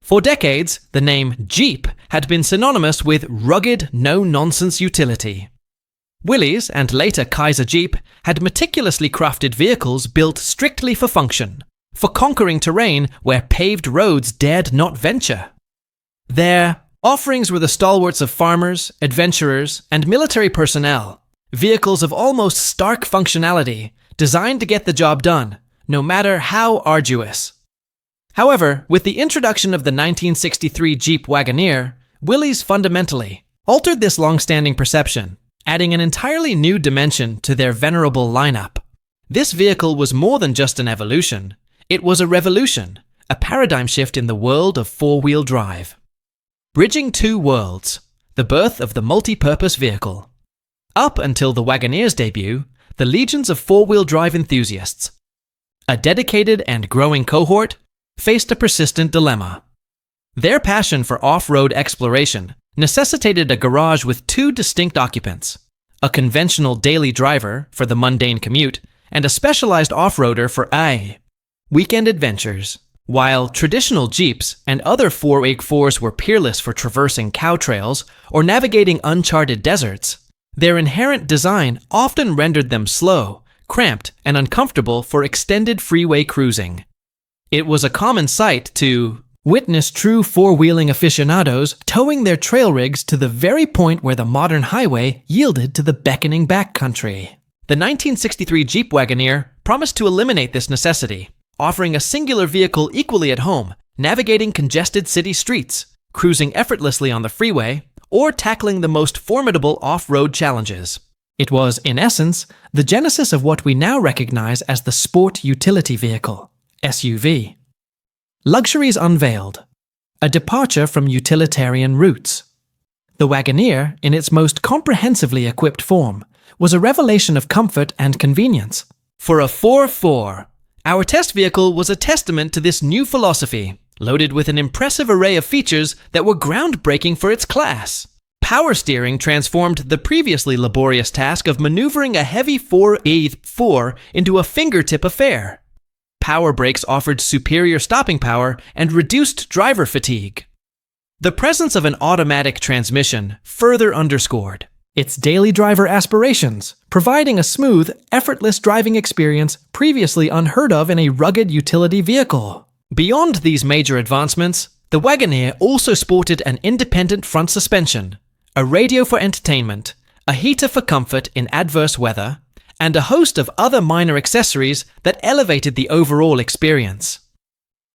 Speaker 2: For decades, the name Jeep had been synonymous with rugged, no-nonsense utility. Willys and later Kaiser Jeep had meticulously crafted vehicles built strictly for function, for conquering terrain where paved roads dared not venture. Their offerings were the stalwarts of farmers, adventurers, and military personnel, vehicles of almost stark functionality, designed to get the job done, no matter how arduous. However, with the introduction of the 1963 Jeep Wagoneer, Willys fundamentally altered this long-standing perception, adding an entirely new dimension to their venerable lineup. This vehicle was more than just an evolution. It was a revolution, a paradigm shift in the world of four-wheel drive. Bridging two worlds, the birth of the multi-purpose vehicle. Up until the Wagoneer's debut, the legions of four-wheel drive enthusiasts, a dedicated and growing cohort, faced a persistent dilemma. Their passion for off-road exploration necessitated a garage with two distinct occupants, a conventional daily driver for the mundane commute, and a specialized off-roader for weekend adventures. While traditional Jeeps and other 4x4s were peerless for traversing cow trails or navigating uncharted deserts, their inherent design often rendered them slow, cramped, and uncomfortable for extended freeway cruising. It was a common sight to witness true four-wheeling aficionados towing their trail rigs to the very point where the modern highway yielded to the beckoning backcountry. The 1963 Jeep Wagoneer promised to eliminate this necessity, offering a singular vehicle equally at home, navigating congested city streets, cruising effortlessly on the freeway, or tackling the most formidable off-road challenges. It was, in essence, the genesis of what we now recognize as the sport utility vehicle, SUV. Luxuries unveiled. A departure from utilitarian roots. The Wagoneer, in its most comprehensively equipped form, was a revelation of comfort and convenience. For a 4x4, our test vehicle was a testament to this new philosophy, loaded with an impressive array of features that were groundbreaking for its class. Power steering transformed the previously laborious task of maneuvering a heavy 4x4 into a fingertip affair. Power brakes offered superior stopping power and reduced driver fatigue. The presence of an automatic transmission further underscored its daily driver aspirations, providing a smooth, effortless driving experience previously unheard of in a rugged utility vehicle. Beyond these major advancements, the Wagoneer also sported an independent front suspension, a radio for entertainment, a heater for comfort in adverse weather, and a host of other minor accessories that elevated the overall experience.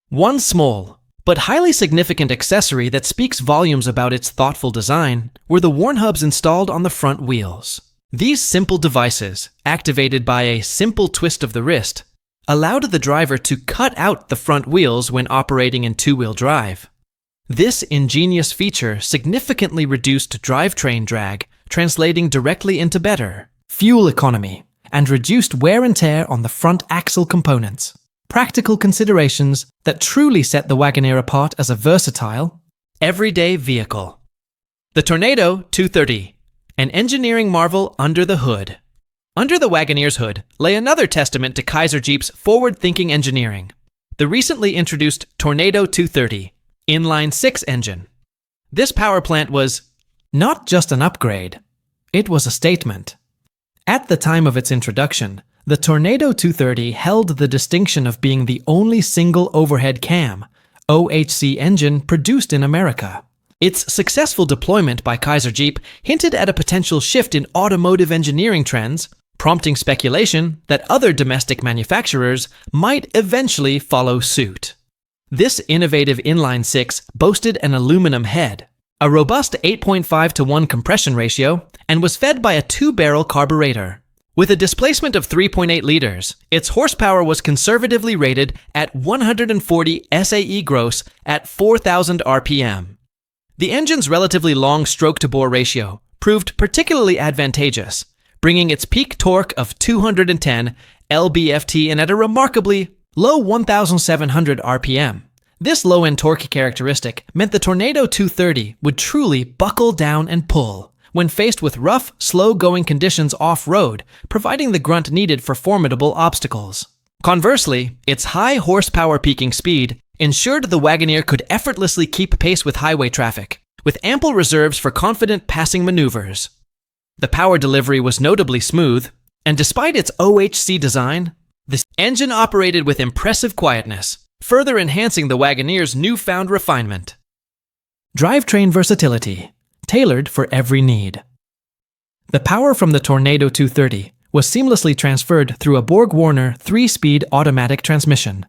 Speaker 2: One small, but highly significant accessory that speaks volumes about its thoughtful design were the worn hubs installed on the front wheels. These simple devices, activated by a simple twist of the wrist, allowed the driver to cut out the front wheels when operating in two-wheel drive. This ingenious feature significantly reduced drivetrain drag, translating directly into better fuel economy and reduced wear and tear on the front axle components. Practical considerations that truly set the Wagoneer apart as a versatile, everyday vehicle. The Tornado 230, an engineering marvel under the hood. Under the Wagoneer's hood lay another testament to Kaiser Jeep's forward-thinking engineering, the recently introduced Tornado 230 inline-six engine. This power plant was not just an upgrade, it was a statement. At the time of its introduction, the Tornado 230 held the distinction of being the only single overhead cam, OHC engine produced in America. Its successful deployment by Kaiser Jeep hinted at a potential shift in automotive engineering trends, prompting speculation that other domestic manufacturers might eventually follow suit. This innovative inline-six boasted an aluminum head, a robust 8.5:1 compression ratio, and was fed by a two-barrel carburetor. With a displacement of 3.8 liters, its horsepower was conservatively rated at 140 SAE gross at 4,000 RPM. The engine's relatively long stroke-to-bore ratio proved particularly advantageous, bringing its peak torque of 210 lb-ft in at a remarkably low 1,700 RPM. This low-end torque characteristic meant the Tornado 230 would truly buckle down and pull when faced with rough, slow-going conditions off-road, providing the grunt needed for formidable obstacles. Conversely, its high horsepower peaking speed ensured the Wagoneer could effortlessly keep pace with highway traffic, with ample reserves for confident passing maneuvers. The power delivery was notably smooth, and despite its OHC design, this engine operated with impressive quietness, further enhancing the Wagoneer's newfound refinement. Drivetrain versatility, tailored for every need. The power from the Tornado 230 was seamlessly transferred through a Borg-Warner 3-speed automatic transmission.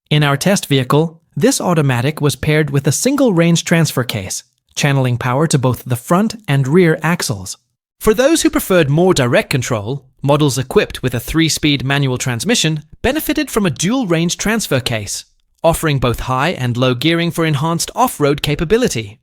Speaker 2: In our test vehicle, this automatic was paired with a single range transfer case, channeling power to both the front and rear axles. For those who preferred more direct control, models equipped with a 3-speed manual transmission benefited from a dual-range transfer case, offering both high and low gearing for enhanced off-road capability.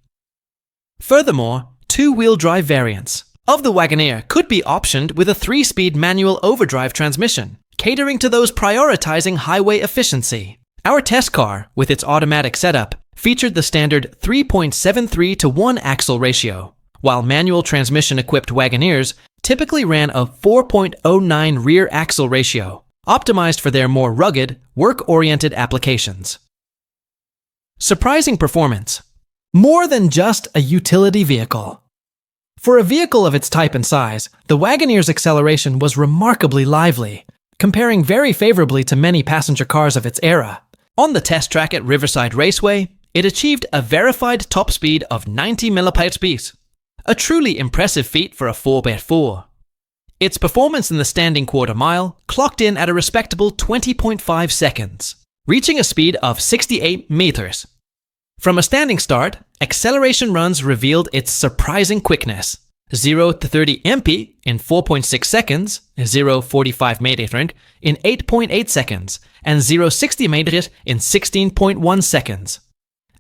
Speaker 2: Furthermore, two-wheel drive variants of the Wagoneer could be optioned with a 3-speed manual overdrive transmission, catering to those prioritizing highway efficiency. Our test car, with its automatic setup, featured the standard 3.73:1 axle ratio, while manual transmission-equipped Wagoneers typically ran a 4.09 rear axle ratio, optimized for their more rugged, work-oriented applications. Surprising performance. More than just a utility vehicle. For a vehicle of its type and size, the Wagoneer's acceleration was remarkably lively, comparing very favorably to many passenger cars of its era. On the test track at Riverside Raceway, it achieved a verified top speed of 90 mph, a truly impressive feat for a 4x4. Its performance in the standing quarter mile clocked in at a respectable 20.5 seconds, reaching a speed of 68 meters. From a standing start, acceleration runs revealed its surprising quickness. 0 to 30 mph in 4.6 seconds, 0.45 meters in 8.8 seconds, and 0.60 meters in 16.1 seconds.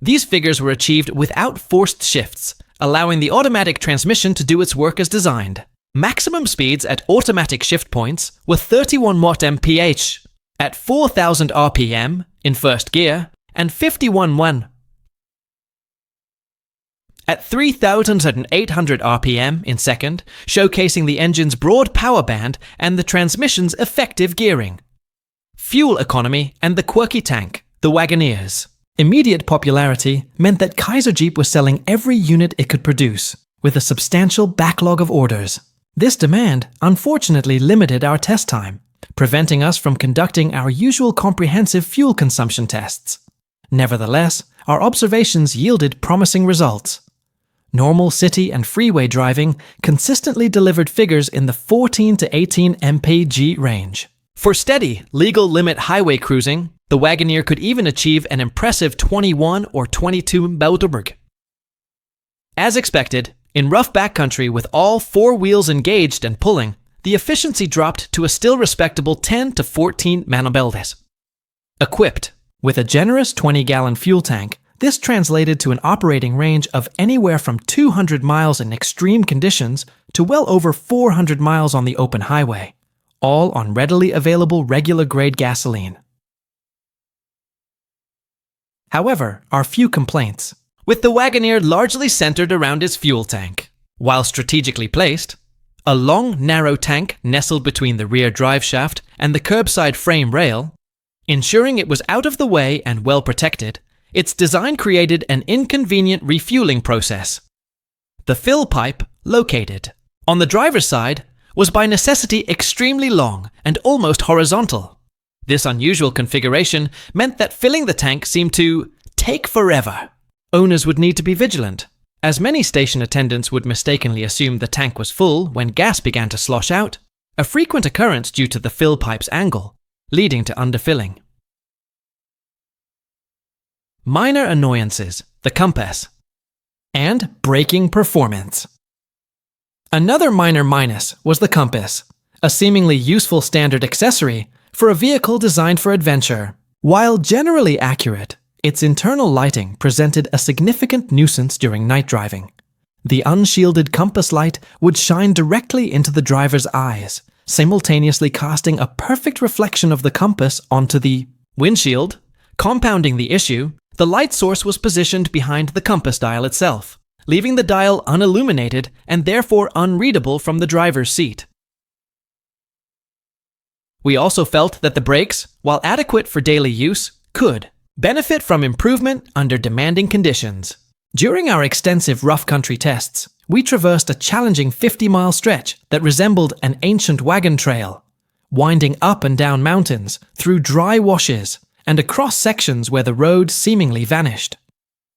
Speaker 2: These figures were achieved without forced shifts, allowing the automatic transmission to do its work as designed. Maximum speeds at automatic shift points were 31 watt-mph at 4,000 RPM in first gear and 51 1 at 3,800 RPM in second, showcasing the engine's broad power band and the transmission's effective gearing. Fuel economy and the quirky tank, the Wagoneers. Immediate popularity meant that Kaiser Jeep was selling every unit it could produce, with a substantial backlog of orders. This demand unfortunately limited our test time, preventing us from conducting our usual comprehensive fuel consumption tests. Nevertheless, our observations yielded promising results. Normal city and freeway driving consistently delivered figures in the 14 to 18 mpg range. For steady, legal limit highway cruising, the Wagoneer could even achieve an impressive 21 or 22 mph. As expected, in rough backcountry with all four wheels engaged and pulling, the efficiency dropped to a still respectable 10 to 14 mph. Equipped with a generous 20-gallon fuel tank, this translated to an operating range of anywhere from 200 miles in extreme conditions to well over 400 miles on the open highway, all on readily available regular-grade gasoline. However, our few complaints, with the Wagoneer largely centered around its fuel tank. While strategically placed, a long, narrow tank nestled between the rear drive shaft and the curbside frame rail, ensuring it was out of the way and well protected, its design created an inconvenient refueling process. The fill pipe, located on the driver's side, was by necessity extremely long and almost horizontal. This unusual configuration meant that filling the tank seemed to take forever. Owners would need to be vigilant, as many station attendants would mistakenly assume the tank was full when gas began to slosh out, a frequent occurrence due to the fill pipe's angle, leading to underfilling. Minor annoyances, the compass, and braking performance. Another minor minus was the compass, a seemingly useful standard accessory for a vehicle designed for adventure. While generally accurate, its internal lighting presented a significant nuisance during night driving. The unshielded compass light would shine directly into the driver's eyes, simultaneously casting a perfect reflection of the compass onto the windshield. Compounding the issue, the light source was positioned behind the compass dial itself, leaving the dial unilluminated and therefore unreadable from the driver's seat. We also felt that the brakes, while adequate for daily use, could benefit from improvement under demanding conditions. During our extensive rough country tests, we traversed a challenging 50-mile stretch that resembled an ancient wagon trail, winding up and down mountains, through dry washes, and across sections where the road seemingly vanished.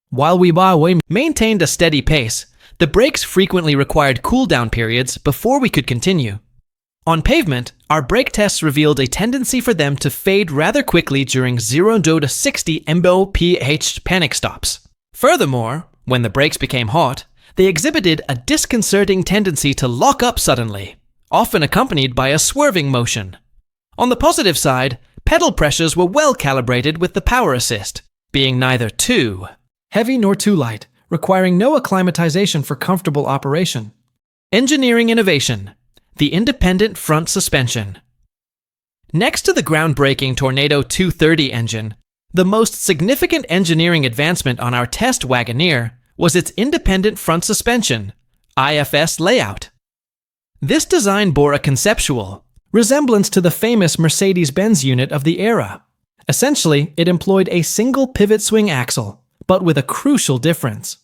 Speaker 2: While we maintained a steady pace, the brakes frequently required cool-down periods before we could continue. On pavement, our brake tests revealed a tendency for them to fade rather quickly during 0 to 60 mph panic stops. Furthermore, when the brakes became hot, they exhibited a disconcerting tendency to lock up suddenly, often accompanied by a swerving motion. On the positive side, pedal pressures were well calibrated with the power assist, being neither too heavy nor too light, requiring no acclimatization for comfortable operation. Engineering innovation, the independent front suspension. Next to the groundbreaking Tornado 230 engine, the most significant engineering advancement on our test Wagoneer was its independent front suspension, IFS layout. This design bore a conceptual resemblance to the famous Mercedes-Benz unit of the era. Essentially, it employed a single pivot swing axle, but with a crucial difference.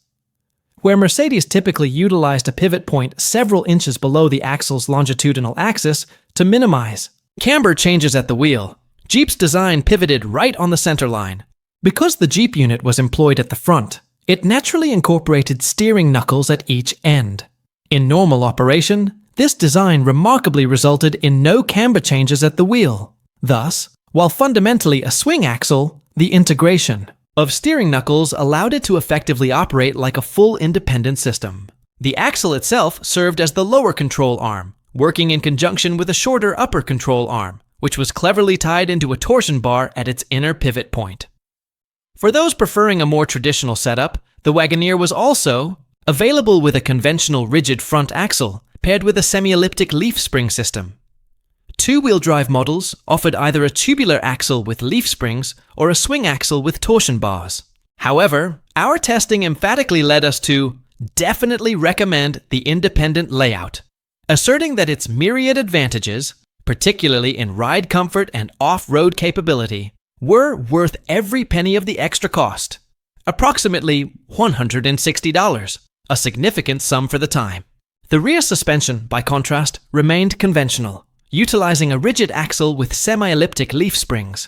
Speaker 2: Where Mercedes typically utilized a pivot point several inches below the axle's longitudinal axis to minimize camber changes at the wheel, Jeep's design pivoted right on the center line. Because the Jeep unit was employed at the front, it naturally incorporated steering knuckles at each end. In normal operation, this design remarkably resulted in no camber changes at the wheel. Thus, while fundamentally a swing axle, the integration of steering knuckles allowed it to effectively operate like a full independent system. The axle itself served as the lower control arm, working in conjunction with a shorter upper control arm, which was cleverly tied into a torsion bar at its inner pivot point. For those preferring a more traditional setup, the Wagoneer was also available with a conventional rigid front axle paired with a semi-elliptic leaf spring system. Two-wheel drive models offered either a tubular axle with leaf springs or a swing axle with torsion bars. However, our testing emphatically led us to definitely recommend the independent layout, asserting that its myriad advantages, particularly in ride comfort and off-road capability, were worth every penny of the extra cost, approximately $160, a significant sum for the time. The rear suspension, by contrast, remained conventional, utilizing a rigid axle with semi-elliptic leaf springs.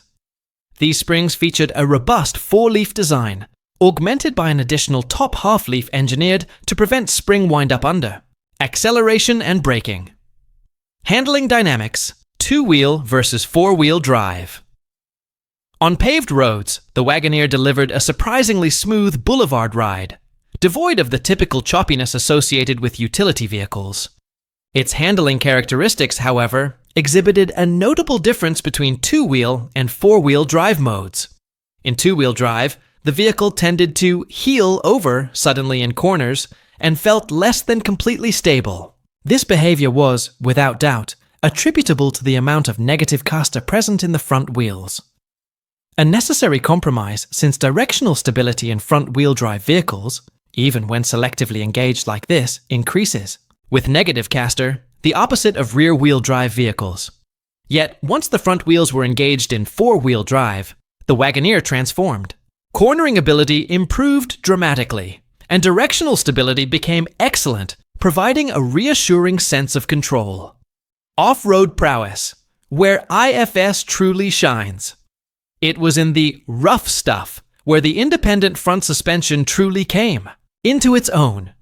Speaker 2: These springs featured a robust four-leaf design, augmented by an additional top half-leaf engineered to prevent spring wind-up under. Acceleration and braking. Handling dynamics, two-wheel versus four-wheel drive. On paved roads, the Wagoneer delivered a surprisingly smooth boulevard ride, devoid of the typical choppiness associated with utility vehicles. Its handling characteristics, however, exhibited a notable difference between two-wheel and four-wheel drive modes. In two-wheel drive, the vehicle tended to heel over suddenly in corners and felt less than completely stable. This behavior was, without doubt, attributable to the amount of negative caster present in the front wheels. A necessary compromise since directional stability in front-wheel drive vehicles, even when selectively engaged like this, increases, with negative caster, the opposite of rear-wheel drive vehicles. Yet, once the front wheels were engaged in four-wheel drive, the Wagoneer transformed. Cornering ability improved dramatically, and directional stability became excellent, providing a reassuring sense of control. Off-road prowess, where IFS truly shines. It was in the rough stuff where the independent front suspension truly came into its own.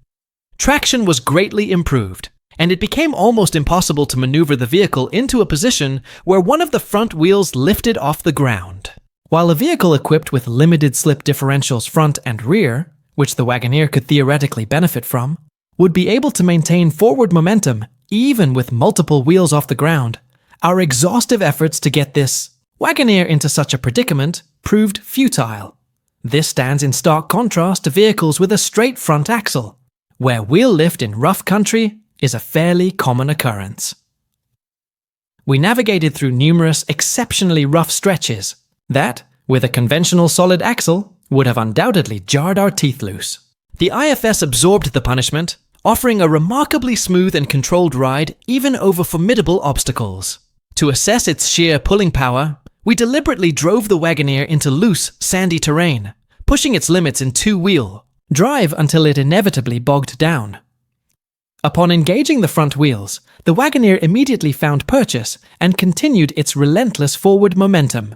Speaker 2: Traction was greatly improved, and it became almost impossible to maneuver the vehicle into a position where one of the front wheels lifted off the ground. While a vehicle equipped with limited slip differentials front and rear, which the Wagoneer could theoretically benefit from, would be able to maintain forward momentum even with multiple wheels off the ground, our exhaustive efforts to get this Wagoneer into such a predicament proved futile. This stands in stark contrast to vehicles with a straight front axle, where wheel lift in rough country is a fairly common occurrence. We navigated through numerous exceptionally rough stretches that, with a conventional solid axle, would have undoubtedly jarred our teeth loose. The IFS absorbed the punishment, offering a remarkably smooth and controlled ride even over formidable obstacles. To assess its sheer pulling power, we deliberately drove the Wagoneer into loose, sandy terrain, pushing its limits in two-wheel drive until it inevitably bogged down. Upon engaging the front wheels, the Wagoneer immediately found purchase and continued its relentless forward momentum.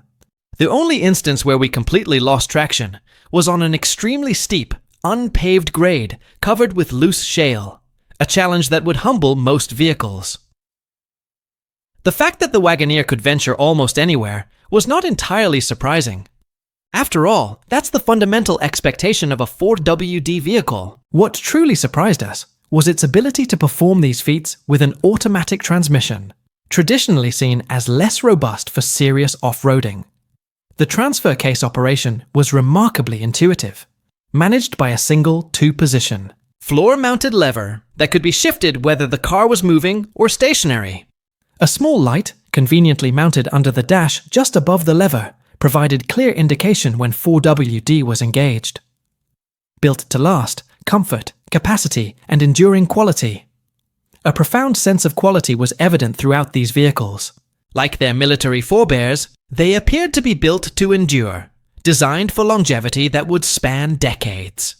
Speaker 2: The only instance where we completely lost traction was on an extremely steep, unpaved grade covered with loose shale, a challenge that would humble most vehicles. The fact that the Wagoneer could venture almost anywhere was not entirely surprising. After all, that's the fundamental expectation of a 4WD vehicle. What truly surprised us was its ability to perform these feats with an automatic transmission, traditionally seen as less robust for serious off-roading. The transfer case operation was remarkably intuitive, managed by a single two-position, floor-mounted lever that could be shifted whether the car was moving or stationary. A small light, conveniently mounted under the dash just above the lever, provided clear indication when 4WD was engaged. Built to last, comfort, capacity, and enduring quality. A profound sense of quality was evident throughout these vehicles. Like their military forebears, they appeared to be built to endure, designed for longevity that would span decades.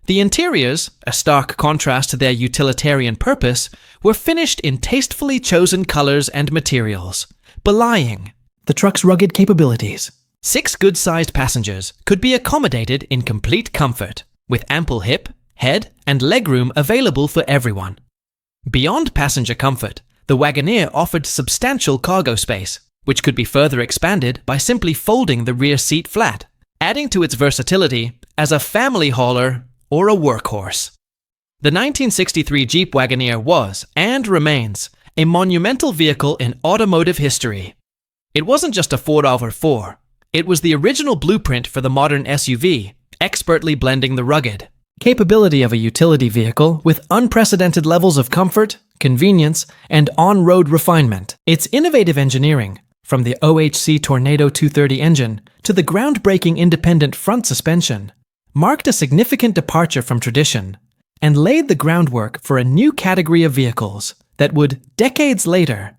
Speaker 2: The interiors, a stark contrast to their utilitarian purpose, were finished in tastefully chosen colors and materials, belying the truck's rugged capabilities. 6 good-sized passengers could be accommodated in complete comfort, with ample hip, head, and legroom available for everyone. Beyond passenger comfort, the Wagoneer offered substantial cargo space, which could be further expanded by simply folding the rear seat flat, adding to its versatility as a family hauler or a workhorse. The 1963 Jeep Wagoneer was, and remains, a monumental vehicle in automotive history. It wasn't just a 4x4, it was the original blueprint for the modern SUV, expertly blending the rugged capability of a utility vehicle with unprecedented levels of comfort, convenience, and on-road refinement. Its innovative engineering, from the OHC Tornado 230 engine to the groundbreaking independent front suspension, marked a significant departure from tradition and laid the groundwork for a new category of vehicles that would, decades later,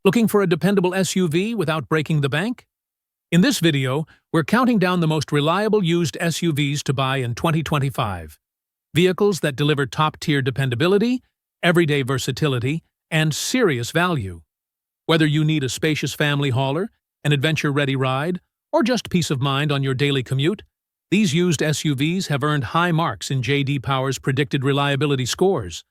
Speaker 3: Looking for a dependable SUV without breaking the bank? In this video, we're counting down the most reliable used SUVs to buy in 2025. Vehicles that deliver top-tier dependability, everyday versatility, and serious value. Whether you need a spacious family hauler, an adventure-ready ride, or just peace of mind on your daily commute, these used SUVs have earned high marks in J.D. Power's predicted reliability scores.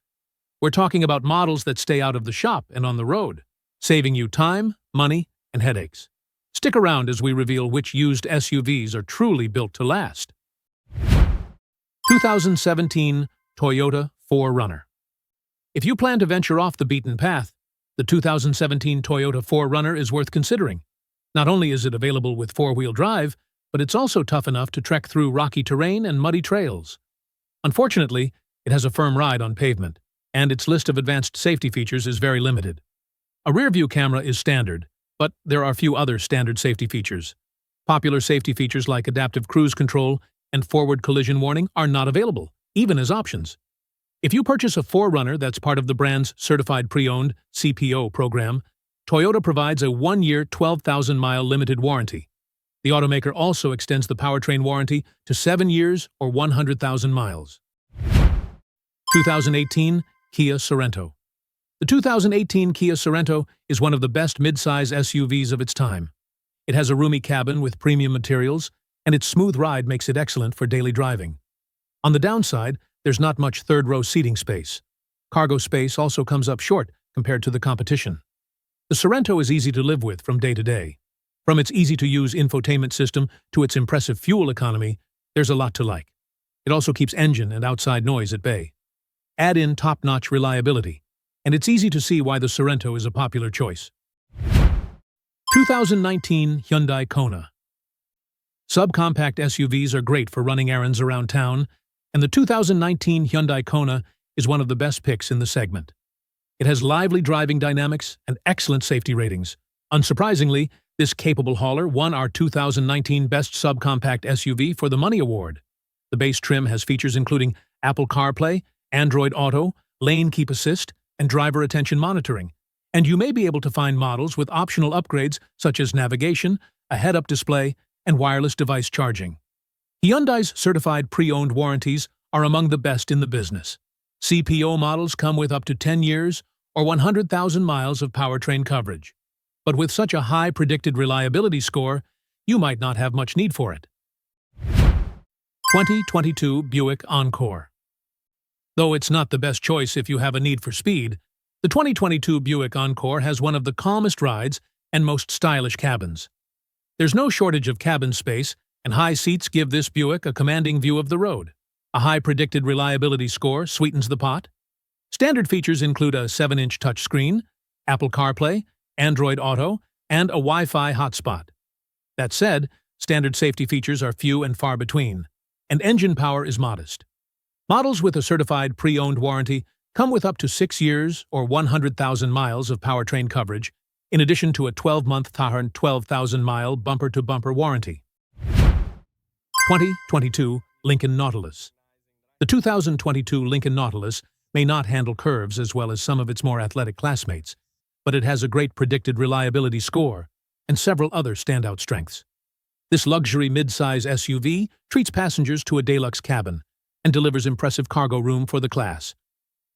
Speaker 3: We're talking about models that stay out of the shop and on the road, saving you time, money, and headaches. Stick around as we reveal which used SUVs are truly built to last. 2017 Toyota 4Runner. If you plan to venture off the beaten path, the 2017 Toyota 4Runner is worth considering. Not only is it available with four-wheel drive, but it's also tough enough to trek through rocky terrain and muddy trails. Unfortunately, it has a firm ride on pavement, and its list of advanced safety features is very limited. A rear-view camera is standard, but there are few other standard safety features. Popular safety features like adaptive cruise control and forward collision warning are not available, even as options. If you purchase a 4Runner that's part of the brand's Certified Pre-Owned (CPO) program, Toyota provides a 1-year, 12,000-mile limited warranty. The automaker also extends the powertrain warranty to 7 years or 100,000 miles. 2018 Kia Sorento. The 2018 Kia Sorento is one of the best mid-size SUVs of its time. It has a roomy cabin with premium materials, and its smooth ride makes it excellent for daily driving. On the downside, there's not much third-row seating space. Cargo space also comes up short compared to the competition. The Sorento is easy to live with from day to day. From its easy-to-use infotainment system to its impressive fuel economy, there's a lot to like. It also keeps engine and outside noise at bay. Add in top-notch reliability, and it's easy to see why the Sorento is a popular choice. 2019 Hyundai Kona. Subcompact SUVs are great for running errands around town, and the 2019 Hyundai Kona is one of the best picks in the segment. It has lively driving dynamics and excellent safety ratings. Unsurprisingly, this capable hauler won our 2019 Best Subcompact SUV for the Money Award. The base trim has features including Apple CarPlay, Android Auto, Lane Keep Assist, and driver attention monitoring, and you may be able to find models with optional upgrades such as navigation, a head-up display, and wireless device charging. Hyundai's certified pre-owned warranties are among the best in the business. CPO models come with up to 10 years or 100,000 miles of powertrain coverage. But with such a high predicted reliability score, you might not have much need for it. 2022 Buick Encore. Though it's not the best choice if you have a need for speed, the 2022 Buick Encore has one of the calmest rides and most stylish cabins. There's no shortage of cabin space, and high seats give this Buick a commanding view of the road. A high predicted reliability score sweetens the pot. Standard features include a 7-inch touchscreen, Apple CarPlay, Android Auto, and a Wi-Fi hotspot. That said, standard safety features are few and far between, and engine power is modest. Models with a certified pre-owned warranty come with up to 6 years or 100,000 miles of powertrain coverage, in addition to a 12-month 12,000-mile bumper-to-bumper warranty. 2022 Lincoln Nautilus. The 2022 Lincoln Nautilus may not handle curves as well as some of its more athletic classmates, but it has a great predicted reliability score and several other standout strengths. This luxury mid-size SUV treats passengers to a deluxe cabin and delivers impressive cargo room for the class.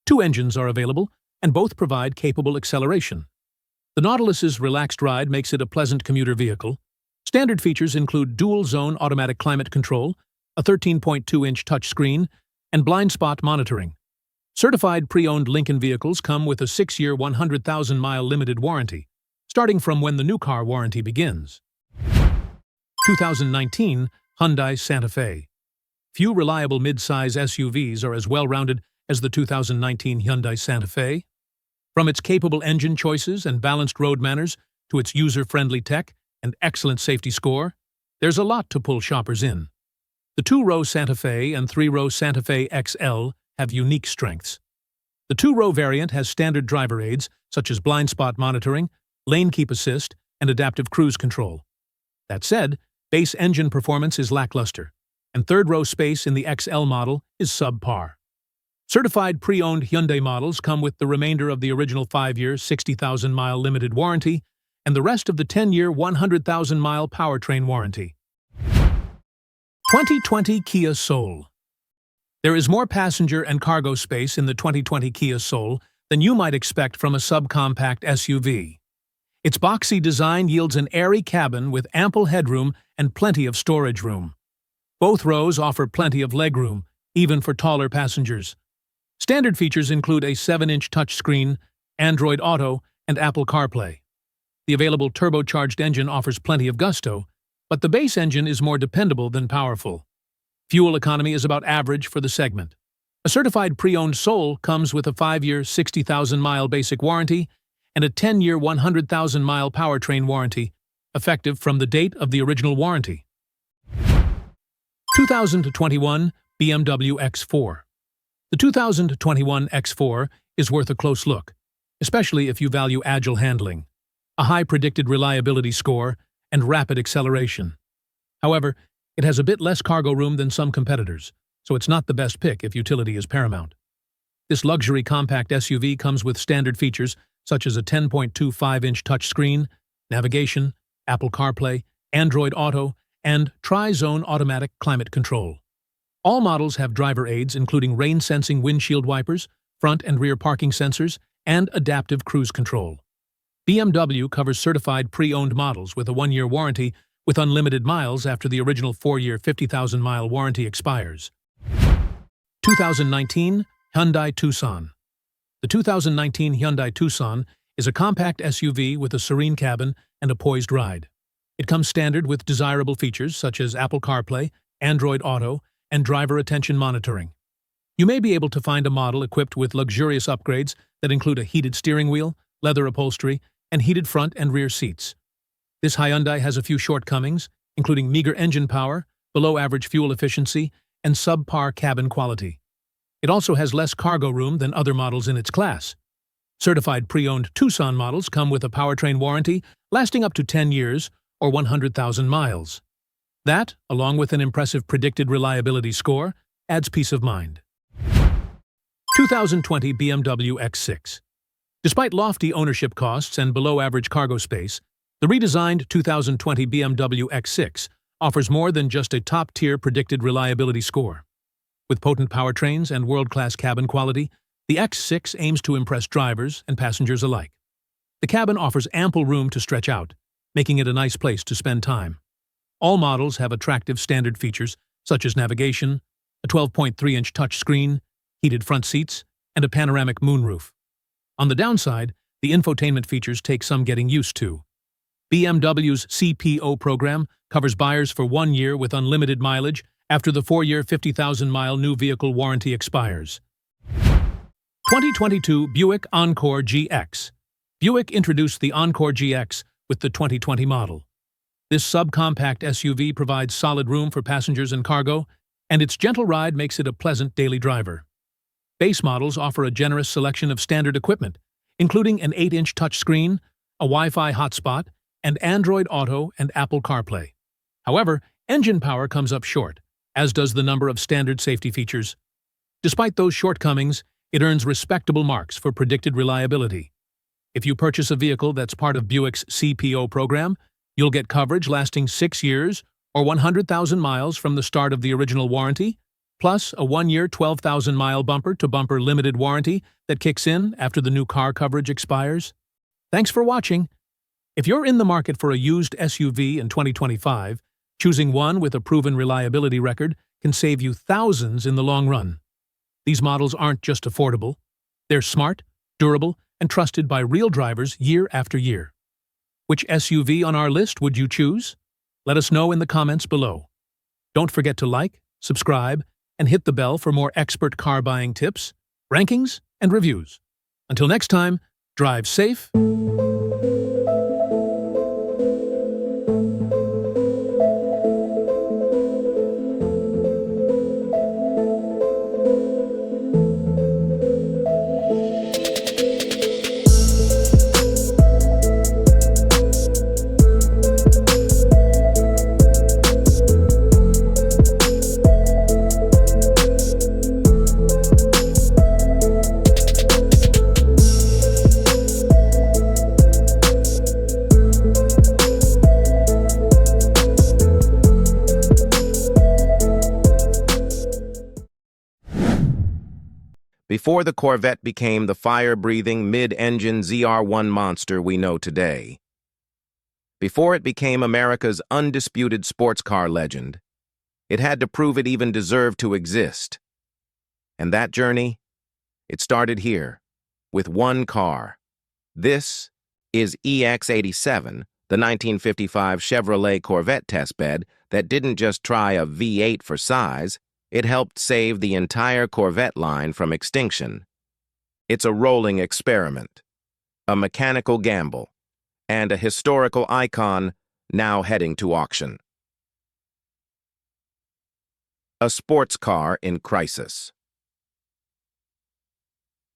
Speaker 3: 2 engines are available, and both provide capable acceleration. The Nautilus's relaxed ride makes it a pleasant commuter vehicle. Standard features include dual-zone automatic climate control, a 13.2-inch touchscreen, and blind spot monitoring. Certified pre-owned Lincoln vehicles come with a 6-year 100,000-mile limited warranty, starting from when the new car warranty begins. 2019 Hyundai Santa Fe. Few reliable mid-size SUVs are as well-rounded as the 2019 Hyundai Santa Fe. From its capable engine choices and balanced road manners to its user-friendly tech and excellent safety score, there's a lot to pull shoppers in. The 2-row Santa Fe and 3-row Santa Fe XL have unique strengths. The 2-row variant has standard driver aids such as blind spot monitoring, lane keep assist, and adaptive cruise control. That said, base engine performance is lackluster, and 3rd-row space in the XL model is subpar. Certified pre-owned Hyundai models come with the remainder of the original 5-year, 60,000-mile limited warranty and the rest of the 10-year, 100,000-mile powertrain warranty. 2020 Kia Soul. There is more passenger and cargo space in the 2020 Kia Soul than you might expect from a subcompact SUV. Its boxy design yields an airy cabin with ample headroom and plenty of storage room. Both rows offer plenty of legroom, even for taller passengers. Standard features include a 7-inch touchscreen, Android Auto, and Apple CarPlay. The available turbocharged engine offers plenty of gusto, but the base engine is more dependable than powerful. Fuel economy is about average for the segment. A certified pre-owned Soul comes with a 5-year, 60,000-mile basic warranty and a 10-year, 100,000-mile powertrain warranty, effective from the date of the original warranty. 2021 BMW X4. The 2021 X4 is worth a close look, especially if you value agile handling, a high predicted reliability score, and rapid acceleration. However, it has a bit less cargo room than some competitors, so it's not the best pick if utility is paramount. This luxury compact SUV comes with standard features such as a 10.25-inch touchscreen, navigation, Apple CarPlay, Android Auto, and Tri-Zone automatic climate control. All models have driver aids including rain-sensing windshield wipers, front and rear parking sensors, and adaptive cruise control. BMW covers certified pre-owned models with a 1-year warranty with unlimited miles after the original 4-year 50,000-mile warranty expires. 2019 Hyundai Tucson. The 2019 Hyundai Tucson is a compact SUV with a serene cabin and a poised ride. It comes standard with desirable features such as Apple CarPlay, Android Auto, and driver attention monitoring. You may be able to find a model equipped with luxurious upgrades that include a heated steering wheel, leather upholstery, and heated front and rear seats. This Hyundai has a few shortcomings, including meager engine power, below-average fuel efficiency, and subpar cabin quality. It also has less cargo room than other models in its class. Certified pre-owned Tucson models come with a powertrain warranty lasting up to 10 years or 100,000 miles. That, along with an impressive predicted reliability score, adds peace of mind. 2020 BMW X6. Despite lofty ownership costs and below-average cargo space, the redesigned 2020 BMW X6 offers more than just a top-tier predicted reliability score. With potent powertrains and world-class cabin quality, the X6 aims to impress drivers and passengers alike. The cabin offers ample room to stretch out, making it a nice place to spend time. All models have attractive standard features such as navigation, a 12.3-inch touchscreen, heated front seats, and a panoramic moonroof. On the downside, the infotainment features take some getting used to. BMW's CPO program covers buyers for 1 year with unlimited mileage after the 4-year 50,000-mile new vehicle warranty expires. 2022 Buick Encore GX. Buick introduced the Encore GX with the 2020 model. This subcompact SUV provides solid room for passengers and cargo, and its gentle ride makes it a pleasant daily driver. Base models offer a generous selection of standard equipment, including an 8-inch touchscreen, a Wi-Fi hotspot, and Android Auto and Apple CarPlay. However, engine power comes up short, as does the number of standard safety features. Despite those shortcomings, it earns respectable marks for predicted reliability. If you purchase a vehicle that's part of Buick's CPO program, you'll get coverage lasting 6 years or 100,000 miles from the start of the original warranty, plus a 1-year 12,000-mile bumper-to-bumper limited warranty that kicks in after the new car coverage expires. Thanks for watching. If you're in the market for a used SUV in 2025, choosing one with a proven reliability record can save you thousands in the long run. These models aren't just affordable. They're smart, durable, and trusted by real drivers year after year. Which SUV on our list would you choose? Let us know in the comments below. Don't forget to like, subscribe, and hit the bell for more expert car buying tips, rankings, and reviews. Until next time, drive safe.
Speaker 5: before the Corvette became the fire-breathing mid-engine ZR1 monster we know today. Before it became America's undisputed sports car legend, it had to prove it even deserved to exist. And that journey, it started here, with one car. This is EX87, the 1955 Chevrolet Corvette testbed that didn't just try a V8 for size, it helped save the entire Corvette line from extinction. It's a rolling experiment, a mechanical gamble, and a historical icon now heading to auction. A sports car in crisis.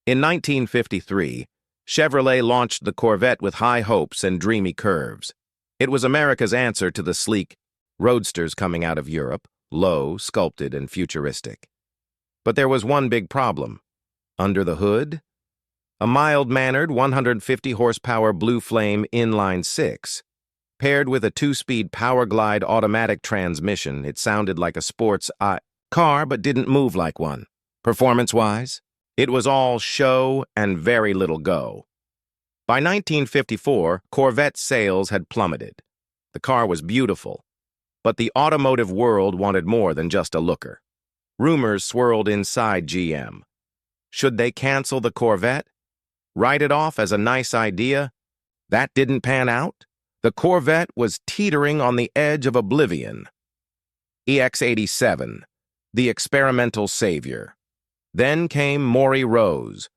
Speaker 5: In 1953, Chevrolet launched the Corvette with high hopes and dreamy curves. It was America's answer to the sleek roadsters coming out of Europe, low, sculpted, and futuristic. But there was one big problem. Under the hood, a mild-mannered 150-horsepower Blue Flame inline-six. Paired with a two-speed Power Glide automatic transmission, it sounded like a sports car but didn't move like one. Performance-wise, it was all show and very little go. By 1954, Corvette sales had plummeted. The car was beautiful, but the automotive world wanted more than just a looker. Rumors swirled inside GM. Should they cancel the Corvette? Write it off as a nice idea? That didn't pan out? The Corvette was teetering on the edge of oblivion. EX87, the experimental savior. Then came Maury Rose,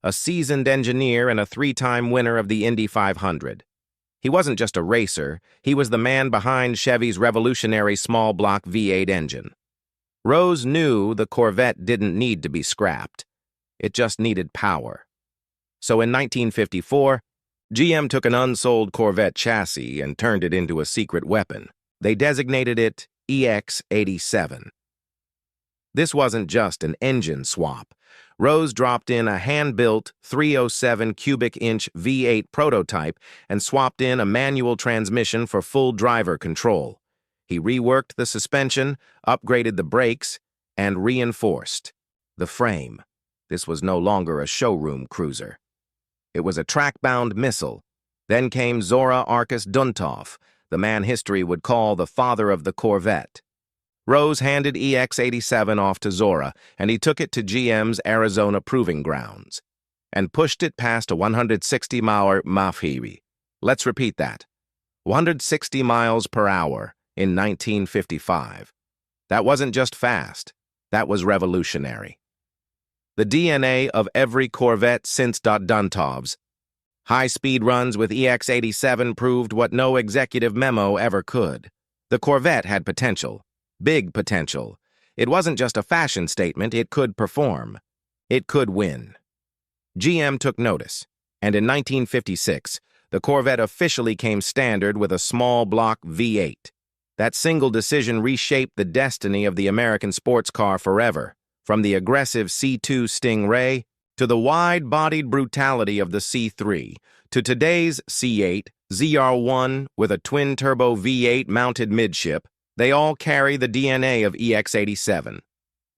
Speaker 5: a seasoned engineer and a three-time winner of the Indy 500. He wasn't just a racer, he was the man behind Chevy's revolutionary small-block V8 engine. Rose knew the Corvette didn't need to be scrapped. It just needed power. So in 1954, GM took an unsold Corvette chassis and turned it into a secret weapon. They designated it EX87. This wasn't just an engine swap. Rose dropped in a hand-built 307 cubic inch V8 prototype and swapped in a manual transmission for full driver control. He reworked the suspension, upgraded the brakes, and reinforced the frame. This was no longer a showroom cruiser. It was a track-bound missile. Then came Zora Arkus Duntov, the man history would call the father of the Corvette. Rose handed EX87 off to Zora, and he took it to GM's Arizona proving grounds and pushed it past a 160-mile Mopar. Let's repeat that. 160 miles per hour in 1955. That wasn't just fast. That was revolutionary. The DNA of every Corvette since Duntov's. High-speed runs with EX87 proved what no executive memo ever could. The Corvette had potential. Big potential. It wasn't just a fashion statement, it could perform. It could win. GM took notice, and in 1956, the Corvette officially came standard with a small block V8. That single decision reshaped the destiny of the American sports car forever, from the aggressive C2 Stingray to the wide-bodied brutality of the C3, to today's C8, ZR1 with a twin-turbo V8 mounted midship. They all carry the DNA of EX87.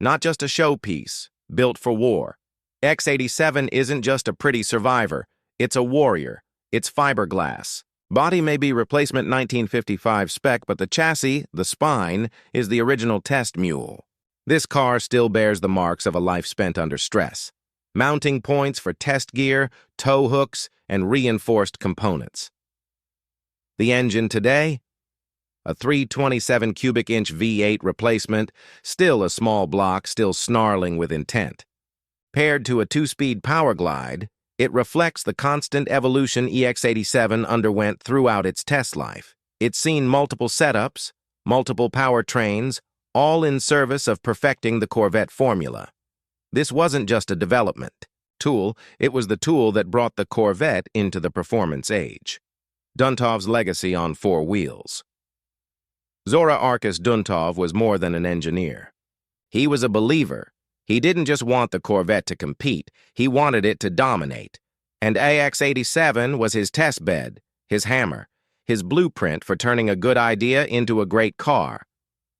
Speaker 5: Not just a showpiece, built for war. X87 isn't just a pretty survivor, it's a warrior. It's fiberglass. Body may be replacement 1955 spec, but the chassis, the spine, is the original test mule. This car still bears the marks of a life spent under stress. Mounting points for test gear, tow hooks, and reinforced components. The engine today? A 327 cubic inch V8 replacement, still a small block, still snarling with intent. Paired to a two-speed Power Glide, it reflects the constant evolution EX87 underwent throughout its test life. It's seen multiple setups, multiple powertrains, all in service of perfecting the Corvette formula. This wasn't just a development tool, it was the tool that brought the Corvette into the performance age. Duntov's legacy on four wheels. Zora Arkus Duntov was more than an engineer. He was a believer. He didn't just want the Corvette to compete, he wanted it to dominate. And AX87 was his test bed, his hammer, his blueprint for turning a good idea into a great car.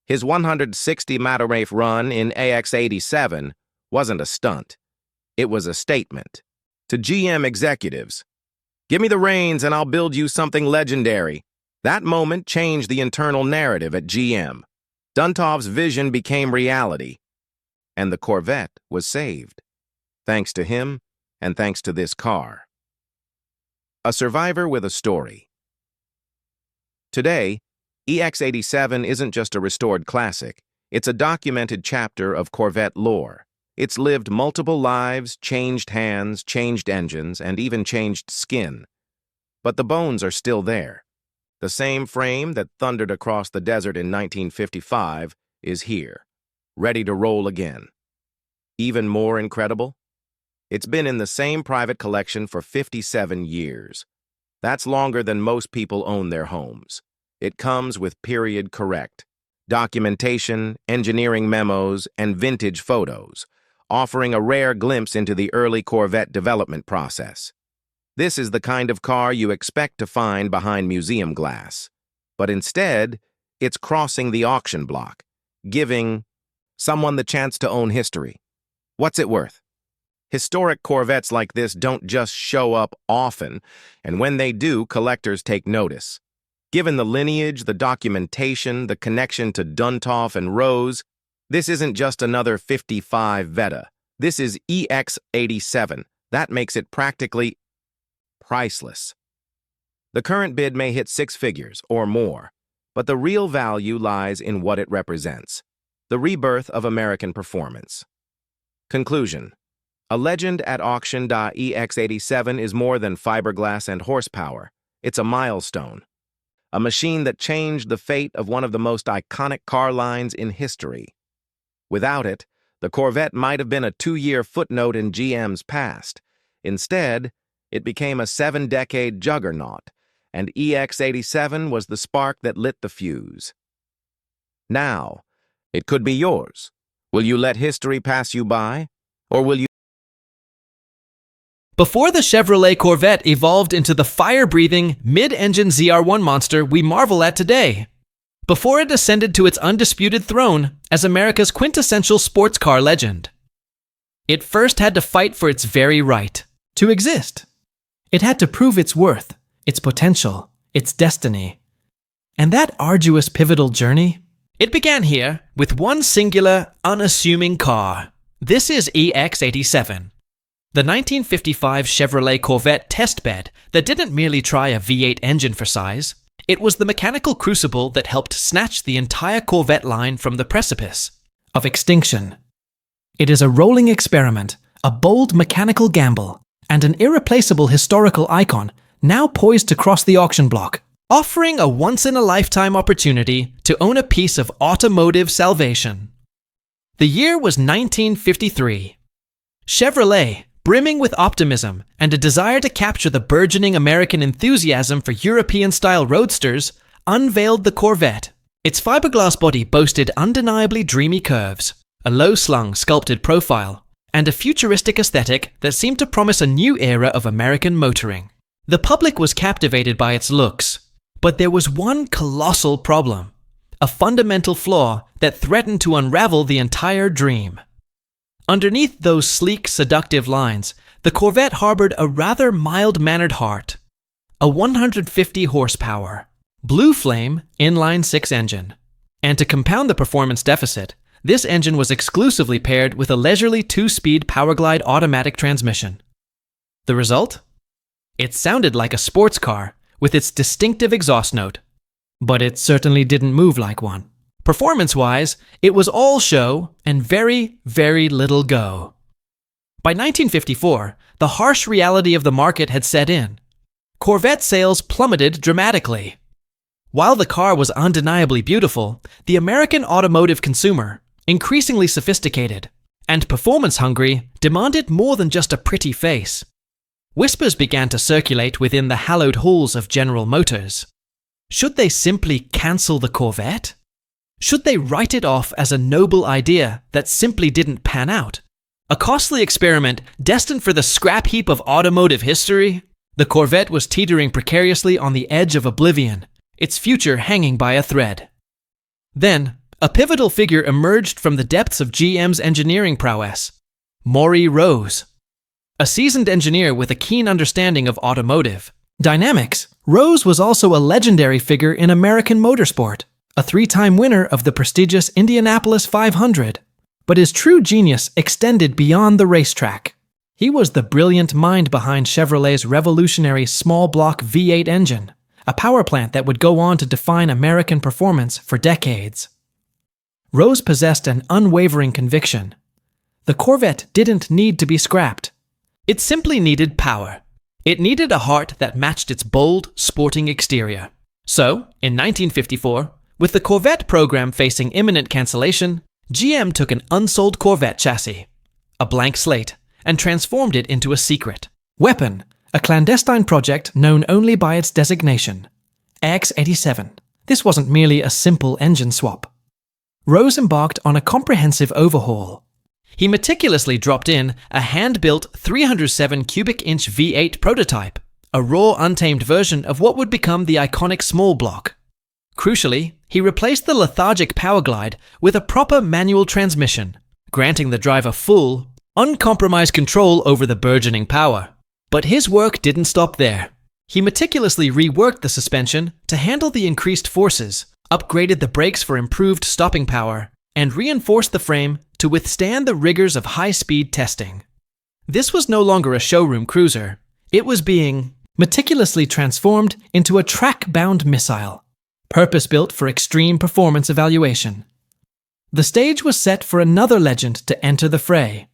Speaker 5: His 160 Motorrace run in AX87 wasn't a stunt. It was a statement. To GM executives, "Give me the reins and I'll build you something legendary." That moment changed the internal narrative at GM. Duntov's vision became reality, and the Corvette was saved. Thanks to him, and thanks to this car. A survivor with a story. Today, EX87 isn't just a restored classic, it's a documented chapter of Corvette lore. It's lived multiple lives, changed hands, changed engines, and even changed skin. But the bones are still there. The same frame that thundered across the desert in 1955 is here, ready to roll again. Even more incredible? It's been in the same private collection for 57 years. That's longer than most people own their homes. It comes with period correct documentation, engineering memos, and vintage photos, offering a rare glimpse into the early Corvette development process. This is the kind of car you expect to find behind museum glass. But instead, it's crossing the auction block, giving someone the chance to own history. What's it worth? Historic Corvettes like this don't just show up often, and when they do, collectors take notice. Given the lineage, the documentation, the connection to Duntov and Rose, this isn't just another 55 Vetta. This is EX87. That makes it practically priceless. The current bid may hit six figures or more, but the real value lies in what it represents, the rebirth of American performance. Conclusion. A legend at auction. EX87 is more than fiberglass and horsepower. It's a milestone. A machine that changed the fate of one of the most iconic car lines in history. Without it, the Corvette might have been a 2-year footnote in GM's past. Instead, it became a 7-decade juggernaut, and EX87 was the spark that lit the fuse. Now, it could be yours. Will you let history pass you by, or will you?
Speaker 2: Before the Chevrolet Corvette evolved into the fire-breathing, mid-engine ZR1 monster we marvel at today. Before it ascended to its undisputed throne as America's quintessential sports car legend. It first had to fight for its very right to exist. It had to prove its worth, its potential, its destiny. And that arduous pivotal journey? It began here with one singular, unassuming car. This is EX87. The 1955 Chevrolet Corvette test bed that didn't merely try a V8 engine for size, it was the mechanical crucible that helped snatch the entire Corvette line from the precipice of extinction. It is a rolling experiment, a bold mechanical gamble, and an irreplaceable historical icon now poised to cross the auction block, offering a once-in-a-lifetime opportunity to own a piece of automotive salvation. The year was 1953. Chevrolet, brimming with optimism and a desire to capture the burgeoning American enthusiasm for European-style roadsters, unveiled the Corvette. Its fiberglass body boasted undeniably dreamy curves, a low-slung, sculpted profile, and a futuristic aesthetic that seemed to promise a new era of American motoring. The public was captivated by its looks, but there was one colossal problem, a fundamental flaw that threatened to unravel the entire dream. Underneath those sleek, seductive lines, the Corvette harbored a rather mild-mannered heart. A 150 horsepower, blue flame inline-6 engine. And to compound the performance deficit, this engine was exclusively paired with a leisurely 2-speed Powerglide automatic transmission. The result? It sounded like a sports car with its distinctive exhaust note, but it certainly didn't move like one. Performance-wise, it was all show and very, very little go. By 1954, the harsh reality of the market had set in. Corvette sales plummeted dramatically. While the car was undeniably beautiful, the American automotive consumer, increasingly sophisticated and performance-hungry, demanded more than just a pretty face. Whispers began to circulate within the hallowed halls of General Motors. Should they simply cancel the Corvette? Should they write it off as a noble idea that simply didn't pan out? A costly experiment destined for the scrap heap of automotive history? The Corvette was teetering precariously on the edge of oblivion, its future hanging by a thread. Then, a pivotal figure emerged from the depths of GM's engineering prowess. Maury Rose, A seasoned engineer with a keen understanding of automotive dynamics, Rose was also a legendary figure in American motorsport, a 3-time winner of the prestigious Indianapolis 500. But his true genius extended beyond the racetrack. He was the brilliant mind behind Chevrolet's revolutionary small-block V8 engine, a power plant that would go on to define American performance for decades. Rose possessed an unwavering conviction. The Corvette didn't need to be scrapped. It simply needed power. It needed a heart that matched its bold, sporting exterior. So, in 1954, with the Corvette program facing imminent cancellation, GM took an unsold Corvette chassis, a blank slate, and transformed it into a secret weapon, a clandestine project known only by its designation, X87. This wasn't merely a simple engine swap. Rose embarked on a comprehensive overhaul. He meticulously dropped in a hand-built 307 cubic inch V8 prototype, a raw, untamed version of what would become the iconic small block. Crucially, he replaced the lethargic power glide with a proper manual transmission, granting the driver full, uncompromised control over the burgeoning power. But his work didn't stop there. He meticulously reworked the suspension to handle the increased forces, upgraded the brakes for improved stopping power, and reinforced the frame to withstand the rigors of high-speed testing. This was no longer a showroom cruiser. It was being meticulously transformed into a track-bound missile, purpose-built for extreme performance evaluation. The stage was set for another legend to enter the fray,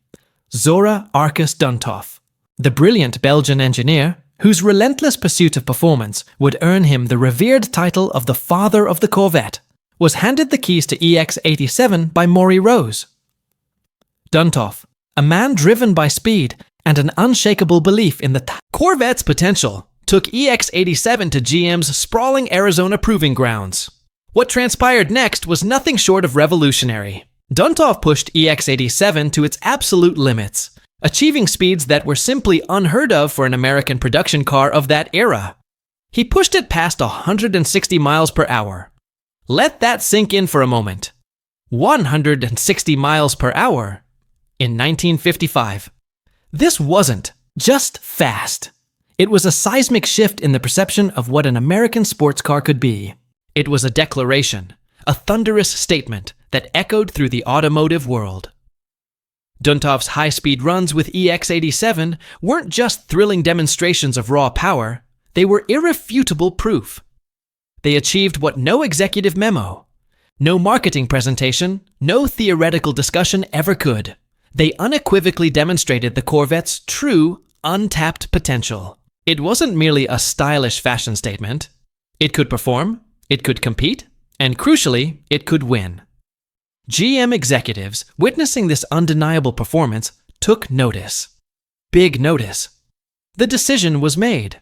Speaker 2: Zora Arcus Duntov, the brilliant Belgian engineer whose relentless pursuit of performance would earn him the revered title of the father of the Corvette, was handed the keys to EX87 by Maury Rose. Duntov, a man driven by speed and an unshakable belief in the Corvette's potential, took EX87 to GM's sprawling Arizona proving grounds. What transpired next was nothing short of revolutionary. Duntov pushed EX87 to its absolute limits, achieving speeds that were simply unheard of for an American production car of that era. He pushed it past 160 miles per hour. Let that sink in for a moment. 160 miles per hour in 1955. This wasn't just fast. It was a seismic shift in the perception of what an American sports car could be. It was a declaration, a thunderous statement that echoed through the automotive world. Duntov's high-speed runs with EX87 weren't just thrilling demonstrations of raw power, they were irrefutable proof. They achieved what no executive memo, no marketing presentation, no theoretical discussion ever could. They unequivocally demonstrated the Corvette's true, untapped potential. It wasn't merely a stylish fashion statement. It could perform, it could compete, and crucially, it could win. GM executives, witnessing this undeniable performance, took notice. Big notice. The decision was made.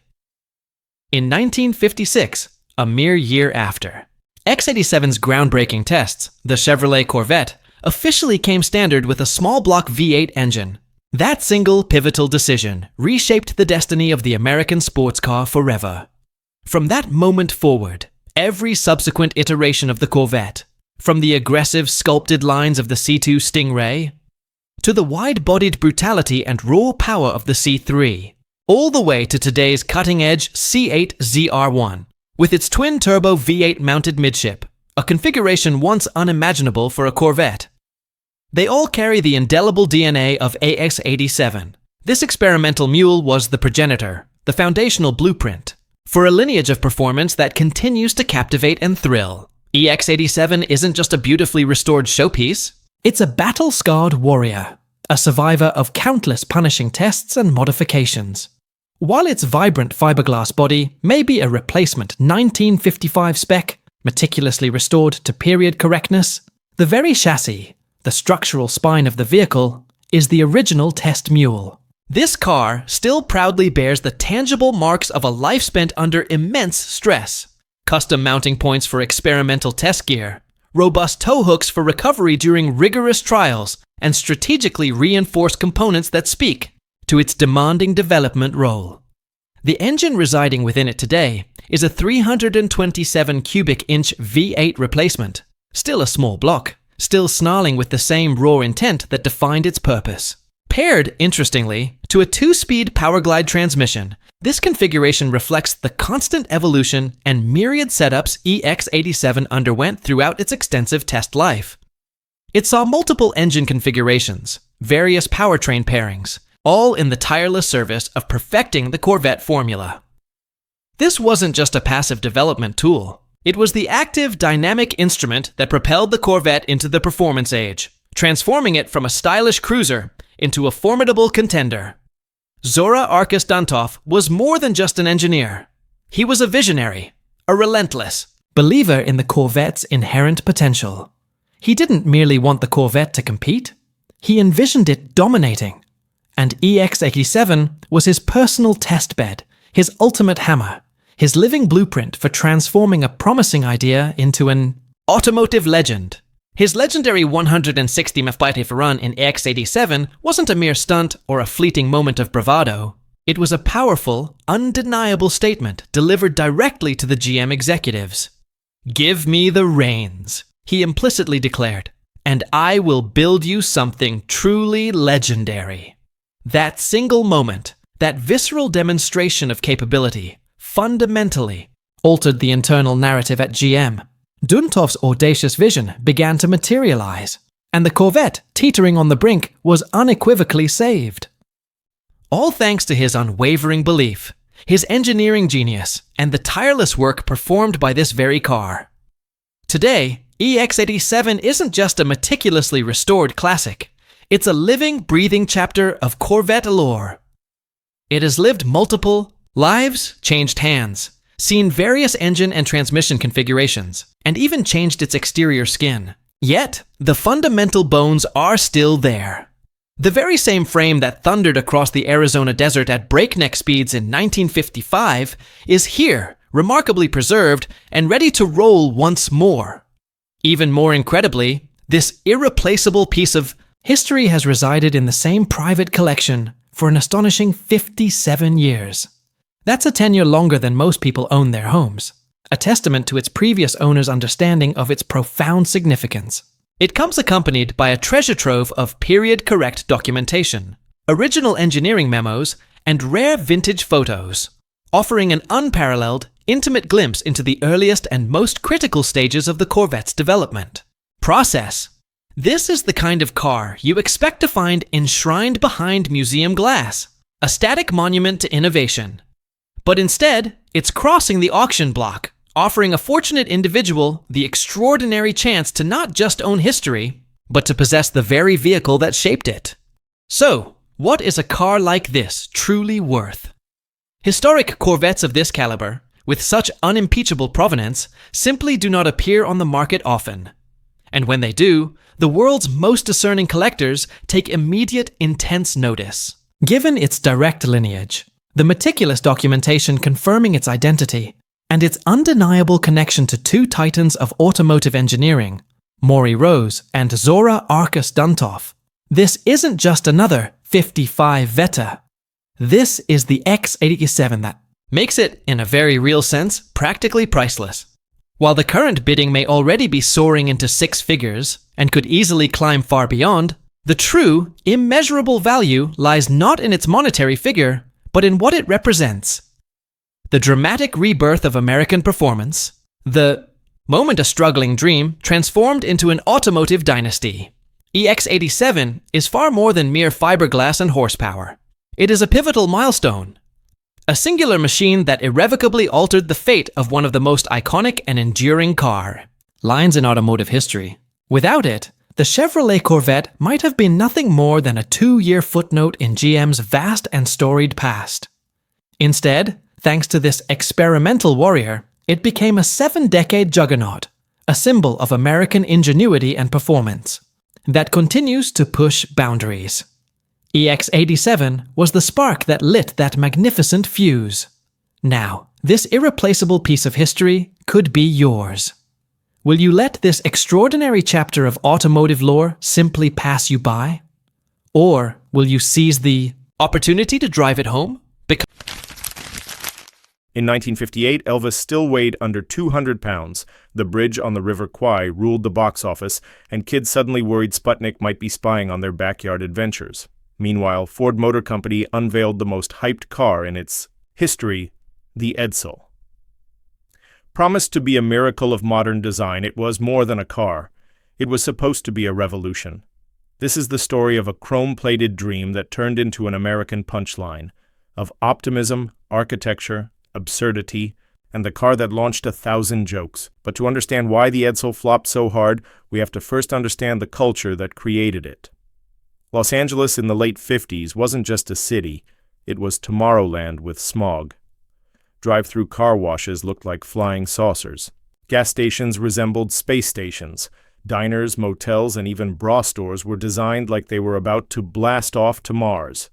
Speaker 2: In 1956, a mere year after, X87's groundbreaking tests, the Chevrolet Corvette, officially came standard with a small block V8 engine. That single pivotal decision reshaped the destiny of the American sports car forever. From that moment forward, every subsequent iteration of the Corvette, from the aggressive sculpted lines of the C2 Stingray, to the wide-bodied brutality and raw power of the C3, all the way to today's cutting-edge C8 ZR1, with its twin-turbo V8 mounted midship, a configuration once unimaginable for a Corvette. They all carry the indelible DNA of AX87. This experimental mule was the progenitor, the foundational blueprint, for a lineage of performance that continues to captivate and thrill. EX87 isn't just a beautifully restored showpiece, it's a battle-scarred warrior, a survivor of countless punishing tests and modifications. While its vibrant fiberglass body may be a replacement 1955 spec, meticulously restored to period correctness, the very chassis, the structural spine of the vehicle, is the original test mule. This car still proudly bears the tangible marks of a life spent under immense stress. Custom mounting points for experimental test gear, robust tow hooks for recovery during rigorous trials, and strategically reinforced components that speak to its demanding development role. The engine residing within it today is a 327 cubic inch V8 replacement, still a small block, still snarling with the same raw intent that defined its purpose. paired, interestingly, to a 2-speed power-glide transmission. This configuration reflects the constant evolution and myriad setups EX87 underwent throughout its extensive test life. It saw multiple engine configurations, various powertrain pairings, all in the tireless service of perfecting the Corvette formula. This wasn't just a passive development tool. It was the active, dynamic instrument that propelled the Corvette into the performance age, transforming it from a stylish cruiser into a formidable contender. Zora Arkus Duntov was more than just an engineer. He was a visionary, a relentless believer in the Corvette's inherent potential. He didn't merely want the Corvette to compete. He envisioned it dominating. And EX87 was his personal testbed, his ultimate hammer, his living blueprint for transforming a promising idea into an automotive legend. His legendary 160 mph run in EX87 wasn't a mere stunt or a fleeting moment of bravado. It was a powerful, undeniable statement delivered directly to the GM executives. "Give me the reins," he implicitly declared, "and I will build you something truly legendary." That single moment, that visceral demonstration of capability, fundamentally altered the internal narrative at GM. Duntov's audacious vision began to materialize, and the Corvette, teetering on the brink, was unequivocally saved. All thanks to his unwavering belief, his engineering genius, and the tireless work performed by this very car. Today, EX87 isn't just a meticulously restored classic. It's a living, breathing chapter of Corvette lore. It has lived multiple lives, changed hands, seen various engine and transmission configurations, and even changed its exterior skin. Yet, the fundamental bones are still there. The very same frame that thundered across the Arizona desert at breakneck speeds in 1955 is here, remarkably preserved and ready to roll once more. Even more incredibly, this irreplaceable piece of history has resided in the same private collection for an astonishing 57 years. That's a tenure longer than most people own their homes, a testament to its previous owner's understanding of its profound significance. It comes accompanied by a treasure trove of period-correct documentation, original engineering memos, and rare vintage photos, offering an unparalleled, intimate glimpse into the earliest and most critical stages of the Corvette's development. Process. This is the kind of car you expect to find enshrined behind museum glass, a static monument to innovation. But instead, it's crossing the auction block, offering a fortunate individual the extraordinary chance to not just own history, but to possess the very vehicle that shaped it. So, what is a car like this truly worth? Historic Corvettes of this caliber, with such unimpeachable provenance, simply do not appear on the market often. And when they do, the world's most discerning collectors take immediate, intense notice. Given its direct lineage, the meticulous documentation confirming its identity, and its undeniable connection to two titans of automotive engineering, Maury Rose and Zora Arkus Duntov, this isn't just another 55 Vetta. This is the X87 that makes it, in a very real sense, practically priceless. While the current bidding may already be soaring into six figures and could easily climb far beyond, the true, immeasurable value lies not in its monetary figure, but in what it represents. The dramatic rebirth of American performance, the moment a struggling dream transformed into an automotive dynasty. EX87 is far more than mere fiberglass and horsepower. It is a pivotal milestone, a singular machine that irrevocably altered the fate of one of the most iconic and enduring lines in automotive history. Without it, the Chevrolet Corvette might have been nothing more than a 2-year footnote in GM's vast and storied past. Instead, thanks to this experimental warrior, it became a 7-decade juggernaut, a symbol of American ingenuity and performance, that continues to push boundaries. EX87 was the spark that lit that magnificent fuse. Now, this irreplaceable piece of history could be yours. Will you let this extraordinary chapter of automotive lore simply pass you by? Or will you seize the opportunity to drive it home?
Speaker 8: In 1958, Elvis still weighed under 200 pounds. The Bridge on the River Kwai ruled the box office, and kids suddenly worried Sputnik might be spying on their backyard adventures. Meanwhile, Ford Motor Company unveiled the most hyped car in its history, the Edsel. Promised to be a miracle of modern design, it was more than a car. It was supposed to be a revolution. This is the story of a chrome-plated dream that turned into an American punchline, of optimism, architecture, absurdity, and the car that launched 1,000 jokes. But to understand why the Edsel flopped so hard, we have to first understand the culture that created it. Los Angeles in the late 50s wasn't just a city, it was Tomorrowland with smog. Drive-through car washes looked like flying saucers. Gas stations resembled space stations. Diners, motels, and even bra stores were designed like they were about to blast off to Mars.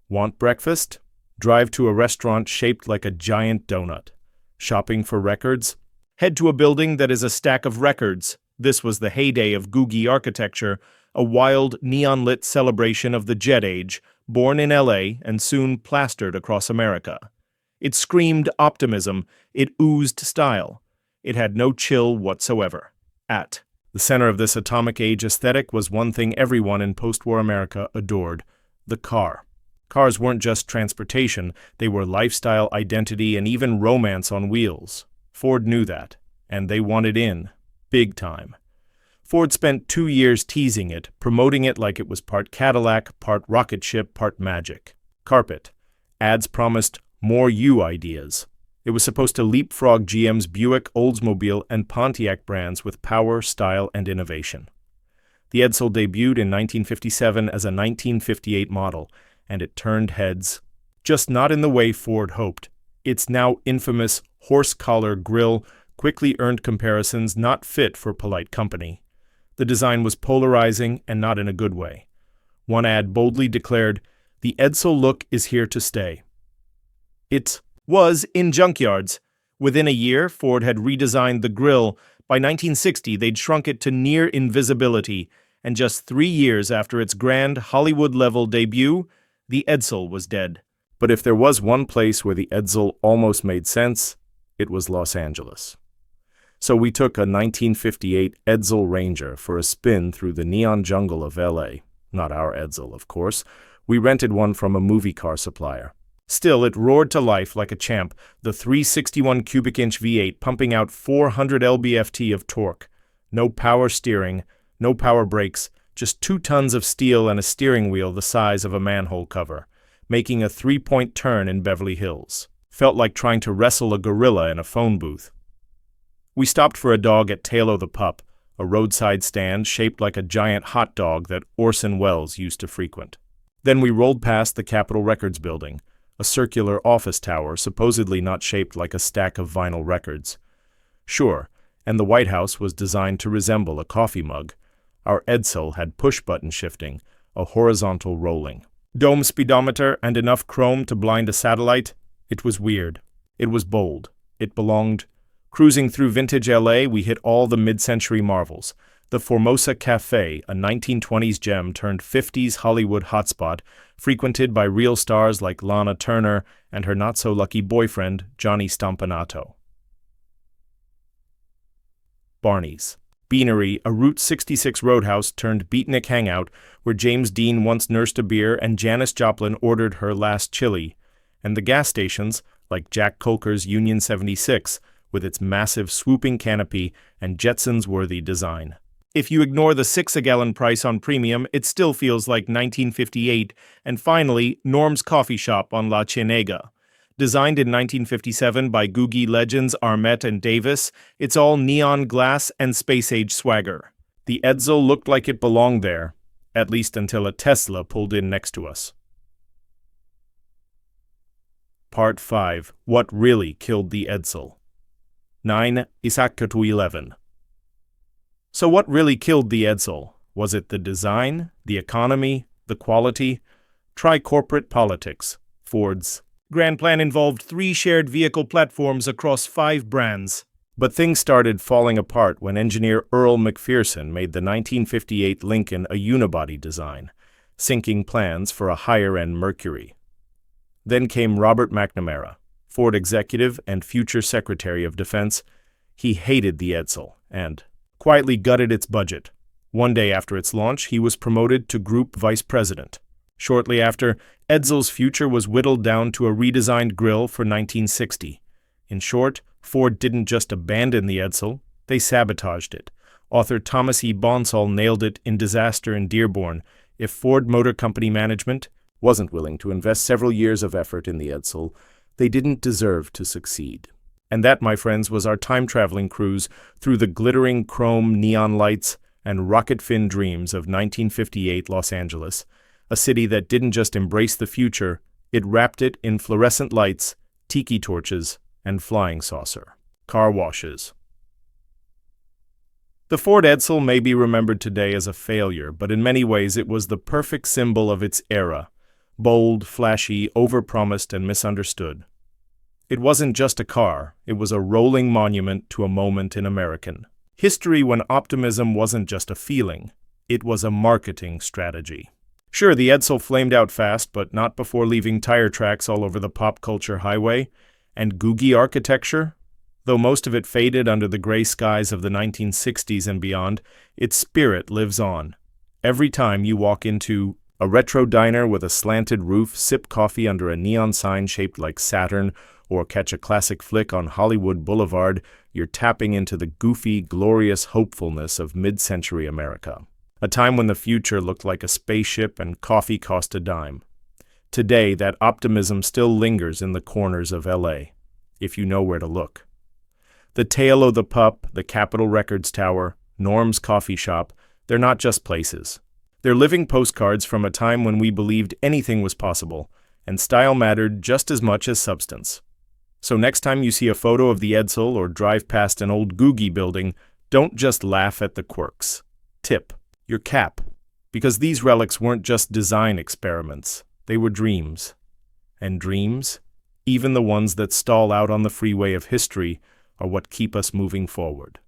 Speaker 8: Want breakfast? Drive to a restaurant shaped like a giant donut. Shopping for records? Head to a building that is a stack of records. This was the heyday of Googie architecture, a wild, neon-lit celebration of the jet age, born in LA and soon plastered across America. It screamed optimism, it oozed style. It had no chill whatsoever. At the center of this atomic age aesthetic was one thing everyone in post-war America adored: the car. Cars weren't just transportation, they were lifestyle, identity, and even romance on wheels. Ford knew that, and they wanted in, big time. Ford spent 2 years teasing it, promoting it like it was part Cadillac, part rocket ship, part magic. Carpet. Ads promised more you ideas. It was supposed to leapfrog GM's Buick, Oldsmobile, and Pontiac brands with power, style, and innovation. The Edsel debuted in 1957 as a 1958 model, and it turned heads. Just not in the way Ford hoped. Its now infamous horse-collar grille quickly earned comparisons not fit for polite company. The design was polarizing and not in a good way. One ad boldly declared, "The Edsel look is here to stay." It was in junkyards. Within a year, Ford had redesigned the grille. By 1960, they'd shrunk it to near invisibility, and just 3 years after its grand Hollywood-level debut, the Edsel was dead. But if there was one place where the Edsel almost made sense, it was Los Angeles. So we took a 1958 Edsel Ranger for a spin through the neon jungle of LA. Not our Edsel, of course. We rented one from a movie car supplier. Still, it roared to life like a champ, the 361 cubic inch V8 pumping out 400 lb-ft of torque. No power steering, no power brakes, just 2 tons of steel and a steering wheel the size of a manhole cover, making a 3-point turn in Beverly Hills. Felt like trying to wrestle a gorilla in a phone booth. We stopped for a dog at Tailo the Pup, a roadside stand shaped like a giant hot dog that Orson Welles used to frequent. Then we rolled past the Capitol Records building, a circular office tower supposedly not shaped like a stack of vinyl records. Sure, and the White House was designed to resemble a coffee mug. Our Edsel had push-button shifting, a horizontal rolling. Dome speedometer and enough chrome to blind a satellite. It was weird. It was bold. It belonged. Cruising through vintage LA, we hit all the mid-century marvels. The Formosa Cafe, a 1920s gem turned 50s Hollywood hotspot, frequented by real stars like Lana Turner and her not-so-lucky boyfriend, Johnny Stompanato. Barney's Beanery, a Route 66 roadhouse turned beatnik hangout where James Dean once nursed a beer and Janis Joplin ordered her last chili. And the gas stations, like Jack Colker's Union 76, with its massive swooping canopy and Jetsons-worthy design. If you ignore the 6-a-gallon price on premium, it still feels like 1958. And finally, Norm's Coffee Shop on La Cienega. Designed in 1957 by Googie legends Armette and Davis, it's all neon glass and space-age swagger. The Edsel looked like it belonged there, at least until a Tesla pulled in next to us. Part 5. What really killed the Edsel? 9. Isakatu 11. So what really killed the Edsel? Was it the design, the economy, the quality? Try corporate politics. Ford's grand plan involved 3 shared vehicle platforms across 5 brands. But things started falling apart when engineer Earl McPherson made the 1958 Lincoln a unibody design, syncing plans for a higher-end Mercury. Then came Robert McNamara, Ford executive and future Secretary of Defense. He hated the Edsel and quietly gutted its budget. One day after its launch, he was promoted to Group Vice President. Shortly after, Edsel's future was whittled down to a redesigned grille for 1960. In short, Ford didn't just abandon the Edsel, they sabotaged it. Author Thomas E. Bonsall nailed it in Disaster in Dearborn. If Ford Motor Company management wasn't willing to invest several years of effort in the Edsel, they didn't deserve to succeed. And that, my friends, was our time-traveling cruise through the glittering chrome neon lights and rocket-fin dreams of 1958 Los Angeles, a city that didn't just embrace the future, it wrapped it in fluorescent lights, tiki torches, and flying saucer car washes. The Ford Edsel may be remembered today as a failure, but in many ways it was the perfect symbol of its era. Bold, flashy, overpromised, and misunderstood. It wasn't just a car, it was a rolling monument to a moment in American history when optimism wasn't just a feeling, it was a marketing strategy. Sure, the Edsel flamed out fast, but not before leaving tire tracks all over the pop culture highway. And Googie architecture? Though most of it faded under the gray skies of the 1960s and beyond, its spirit lives on. Every time you walk into a retro diner with a slanted roof, sip coffee under a neon sign shaped like Saturn, or catch a classic flick on Hollywood Boulevard, you're tapping into the goofy, glorious hopefulness of mid-century America. A time when the future looked like a spaceship and coffee cost a dime. Today, that optimism still lingers in the corners of LA, if you know where to look. The Tale o' the Pup, the Capitol Records Tower, Norm's Coffee Shop, they're not just places. They're living postcards from a time when we believed anything was possible, and style mattered just as much as substance. So next time you see a photo of the Edsel or drive past an old Googie building, don't just laugh at the quirks. Tip your cap, because these relics weren't just design experiments, they were dreams. And dreams, even the ones that stall out on the freeway of history, are what keep us moving forward.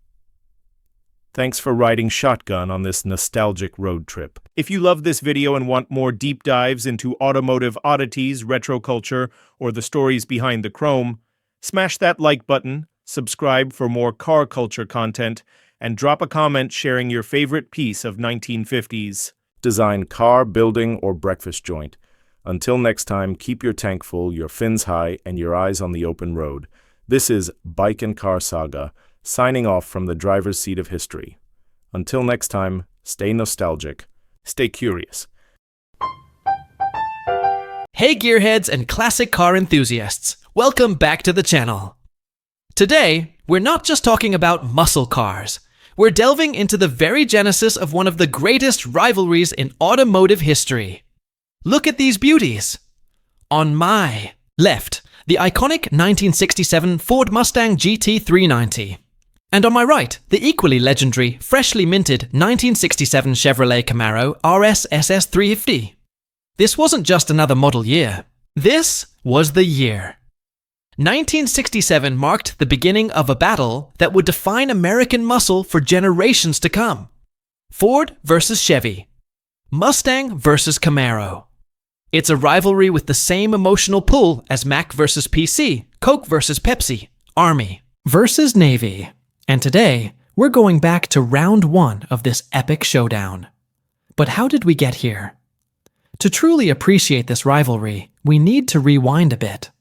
Speaker 8: Thanks for riding shotgun on this nostalgic road trip. If you love this video and want more deep dives into automotive oddities, retro culture, or the stories behind the chrome, smash that like button, subscribe for more car culture content, and drop a comment sharing your favorite piece of 1950s design, car, building, or breakfast joint. Until next time, keep your tank full, your fins high, and your eyes on the open road. This is Bike and Car Saga, signing off from the driver's seat of history. Until next time, stay nostalgic, stay curious.
Speaker 2: Hey gearheads and classic car enthusiasts, welcome back to the channel. Today, we're not just talking about muscle cars. We're delving into the very genesis of one of the greatest rivalries in automotive history. Look at these beauties. On my left, the iconic 1967 Ford Mustang GT390. And on my right, the equally legendary, freshly minted 1967 Chevrolet Camaro RS SS 350. This wasn't just another model year. This was the year. 1967 marked the beginning of a battle that would define American muscle for generations to come. Ford versus Chevy. Mustang versus Camaro. It's a rivalry with the same emotional pull as Mac versus PC, Coke versus Pepsi, Army versus Navy. And today, we're going back to round one of this epic showdown. But how did we get here? To truly appreciate this rivalry, we need to rewind a bit.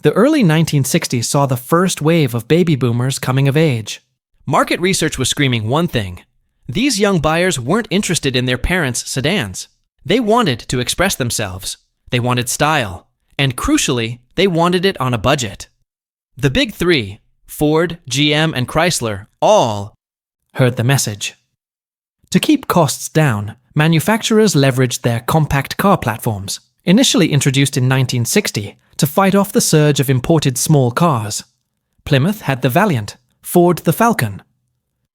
Speaker 2: The early 1960s saw the first wave of baby boomers coming of age. Market research was screaming one thing. These young buyers weren't interested in their parents' sedans. They wanted to express themselves. They wanted style. And crucially, they wanted it on a budget. The big three, Ford, GM, and Chrysler, all heard the message. To keep costs down, manufacturers leveraged their compact car platforms, initially introduced in 1960, to fight off the surge of imported small cars. Plymouth had the Valiant, Ford the Falcon.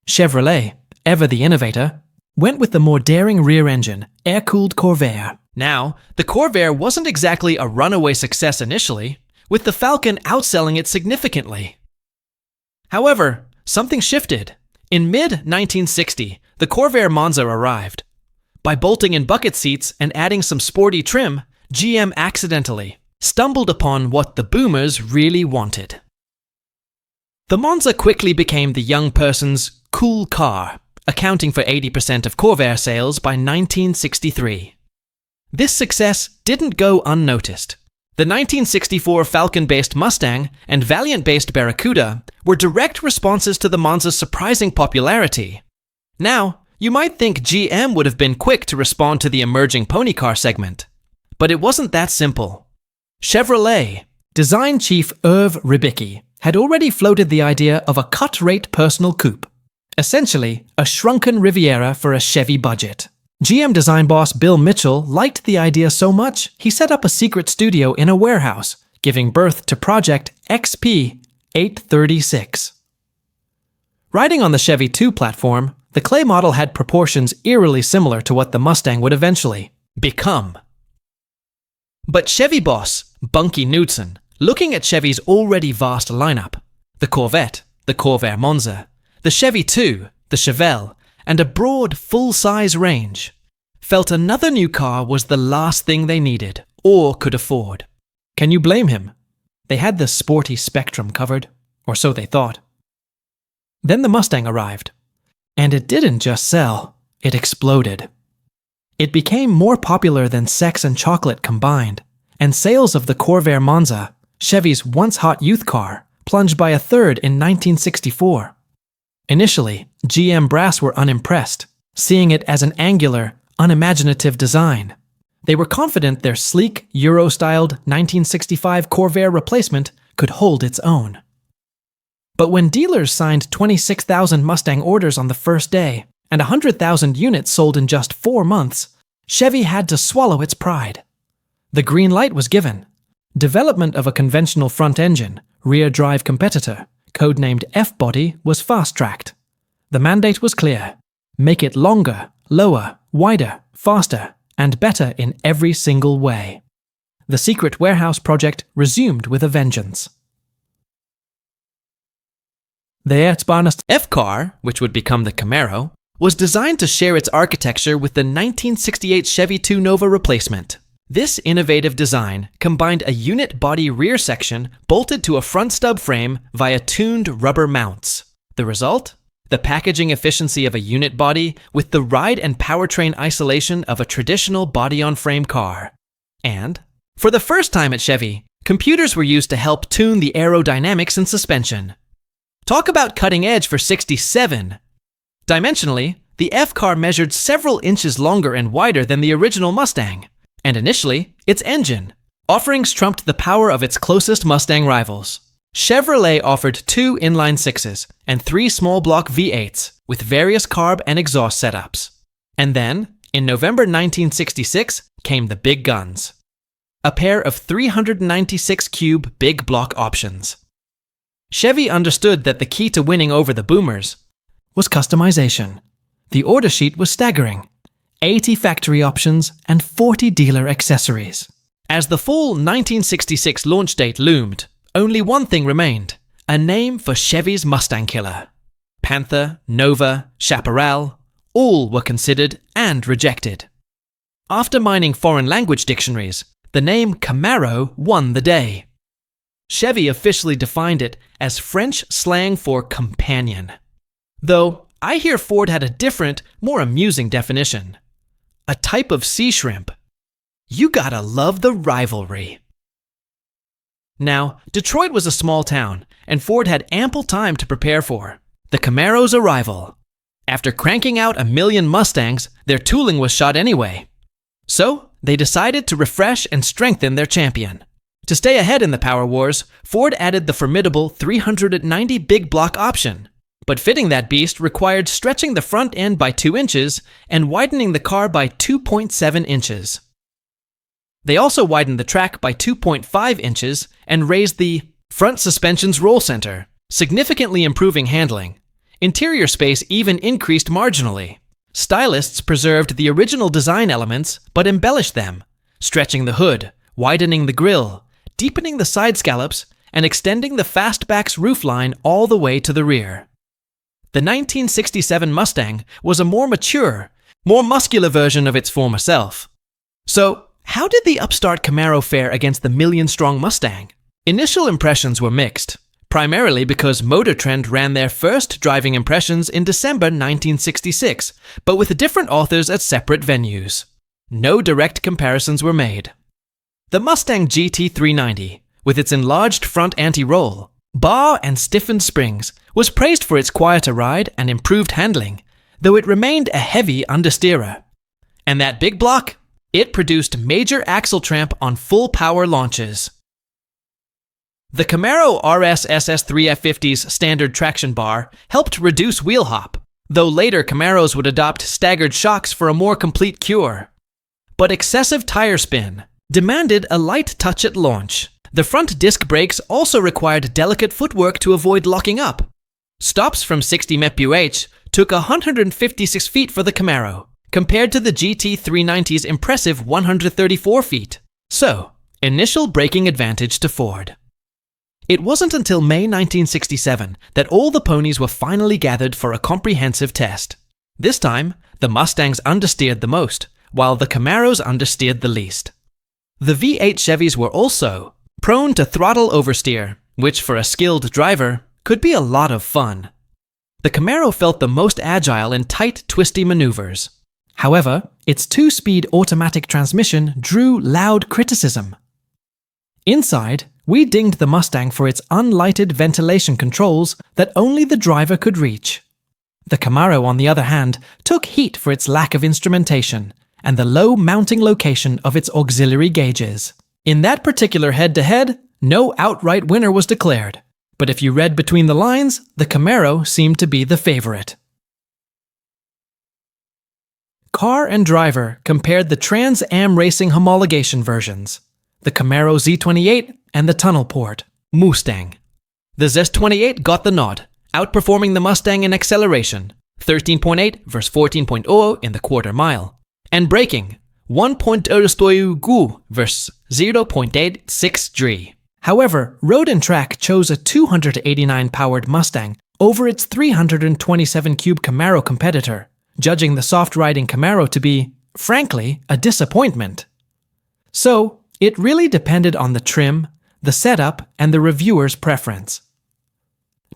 Speaker 2: Chevrolet, ever the innovator, went with the more daring rear-engine, air-cooled Corvair. Now, the Corvair wasn't exactly a runaway success initially, with the Falcon outselling it significantly. However, something shifted. In mid-1960, the Corvair Monza arrived. By bolting in bucket seats and adding some sporty trim, GM accidentally stumbled upon what the boomers really wanted. The Monza quickly became the young person's cool car, accounting for 80% of Corvair sales by 1963. This success didn't go unnoticed. The 1964 Falcon-based Mustang and Valiant-based Barracuda were direct responses to the Monza's surprising popularity. Now, you might think GM would have been quick to respond to the emerging pony car segment. But it wasn't that simple. Chevrolet, design chief Irv Ribicki, had already floated the idea of a cut-rate personal coupe. Essentially, a shrunken Riviera for a Chevy budget. GM design boss Bill Mitchell liked the idea so much, he set up a secret studio in a warehouse, giving birth to Project XP836. Riding on the Chevy 2 platform, the clay model had proportions eerily similar to what the Mustang would eventually become. But Chevy boss Bunky Knudsen, looking at Chevy's already vast lineup, the Corvette, the Corvair Monza, the Chevy 2, the Chevelle, and a broad, full-size range, felt another new car was the last thing they needed or could afford. Can you blame him? They had the sporty Spectrum covered, or so they thought. Then the Mustang arrived, and it didn't just sell, it exploded. It became more popular than sex and chocolate combined, and sales of the Corvair Monza, Chevy's once-hot youth car, plunged by a third in 1964. Initially, GM brass were unimpressed, seeing it as an angular, unimaginative design. They were confident their sleek, Euro-styled 1965 Corvair replacement could hold its own. But when dealers signed 26,000 Mustang orders on the first day and 100,000 units sold in just 4 months, Chevy had to swallow its pride. The green light was given. Development of a conventional front-engine, rear-drive competitor, codenamed F-Body, was fast-tracked. The mandate was clear. Make it longer, lower, wider, faster, and better in every single way. The secret warehouse project resumed with a vengeance. The Erzbarnest F-Car, which would become the Camaro, was designed to share its architecture with the 1968 Chevy 2 Nova replacement. This innovative design combined a unit body rear section bolted to a front stub frame via tuned rubber mounts. The result? The packaging efficiency of a unit body with the ride and powertrain isolation of a traditional body-on-frame car. And, for the first time at Chevy, computers were used to help tune the aerodynamics and suspension. Talk about cutting edge for 67! Dimensionally, the F-Car measured several inches longer and wider than the original Mustang. And initially, its engine. Offerings trumped the power of its closest Mustang rivals. Chevrolet offered 2 inline-6s and 3 small-block V8s with various carb and exhaust setups. And then, in November 1966, came the big guns. A pair of 396-cube big block options. Chevy understood that the key to winning over the boomers was customization. The order sheet was staggering. 80 factory options and 40 dealer accessories. As the full 1966 launch date loomed, only one thing remained: a name for Chevy's Mustang killer. Panther, Nova, Chaparral, all were considered and rejected. After mining foreign language dictionaries, the name Camaro won the day. Chevy officially defined it as French slang for companion. Though I hear Ford had a different, more amusing definition. A type of sea shrimp. You gotta love the rivalry. Now, Detroit was a small town, and Ford had ample time to prepare for the Camaro's arrival. After cranking out 1 million Mustangs, their tooling was shot anyway. So, they decided to refresh and strengthen their champion. To stay ahead in the power wars, Ford added the formidable 390 big block option. But fitting that beast required stretching the front end by 2 inches and widening the car by 2.7 inches. They also widened the track by 2.5 inches and raised the front suspension's roll center, significantly improving handling. Interior space even increased marginally. Stylists preserved the original design elements but embellished them, stretching the hood, widening the grille, deepening the side scallops, and extending the fastback's roofline all the way to the rear. The 1967 Mustang was a more mature, more muscular version of its former self. So, how did the upstart Camaro fare against the million-strong Mustang? Initial impressions were mixed, primarily because Motor Trend ran their first driving impressions in December 1966, but with different authors at separate venues. no direct comparisons were made. The Mustang GT390, with its enlarged front anti-roll, bar and stiffened springs, was praised for its quieter ride and improved handling, though it remained a heavy understeerer. And that big block? It produced major axle tramp on full power launches. The Camaro RS SS3F50's standard traction bar helped reduce wheel hop, though later Camaros would adopt staggered shocks for a more complete cure. But excessive tire spin demanded a light touch at launch. The front disc brakes also required delicate footwork to avoid locking up. Stops from 60 mph took 156 feet for the Camaro, compared to the GT390's impressive 134 feet. So, initial braking advantage to Ford. It wasn't until May 1967 that all the ponies were finally gathered for a comprehensive test. This time, the Mustangs understeered the most, while the Camaros understeered the least. The V8 Chevys were also prone to throttle oversteer, which for a skilled driver could be a lot of fun. The Camaro felt the most agile in tight, twisty maneuvers. However, its 2-speed automatic transmission drew loud criticism. Inside, we dinged the Mustang for its unlighted ventilation controls that only the driver could reach. The Camaro, on the other hand, took heat for its lack of instrumentation and the low mounting location of its auxiliary gauges. In that particular head-to-head, no outright winner was declared, but if you read between the lines, the Camaro seemed to be the favorite. Car and Driver compared the Trans Am Racing homologation versions, the Camaro Z28 and the tunnel port, Mustang. The Z28 got the nod, outperforming the Mustang in acceleration, 13.8 versus 14.0 in the quarter mile, and braking, 1.02 versus 0.86 G. However, Road and Track chose a 289-powered Mustang over its 327-cube Camaro competitor, judging the soft-riding Camaro to be, frankly, a disappointment. So, it really depended on the trim, the setup, and the reviewer's preference.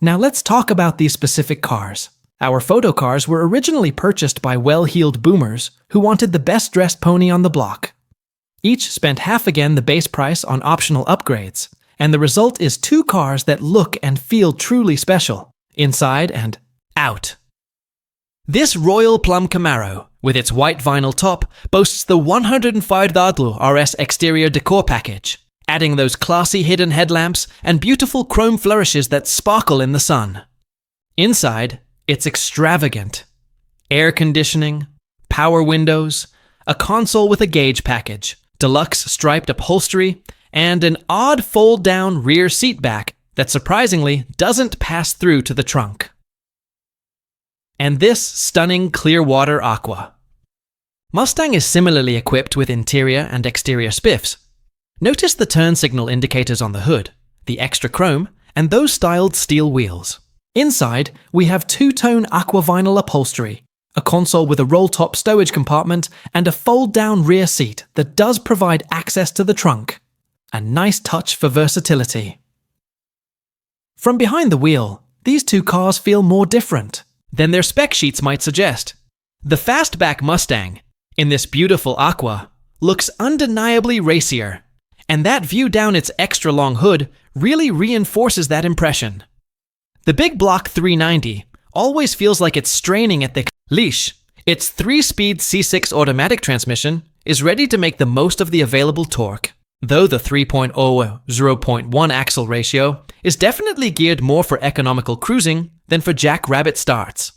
Speaker 2: Now let's talk about these specific cars. Our photo cars were originally purchased by well-heeled boomers who wanted the best-dressed pony on the block. Each spent half again the base price on optional upgrades, and the result is 2 cars that look and feel truly special, inside and out. This Royal Plum Camaro, with its white vinyl top, boasts the 105 RS exterior decor package, adding those classy hidden headlamps and beautiful chrome flourishes that sparkle in the sun. Inside, it's extravagant. Air conditioning, power windows, a console with a gauge package, deluxe striped upholstery, and an odd fold-down rear seat back that surprisingly doesn't pass through to the trunk. And this stunning Clearwater Aqua. Mustang is similarly equipped with interior and exterior spiffs. Notice the turn signal indicators on the hood, the extra chrome, and those styled steel wheels. Inside, we have 2-tone aqua vinyl upholstery, a console with a roll-top stowage compartment, and a fold-down rear seat that does provide access to the trunk. A nice touch for versatility. From behind the wheel, these 2 cars feel more different than their spec sheets might suggest. The fastback Mustang, in this beautiful aqua, looks undeniably racier, and that view down its extra long hood really reinforces that impression. The big block 390 always feels like it's straining at the leash. Its 3-speed C6 automatic transmission is ready to make the most of the available torque, though the 3.0-0.1 axle ratio is definitely geared more for economical cruising than for jackrabbit starts.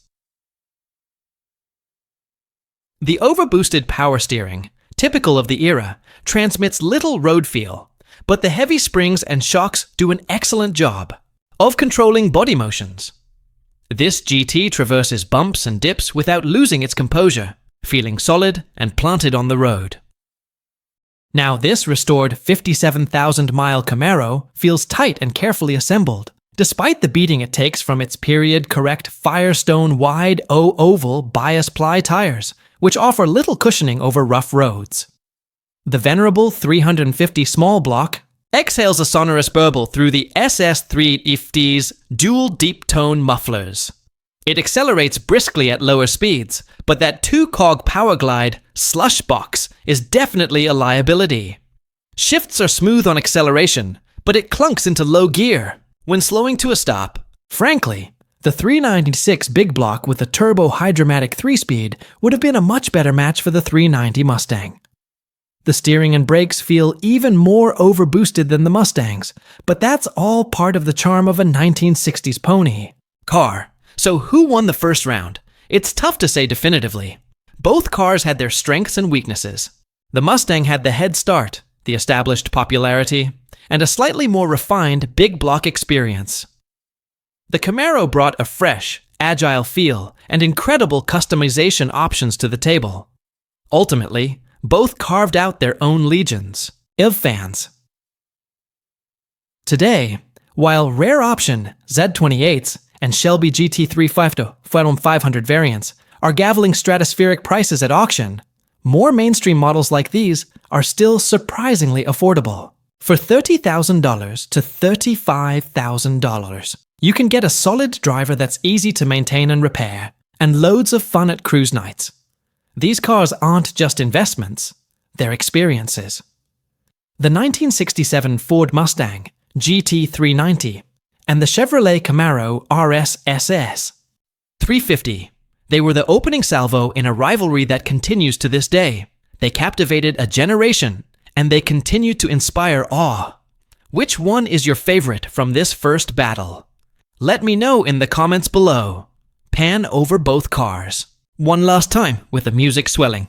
Speaker 2: The overboosted power steering, typical of the era, transmits little road feel, but the heavy springs and shocks do an excellent job of controlling body motions. This GT traverses bumps and dips without losing its composure, feeling solid and planted on the road. Now this restored 57,000-mile Camaro feels tight and carefully assembled, despite the beating it takes from its period-correct Firestone wide O-oval bias ply tires, which offer little cushioning over rough roads. The venerable 350 small block exhales a sonorous burble through the SS350's dual deep-tone mufflers. It accelerates briskly at lower speeds, but that 2-cog power glide slush box is definitely a liability. Shifts are smooth on acceleration, but it clunks into low gear when slowing to a stop. Frankly, the 396 big block with a turbo hydromatic 3-speed would have been a much better match for the 390 Mustang. The steering and brakes feel even more overboosted than the Mustangs, but that's all part of the charm of a 1960s pony car. So who won the first round? It's tough to say definitively. Both cars had their strengths and weaknesses. The Mustang had the head start, the established popularity, and a slightly more refined big block experience. The Camaro brought a fresh, agile feel and incredible customization options to the table. Ultimately, both carved out their own legions of fans. Today, while rare option Z28s and Shelby GT3 500 variants are gaveling stratospheric prices at auction, more mainstream models like these are still surprisingly affordable. For $30,000 to $35,000, you can get a solid driver that's easy to maintain and repair, and loads of fun at cruise nights. These cars aren't just investments, they're experiences. The 1967 Ford Mustang GT390 and the Chevrolet Camaro RS SS 350. They were the opening salvo in a rivalry that continues to this day. They captivated a generation, and they continue to inspire awe. Which one is your favorite from this first battle? Let me know in the comments below. Pan over both cars. One last time with the music swelling.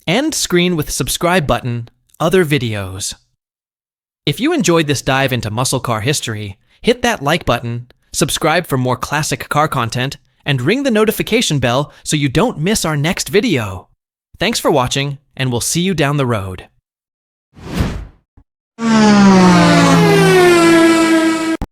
Speaker 2: End screen with subscribe button, other videos. If you enjoyed this dive into muscle car history, hit that like button, subscribe for more classic car content, and ring the notification bell so you don't miss our next video. Thanks for watching, and we'll see you down the road.